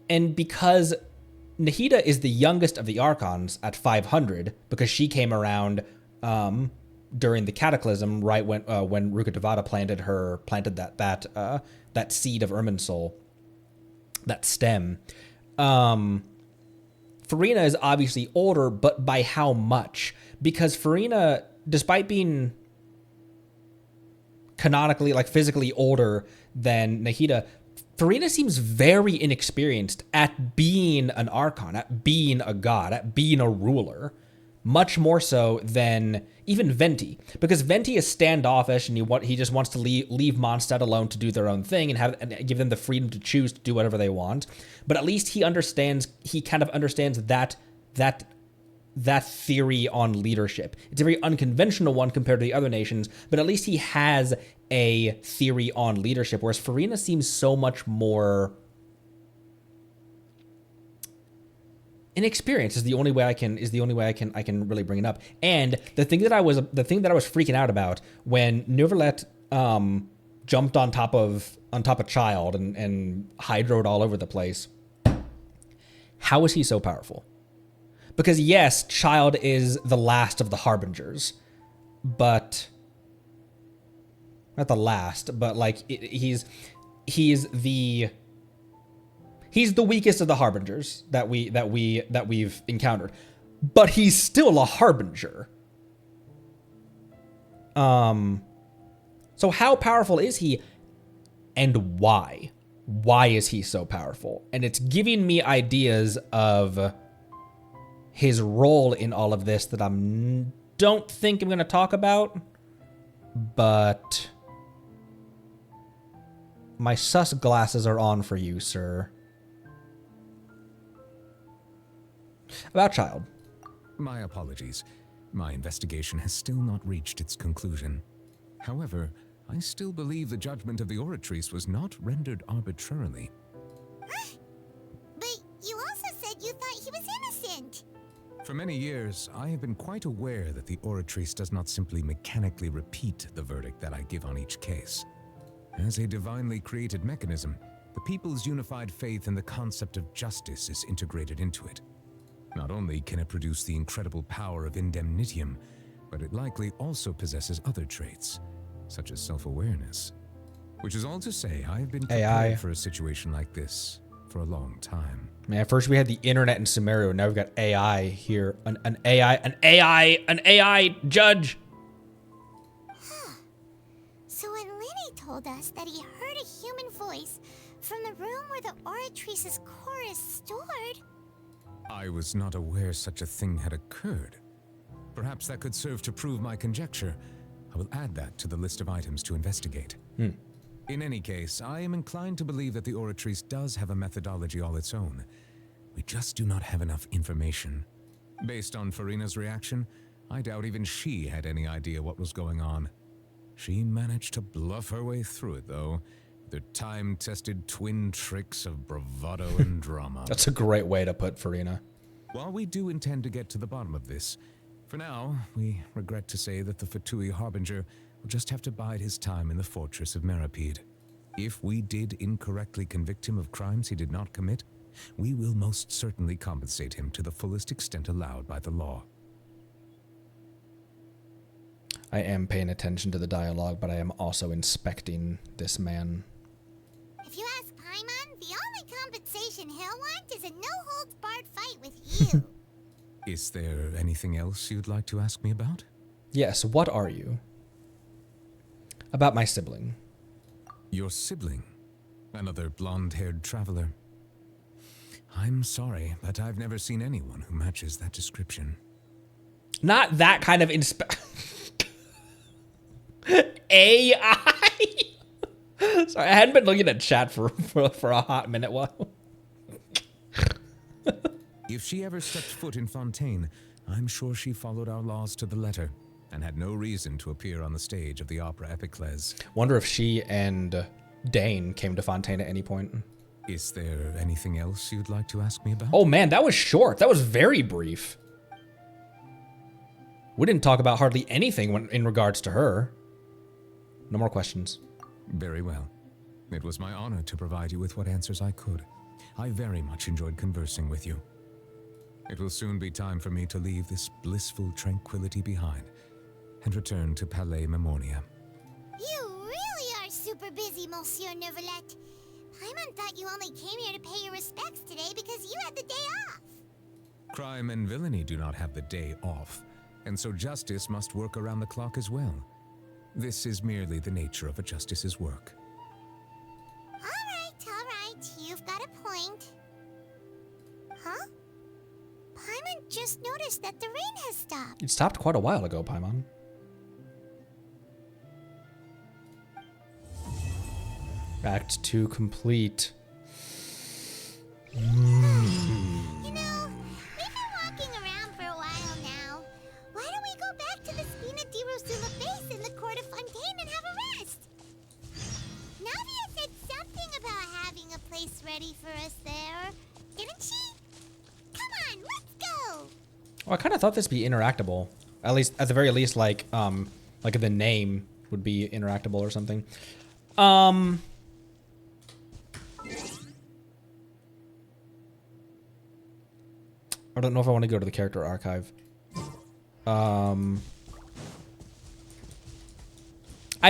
and because Nahida is the youngest of the Archons at 500, because she came around during the Cataclysm, right when Rukutavada planted that seed of Irminsul, that stem. Furina is obviously older, but by how much? Because Furina, despite being canonically, like physically older than Nahida, Furina seems very inexperienced at being an Archon, at being a god, at being a ruler. Much more so than even Venti, because Venti is standoffish and he just wants to leave Mondstadt alone to do their own thing and give them the freedom to choose to do whatever they want. But at least he kind of understands that theory on leadership. It's a very unconventional one compared to the other nations, but at least he has a theory on leadership, whereas Furina seems so much more inexperience is the only way I can really bring it up. And the thing that I was freaking out about when Neuvillette jumped on top of Childe and hydroed all over the place. How is he so powerful? Because yes, Childe is the last of the Harbingers, but not the last, but like he's the weakest of the Harbingers that we've encountered, but he's still a Harbinger. So how powerful is he, and why? Why is he so powerful? And it's giving me ideas of his role in all of this that don't think I'm going to talk about, but my sus glasses are on for you, sir. About Childe. My apologies. My investigation has still not reached its conclusion. However, I still believe the judgment of the Oratrice was not rendered arbitrarily. But you also said you thought he was innocent. For many years, I have been quite aware that the Oratrice does not simply mechanically repeat the verdict that I give on each case. As a divinely created mechanism, the people's unified faith in the concept of justice is integrated into it. Not only can it produce the incredible power of indemnitium, but it likely also possesses other traits, such as self-awareness. Which is all to say, I have been prepared for a situation like this for a long time. Man, first we had the internet in Sumeru, now we've got AI here. An AI judge. So when Lenny told us that he heard a human voice from the room where the Oratrice's core is stored, I was not aware such a thing had occurred. Perhaps that could serve to prove my conjecture. I will add that to the list of items to investigate. In any case, I am inclined to believe that the Oratrice does have a methodology all its own. We just do not have enough information. Based on Furina's reaction, I doubt even she had any idea what was going on. She managed to bluff her way through it, though. The time-tested twin tricks of bravado and drama. That's a great way to put Furina. While we do intend to get to the bottom of this, for now, we regret to say that the Fatui Harbinger will just have to bide his time in the fortress of Meripede. If we did incorrectly convict him of crimes he did not commit, we will most certainly compensate him to the fullest extent allowed by the law. I am paying attention to the dialogue, but I am also inspecting this man. if you ask Paimon, the only compensation he'll want is a no-holds-barred fight with you. Is there anything else you'd like to ask me about? Yes, what are you? About my sibling. Your sibling? Another blonde-haired traveler? I'm sorry, but I've never seen anyone who matches that description. Not that kind of AI? Sorry, I hadn't been looking at chat for a hot minute while. If she ever stepped foot in Fontaine, I'm sure she followed our laws to the letter and had no reason to appear on the stage of the opera Epicles. Wonder if she and Dane came to Fontaine at any point. Is there anything else you'd like to ask me about? Oh man, that was short. That was very brief. We didn't talk about hardly anything in regards to her. No more questions. Very well. It was my honor to provide you with what answers I could. I very much enjoyed conversing with you. It will soon be time for me to leave this blissful tranquility behind and return to Palais Memoria. You really are super busy, Monsieur Neuvillette. Paimon thought you only came here to pay your respects today because you had the day off. Crime and villainy do not have the day off, and so justice must work around the clock as well. This is merely the nature of a justice's work. All right, you've got a point. Huh? Paimon just noticed that the rain has stopped. It stopped quite a while ago, Paimon. Act 2 complete. You know, we've been walking around for a while now. Why don't we go back to the Spina di Rosula base in the court of Fontaine and have a rest? Navia said something about having a place ready for us there, didn't she? Come on, let's go! Well, I kind of thought this would be interactable. At least, at the very least, like the name would be interactable or something. I don't know if I want to go to the character archive. I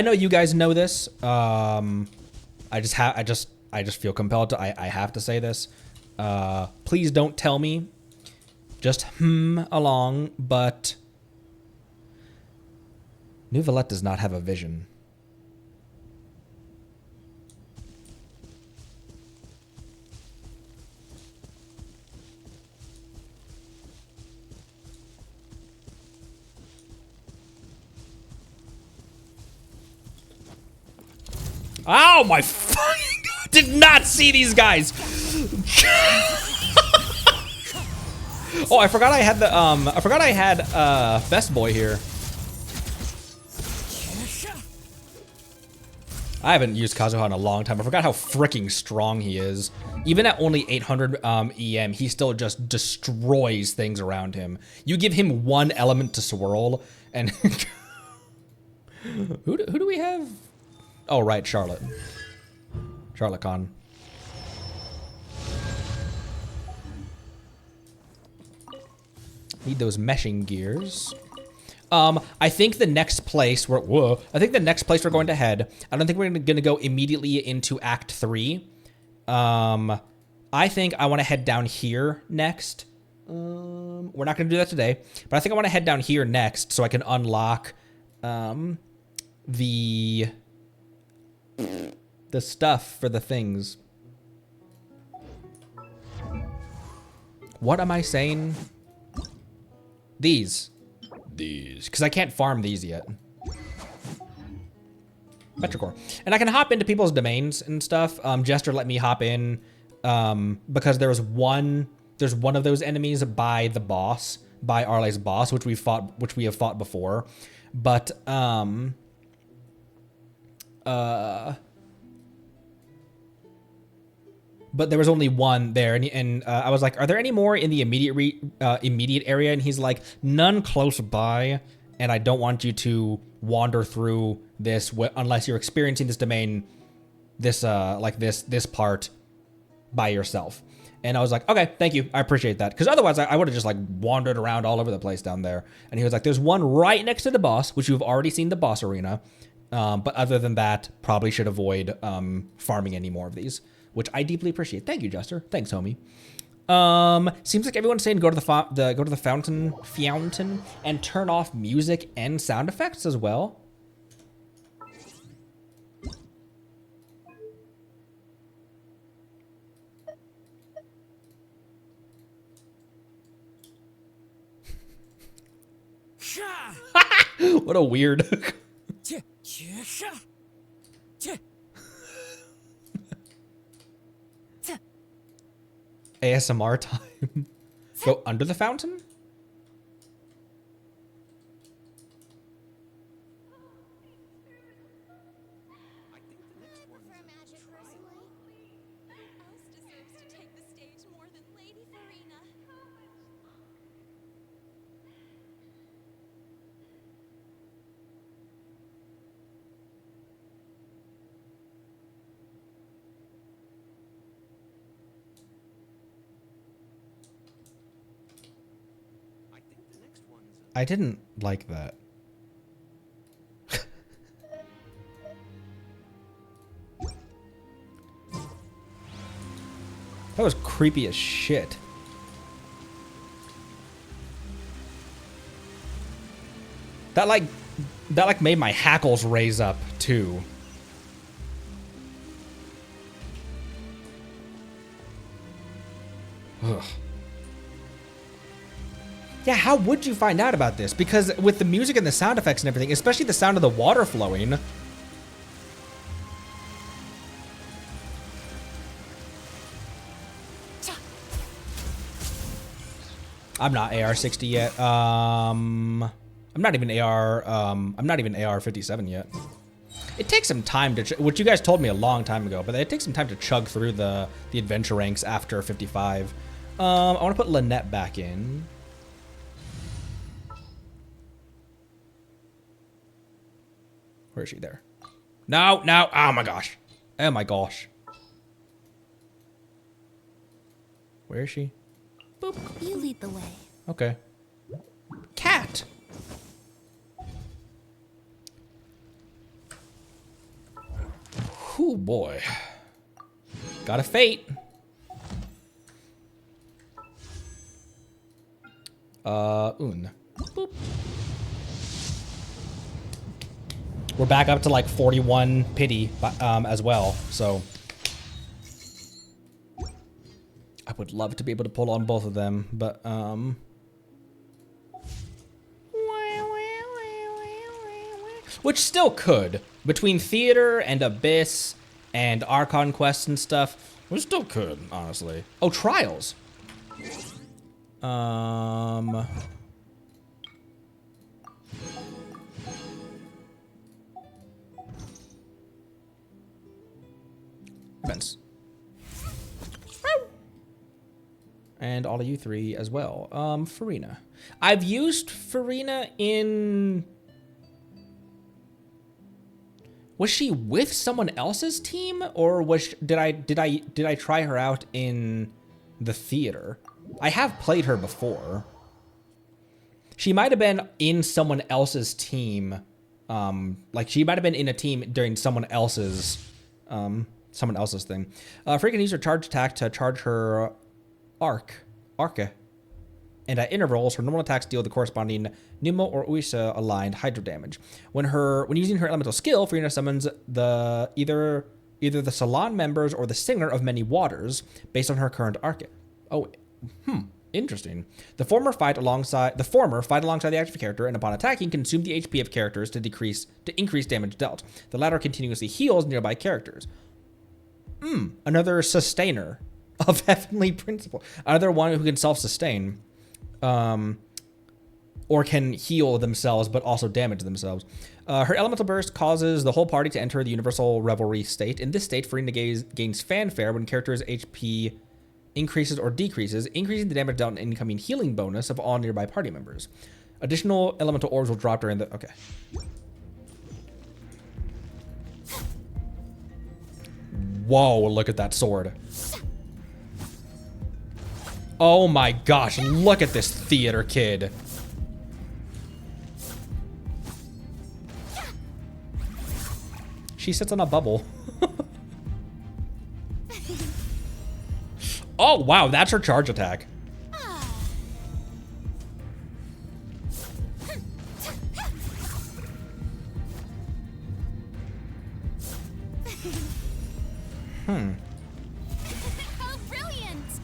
know you guys know this. I just feel compelled to. I have to say this. Please don't tell me. Just along, but Neuvillette does not have a vision. Oh my fucking god! Did not see these guys. Oh, I forgot I had the Best Boy here. I haven't used Kazuha in a long time. I forgot how freaking strong he is. Even at only 800 EM, he still just destroys things around him. You give him one element to swirl, and who do we have? Oh, right, Charlotte. Charlotte Khan. Need those meshing gears. I think the next place we're going to head. I don't think we're gonna go immediately into Act 3. I think I want to head down here next. We're not gonna do that today, but I think I want to head down here next so I can unlock the stuff for the things. What am I saying? These, because I can't farm these yet. Petrichor. And I can hop into people's domains and stuff. Jester let me hop in because there's one of those enemies by the boss, by Arle's boss, which we have fought before. But there was only one there, and I was like, "Are there any more in the immediate area?" And he's like, "None close by, and I don't want you to wander through this unless you're experiencing this domain, this part by yourself." And I was like, "Okay, thank you, I appreciate that," because otherwise I would have just like wandered around all over the place down there. And he was like, "There's one right next to the boss, which you've already seen the boss arena, but other than that, probably should avoid farming any more of these." Which I deeply appreciate. Thank you, Jester. Thanks, homie. Seems like everyone's saying go to the fountain and turn off music and sound effects as well. What a weird. ASMR time. Go under the fountain? I didn't like that. That was creepy as shit. That like made my hackles raise up too. Ugh. Yeah, how would you find out about this? Because with the music and the sound effects and everything, especially the sound of the water flowing. I'm not AR-60 yet. I'm not even AR-57 yet. It takes some time to, which you guys told me a long time ago, but it takes some time to chug through the adventure ranks after 55. I want to put Lynette back in. Where is she? There. No, no. Oh my gosh. Oh my gosh. Where is she? Boop. You lead the way. Okay. Cat. Oh boy. Got a fate. Un. Boop. We're back up to like 41 pity as well, so I would love to be able to pull on both of them, but which still could. Between Theater and Abyss and Archon quests and stuff, we still could, honestly. Oh, Trials. Events. And all of you three as well. Farina. I've used Farina in... Was she with someone else's team, or was did I try her out in the theater? I have played her before. She might have been in someone else's team. Like she might have been in a team during someone else's thing. Freaking use her charge attack to charge her Arca. And at intervals, her normal attacks deal the corresponding Pneumo or Uisa aligned hydro damage. When using her elemental skill, Farina summons either the Salon members or the Singer of Many Waters based on her current Arca. Oh, interesting. The former fight alongside the active character, and upon attacking, consume the HP of characters to increase damage dealt. The latter continuously heals nearby characters. Another sustainer of Heavenly Principle. Another one who can self-sustain. Or can heal themselves, but also damage themselves. Her elemental burst causes the whole party to enter the universal revelry state. In this state, Farina gains fanfare when character's HP increases or decreases, increasing the damage dealt and incoming healing bonus of all nearby party members. Additional elemental orbs will drop during the... Okay. Whoa, look at that sword. Oh my gosh, look at this theater kid. She sits on a bubble. Oh wow, that's her charge attack. How brilliant!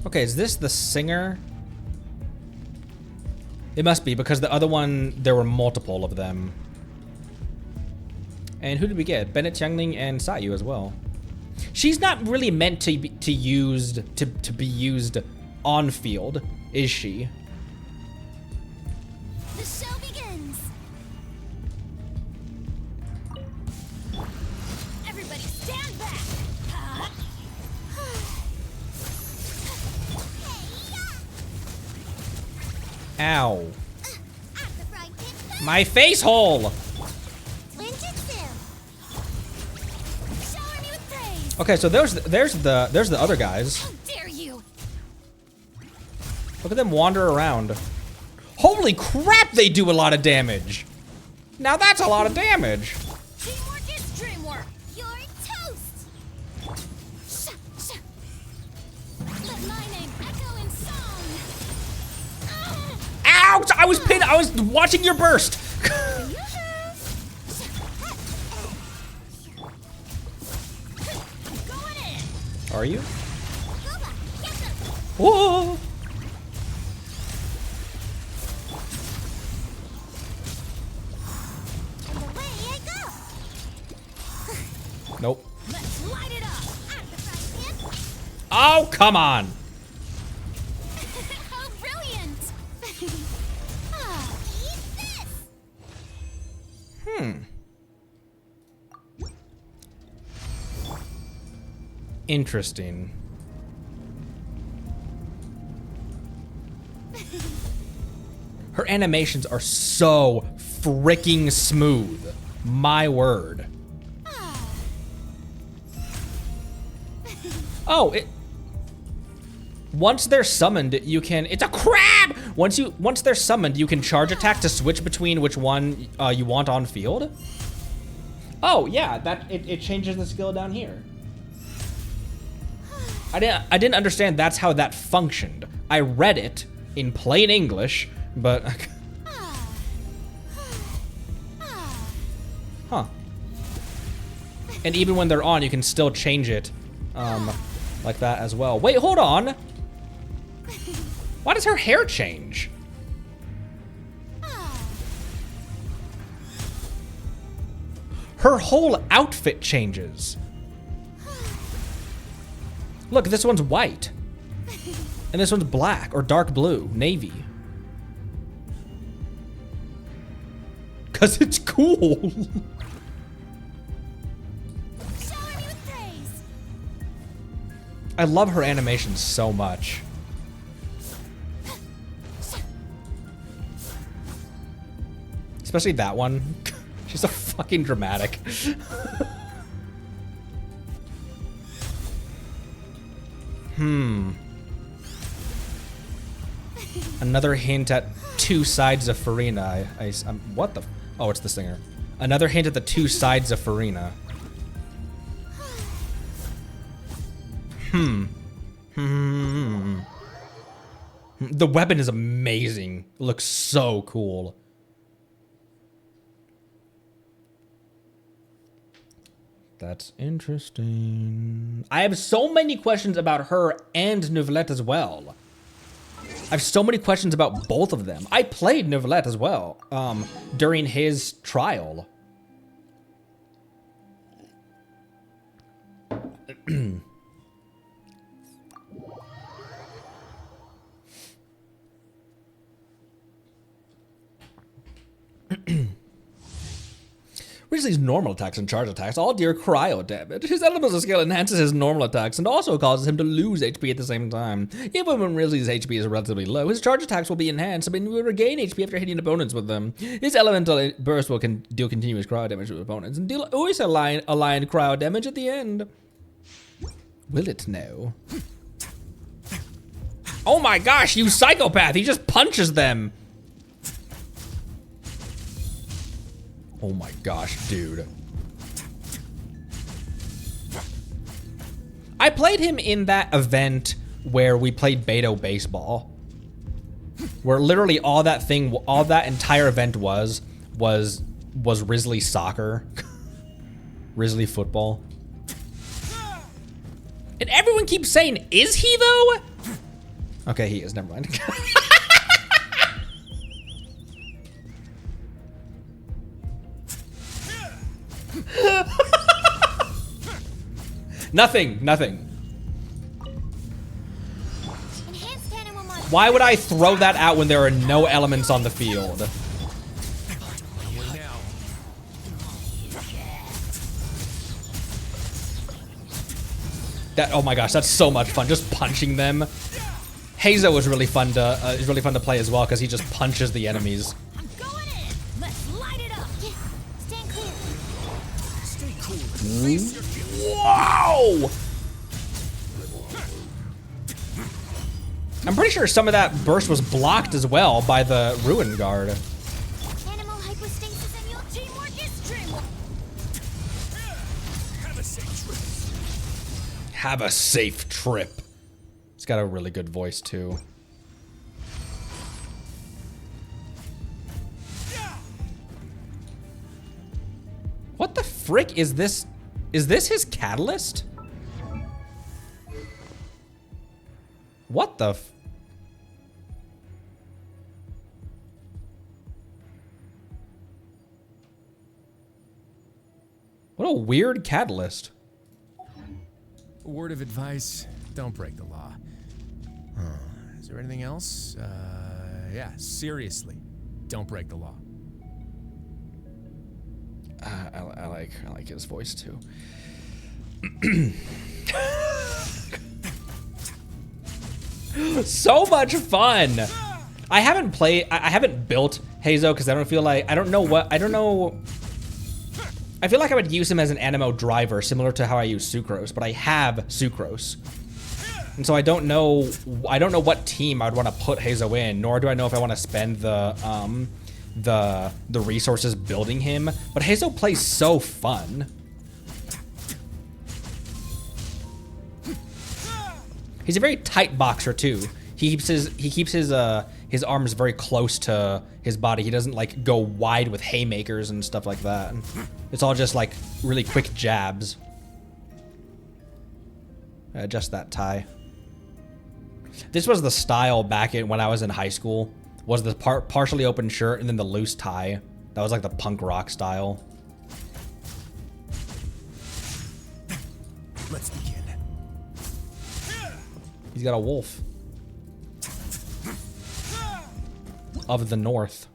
Okay, is this the Singer? It must be, because the other one, there were multiple of them. And who did we get? Bennett, Xiangling, and Sayu as well. She's not really meant to be used on field, is she? The show begins. Everybody stand back. Ow. My face hole. Okay, so there's the other guys. How dare you? Look at them wander around. Holy crap, they do a lot of damage. Now that's a lot of damage. Teamwork is dreamwork. You're toast. Let my name echo in song. Ouch! I was pinned. I was watching your burst. Are you? Whoa! Nope. Let's light it up. Oh, come on. How brilliant. Eat this. Interesting. Her animations are so freaking smooth. My word. Oh, once they're summoned, you can, it's a crab! Once they're summoned, you can charge attack to switch between which one you want on field. Oh, yeah, it changes the skill down here. I didn't understand that's how that functioned. I read it in plain English, but huh. And even when they're on, you can still change it like that as well. Wait, hold on. Why does her hair change? Her whole outfit changes. Look, this one's white. And this one's black or dark blue, navy. 'Cause it's cool. I love her animations so much. Especially that one. She's so fucking dramatic. Another hint at two sides of Farina. What the? Oh, it's the singer. Another hint at the two sides of Farina. The weapon is amazing. It looks so cool. That's interesting. I have so many questions about her and Neuvillette as well. I have so many questions about both of them. I played Neuvillette as well during his trial. Raises normal attacks and charge attacks all deal cryo damage. His elemental skill enhances his normal attacks and also causes him to lose HP at the same time. Even when Rizley's HP is relatively low, his charge attacks will be enhanced and will regain HP after hitting opponents with them. His elemental burst will deal continuous cryo damage to opponents and deal always aligned cryo damage at the end. Will it now? Oh my gosh, you psychopath! He just punches them! Oh my gosh, dude. I played him in that event where we played Beto baseball. Where literally all that entire event was Risley soccer. Risley football. And everyone keeps saying, is he though? Okay, he is, never mind. Nothing. Why would I throw that out when there are no elements on the field? That, oh my gosh, that's so much fun, just punching them. Hazo was really fun to play as well because he just punches the enemies. I'm going in. Let's light it up. Yeah, stand clear. Stay cool. Wow! I'm pretty sure some of that burst was blocked as well by the Ruin Guard. Animal hypostasis and your teamwork is dreamwork. Have a safe trip. Have a safe trip. He's got a really good voice too. What the frick is this? Is this his catalyst? What the f— What a weird catalyst. Word of advice, don't break the law. Is there anything else? Yeah, seriously, don't break the law. I like his voice too. So much fun. I haven't built Hazo because I don't know. I feel like I would use him as an Animo driver, similar to how I use Sucrose, but I have Sucrose. And so I don't know what team I'd want to put Hazo in, nor do I know if I want to spend the resources building him. But Hazo plays so fun. He's a very tight boxer too. He keeps his arms very close to his body. He doesn't like go wide with haymakers and stuff like that. It's all just like really quick jabs. Just that tie. This was the style back when I was in high school. Was the partially open shirt and then the loose tie. That was like the punk rock style. Let's begin. He's got a wolf. Of the north.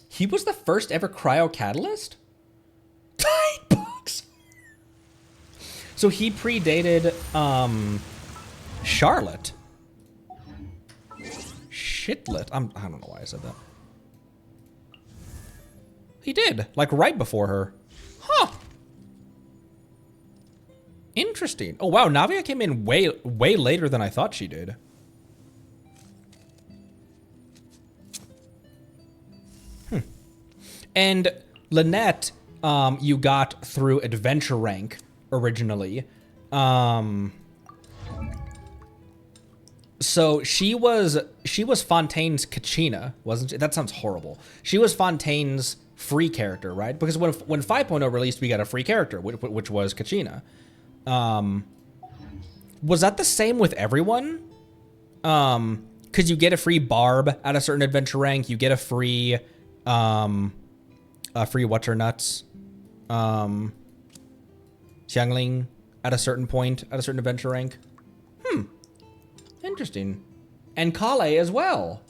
He was the first ever cryo catalyst? Tight box. So he predated Charlotte. Shitlet. I don't know why I said that. He did, like right before her. Huh. Interesting. Oh wow, Navia came in way later than I thought she did. And Lynette, you got through adventure rank originally. So she was Fontaine's Kachina, wasn't she? That sounds horrible. She was Fontaine's free character, right? Because when 5.0 released, we got a free character, which was Kachina. Was that the same with everyone? Because you get a free Barb at a certain adventure rank. You get a free what's her nuts, Xiangling at a certain point, at a certain adventure rank. Interesting. And Kale as well.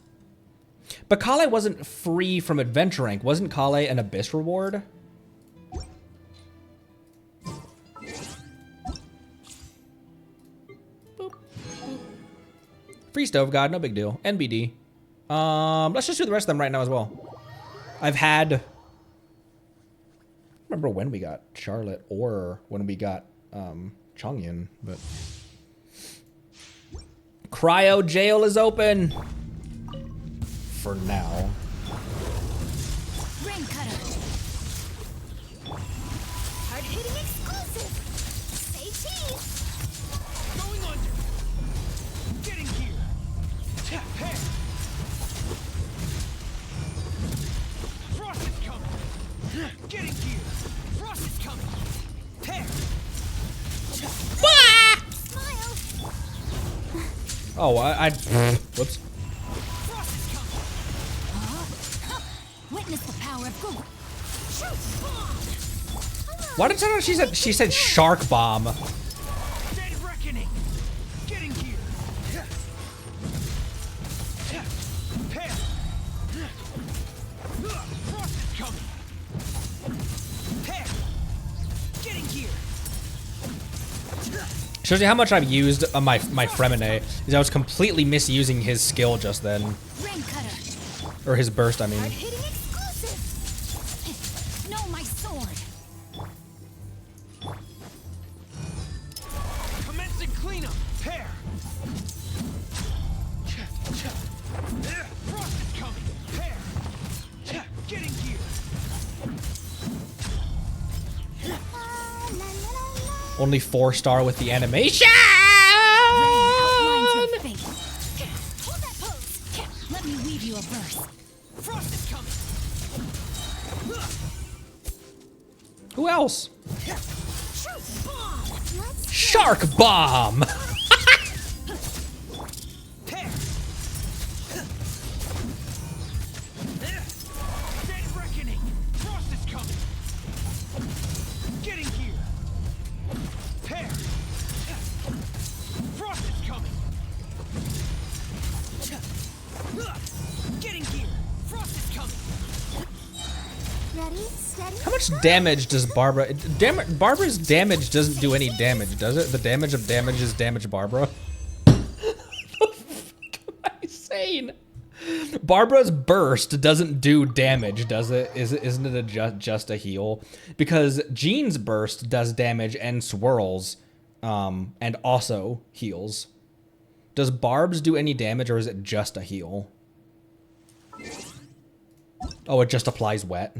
But Kale wasn't free from adventure rank. Wasn't Kale an Abyss reward? Boop. Free Stove God, no big deal. NBD. Let's just do the rest of them right now as well. I've had... I don't remember when we got Charlotte or when we got Chongyan, but... Cryo jail is open. For now. Rain cutter. Hard hitting exclusive. Say cheese. Going under. Getting here. Tap head. Frost is coming. Getting here. Frost is coming. Head. Smile. Oh, whoops. Why did she said shark bomb? Shows you how much I've used my Fremine. Is I was completely misusing his skill just then. Or his burst, I mean. No, my sword. Commencing cleanup. Pair. Frost is coming. Pair. Getting gear. Only 4-star with the animation. Hold that pose. Let me weave you a verse. Frost is coming. Who else? Shark bomb. Dead reckoning. Frost is coming. Getting gear. Pair. Frost is coming. Getting gear. Frost is coming. Ready, steady. How much damage does Barbara? Barbara's damage doesn't do any damage, does it? The damage of damage is damage Barbara. What am I saying? Barbara's burst doesn't do damage, does it? Isn't it just a heal? Because Jean's burst does damage and swirls, and also heals. Does Barb's do any damage, or is it just a heal? Oh, it just applies wet.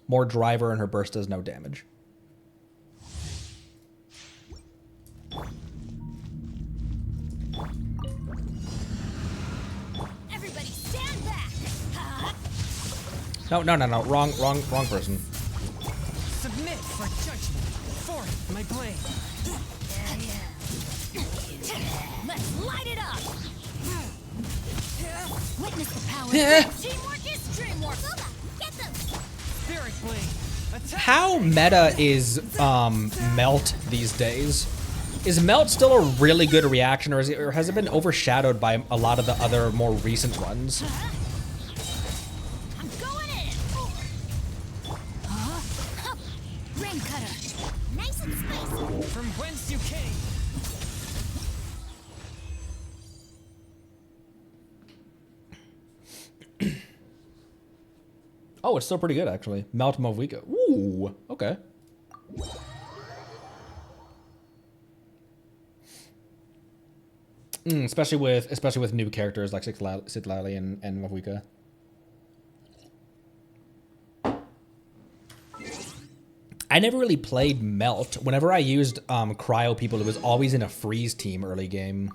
More driver and her burst does no damage. Everybody stand back. No. Wrong person. Submit for judgment. Forth my blade. Let's light it up. Witness the power. Teamwork is dreamwork. Get them. Spirit blade. Attack. How meta is Melt these days? Is Melt still a really good reaction, or has it been overshadowed by a lot of the other more recent ones? I'm going in. Rain cutter. Nice and spicy. From whence you came. Oh, it's still pretty good actually. Melt Movika. Ooh, okay. Especially with new characters like Citlali and Movika. I never really played Melt. Whenever I used Cryo people, it was always in a freeze team early game.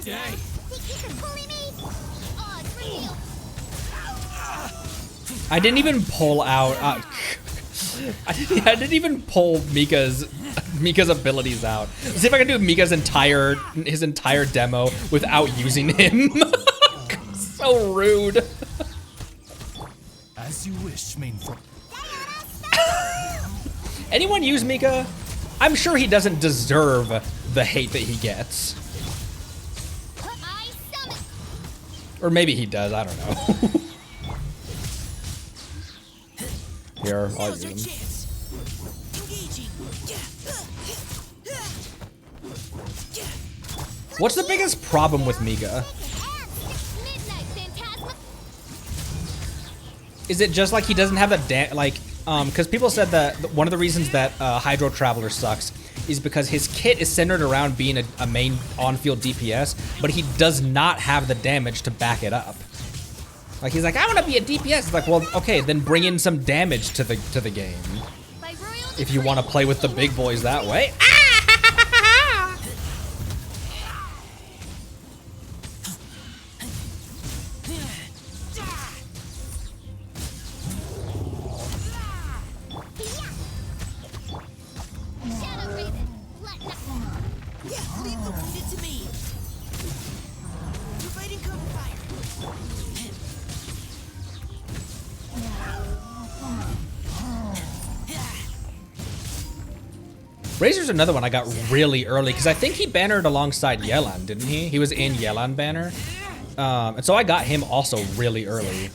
Day. Think you can bully me? Oh, it's real. I didn't even pull out. I didn't even pull Mika's abilities out. Let's see if I can do Mika's his entire demo without using him. So rude. As you wish, main form. Anyone use Mika? I'm sure he doesn't deserve the hate that he gets. Or maybe he does, I don't know. Here, I'll use him. What's the biggest problem with Mika? Is it just like he doesn't have the because people said that one of the reasons that Hydro Traveler sucks is because his kit is centered around being a main on-field DPS, but he does not have the damage to back it up. Like he's like, I want to be a DPS. It's like, well, okay, then bring in some damage to the game. If you want to play with the big boys that way. Razor's another one I got really early because I think he bannered alongside Yelan, didn't he? He was in Yelan banner. And so I got him also really early.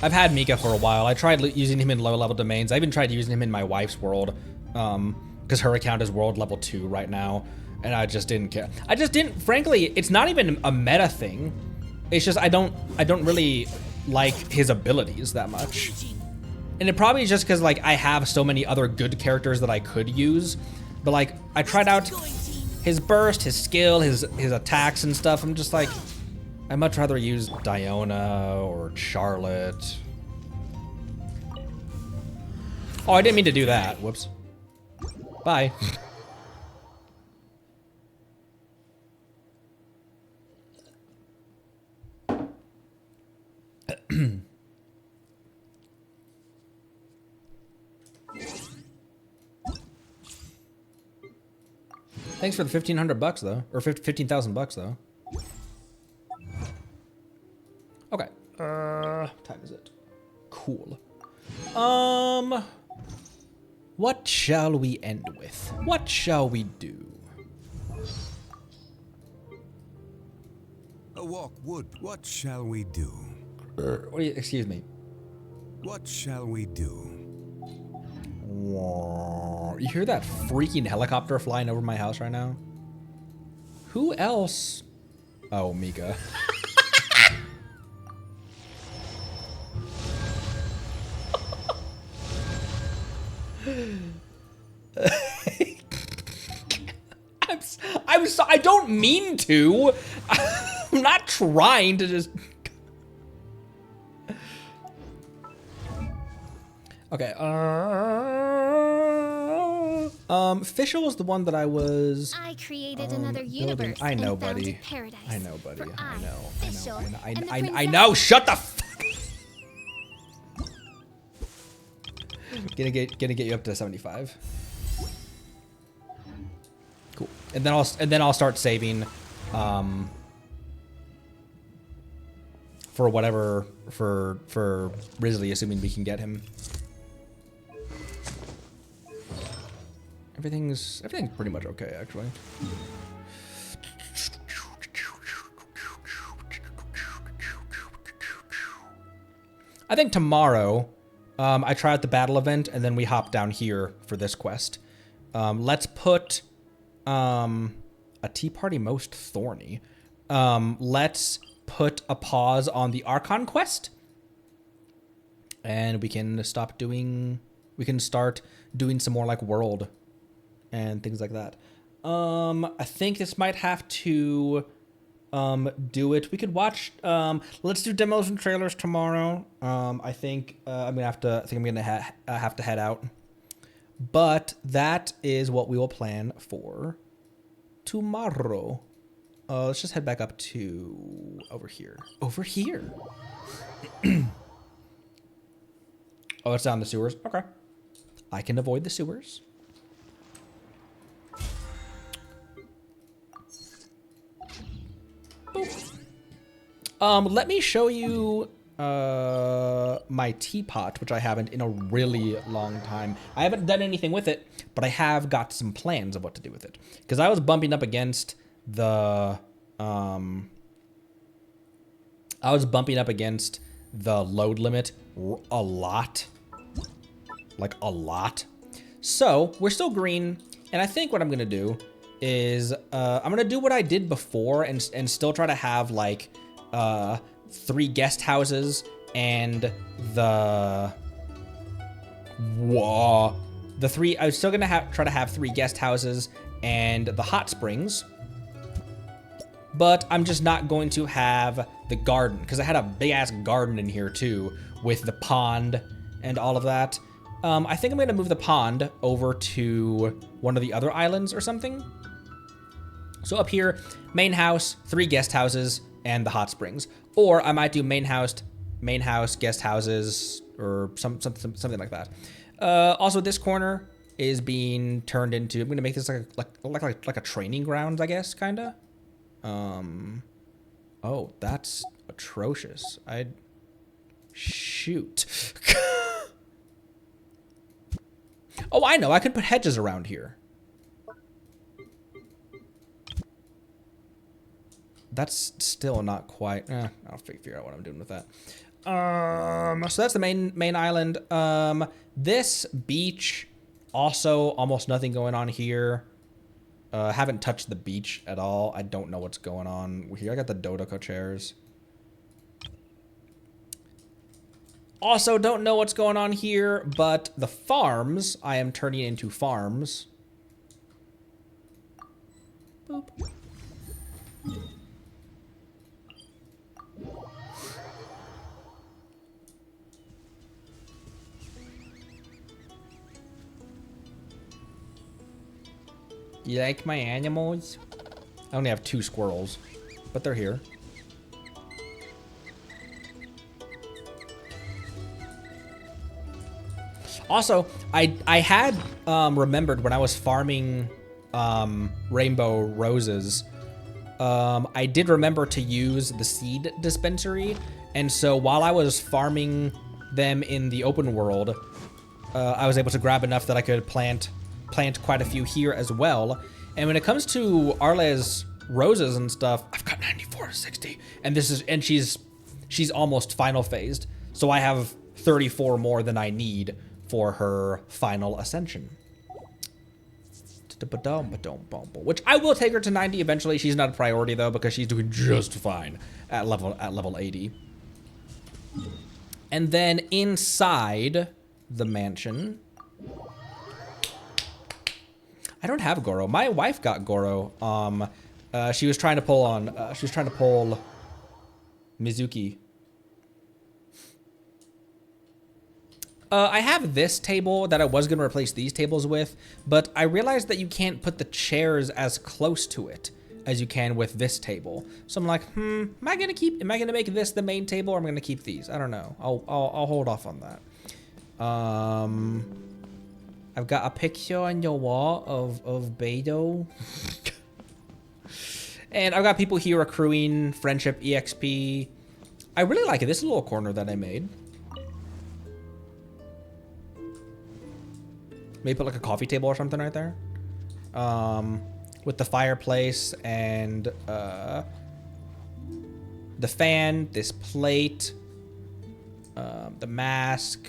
I've had Mika for a while. I tried using him in low level domains. I even tried using him in my wife's world because her account is world level 2 right now. And I just didn't care. I just didn't, frankly, it's not even a meta thing. It's just I don't really like his abilities that much. And it probably is just because like I have so many other good characters that I could use. But like I tried out his burst, his skill, his attacks and stuff. I'm just like, I'd much rather use Diona or Charlotte. Oh, I didn't mean to do that. Whoops. Bye. Thanks for the 1,500 bucks though, or 15,000 bucks though. Okay. Time is it? Cool. What shall we end with? What shall we do? A walk wood. What shall we do? Excuse me. What shall we do? You hear that freaking helicopter flying over my house right now? Who else? Oh, Mika. I don't mean to. I'm not trying to just. Okay. Fischl was the one that I was. I created another universe. I know, and buddy. founded paradise. I know, buddy. For I know. Fischl, and the I princess- know. Shut the. Gonna get you up to 75. Cool. And then I'll start saving for whatever for Risley, assuming we can get him. Everything's pretty much okay actually. I think tomorrow I try out the battle event and then we hop down here for this quest. Let's put a tea party most thorny. Let's put a pause on the Archon quest. And we can start doing some more like world and things like that. I think this might have to do it. We could watch let's do demos and trailers tomorrow. I think I'm gonna have to head out. But that is what we will plan for tomorrow. Let's just head back up to over here. Over here. Oh, it's down the sewers. Okay. I can avoid the sewers. Boop. Let me show you my teapot, which I haven't in a really long time. I haven't done anything with it, but I have got some plans of what to do with it. Because I was bumping up against the load limit a lot. Like a lot. So we're still green, and I think what I'm gonna do is I'm gonna do what I did before and still try to have like 3 guest houses and the three. I was still gonna try to have 3 guest houses and the hot springs, but I'm just not going to have the garden because I had a big ass garden in here too with the pond and all of that. I think I'm gonna move the pond over to one of the other islands or something. So up here, main house, 3 guest houses, and the hot springs. Or I might do main house, guest houses, or something like that. Also, this corner is being turned into. I'm gonna make this like a training grounds, I guess, kinda. Oh, that's atrocious. I'd shoot. Oh, I know. I could put hedges around here. That's still not quite. I'll figure out what I'm doing with that. So that's the main island. This beach, also almost nothing going on here. Haven't touched the beach at all. I don't know what's going on here. I got the Dodoko chairs. Also don't know what's going on here, but the farms I am turning into farms. Boop. You like my animals? I only have 2 squirrels, but they're here. Also, I had remembered when I was farming rainbow roses, I did remember to use the seed dispensary, and so while I was farming them in the open world, I was able to grab enough that I could plant quite a few here as well. And when it comes to Arle's roses and stuff, I've got 94 to 60, and she's almost final phased, so I have 34 more than I need for her final ascension. Which I will take her to 90 eventually. She's not a priority though, because she's doing just fine at level 80. And then inside the mansion, I don't have Goro. My wife got Goro. She was trying to pull Mizuki. I have this table that I was going to replace these tables with, but I realized that you can't put the chairs as close to it as you can with this table. So I'm like, am I going to make this the main table, or am I going to keep these? I don't know. I'll hold off on that. I've got a picture on your wall of Beidou. And I've got people here accruing friendship EXP. I really like it. This little corner that I made. Maybe put like a coffee table or something right there. With the fireplace and the fan, this plate, the mask,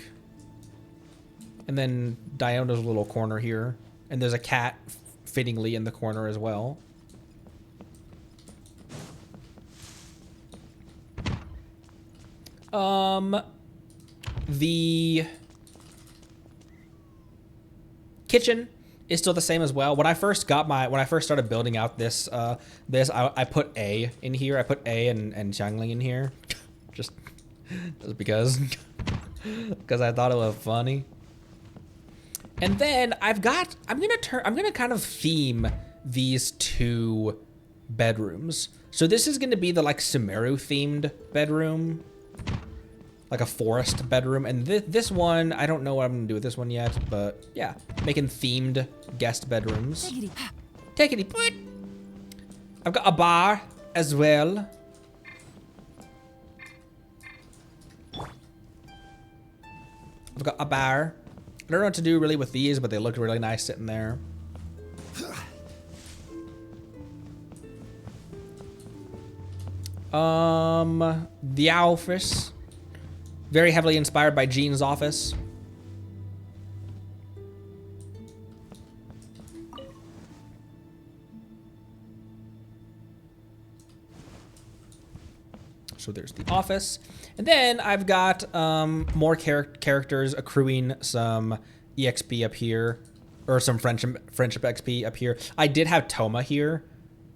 and then Diona's little corner here. And there's a cat fittingly in the corner as well. The kitchen is still the same as well. When I first started building out this, I put A in here. I put A and Xiangling in here, just because I thought it was funny. And then I'm gonna kind of theme these 2 bedrooms. So this is gonna be the like Sumeru themed bedroom, like a forest bedroom. And this one, I don't know what I'm gonna do with this one yet, but yeah, making themed guest bedrooms. Take it, put. I've got a bar as well. I've got a bar. I don't know what to do really with these, but they look really nice sitting there. The office. Very heavily inspired by Jean's office. So there's the office. And then I've got more characters accruing some EXP up here, or some friendship XP up here. I did have Toma here,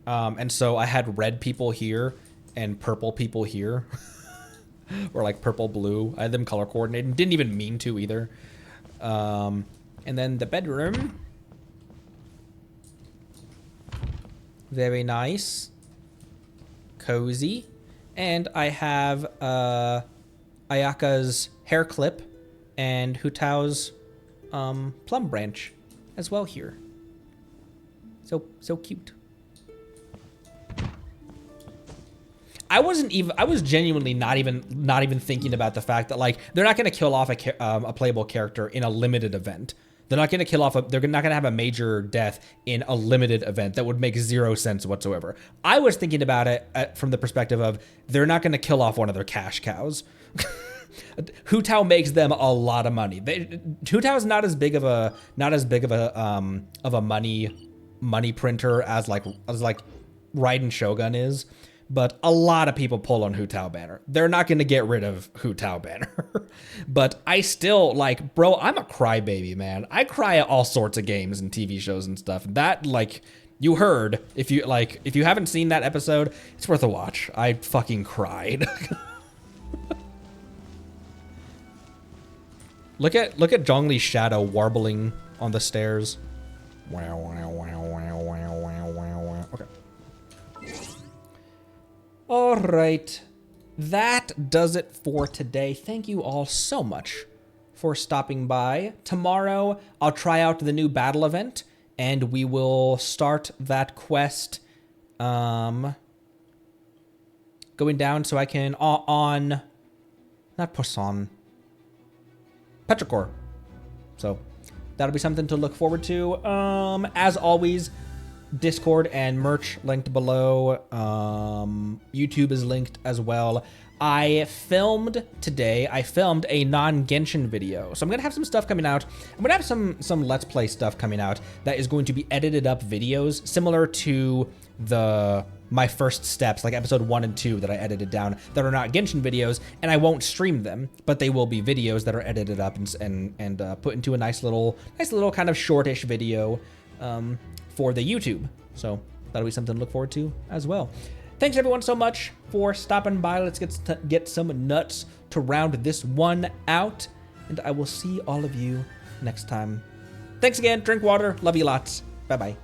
and so I had red people here and purple people here, or like purple blue. I had them color coordinated. Didn't even mean to either. And then the bedroom, very nice, cozy. And I have Ayaka's hair clip and Hutao's plum branch as well here. So cute. I was genuinely not even thinking about the fact that like they're not going to kill off a playable character in a limited event. They're not going to kill off they're not going to have a major death in a limited event. That would make zero sense whatsoever. I was thinking about it from the perspective of they're not going to kill off one of their cash cows. Hu Tao makes them a lot of money. Hu Tao's not as big of a money printer as like Raiden Shogun is. But a lot of people pull on Hu Tao banner. They're not going to get rid of Hu Tao banner. But I still, like, bro, I'm a crybaby, man. I cry at all sorts of games and TV shows and stuff. That, like, you heard. If you haven't seen that episode, it's worth a watch. I fucking cried. Look at Zhongli's shadow warbling on the stairs. Okay. All right, that does it for today. Thank you all so much for stopping by. Tomorrow, I'll try out the new battle event, and we will start that quest going down so I can, not Poisson, Petrichor. So that'll be something to look forward to. As always, Discord and merch linked below. YouTube is linked as well. I filmed a non-Genshin video. So I'm gonna have some stuff coming out. I'm gonna have some Let's Play stuff coming out that is going to be edited up videos similar to my first steps, like episode 1 and 2 that I edited down that are not Genshin videos, and I won't stream them, but they will be videos that are edited up and put into a nice little kind of shortish video for the YouTube. So that'll be something to look forward to as well. Thanks everyone so much for stopping by. Let's get some nuts to round this one out, and I will see all of you next time. Thanks again. Drink water. Love you lots. Bye-bye.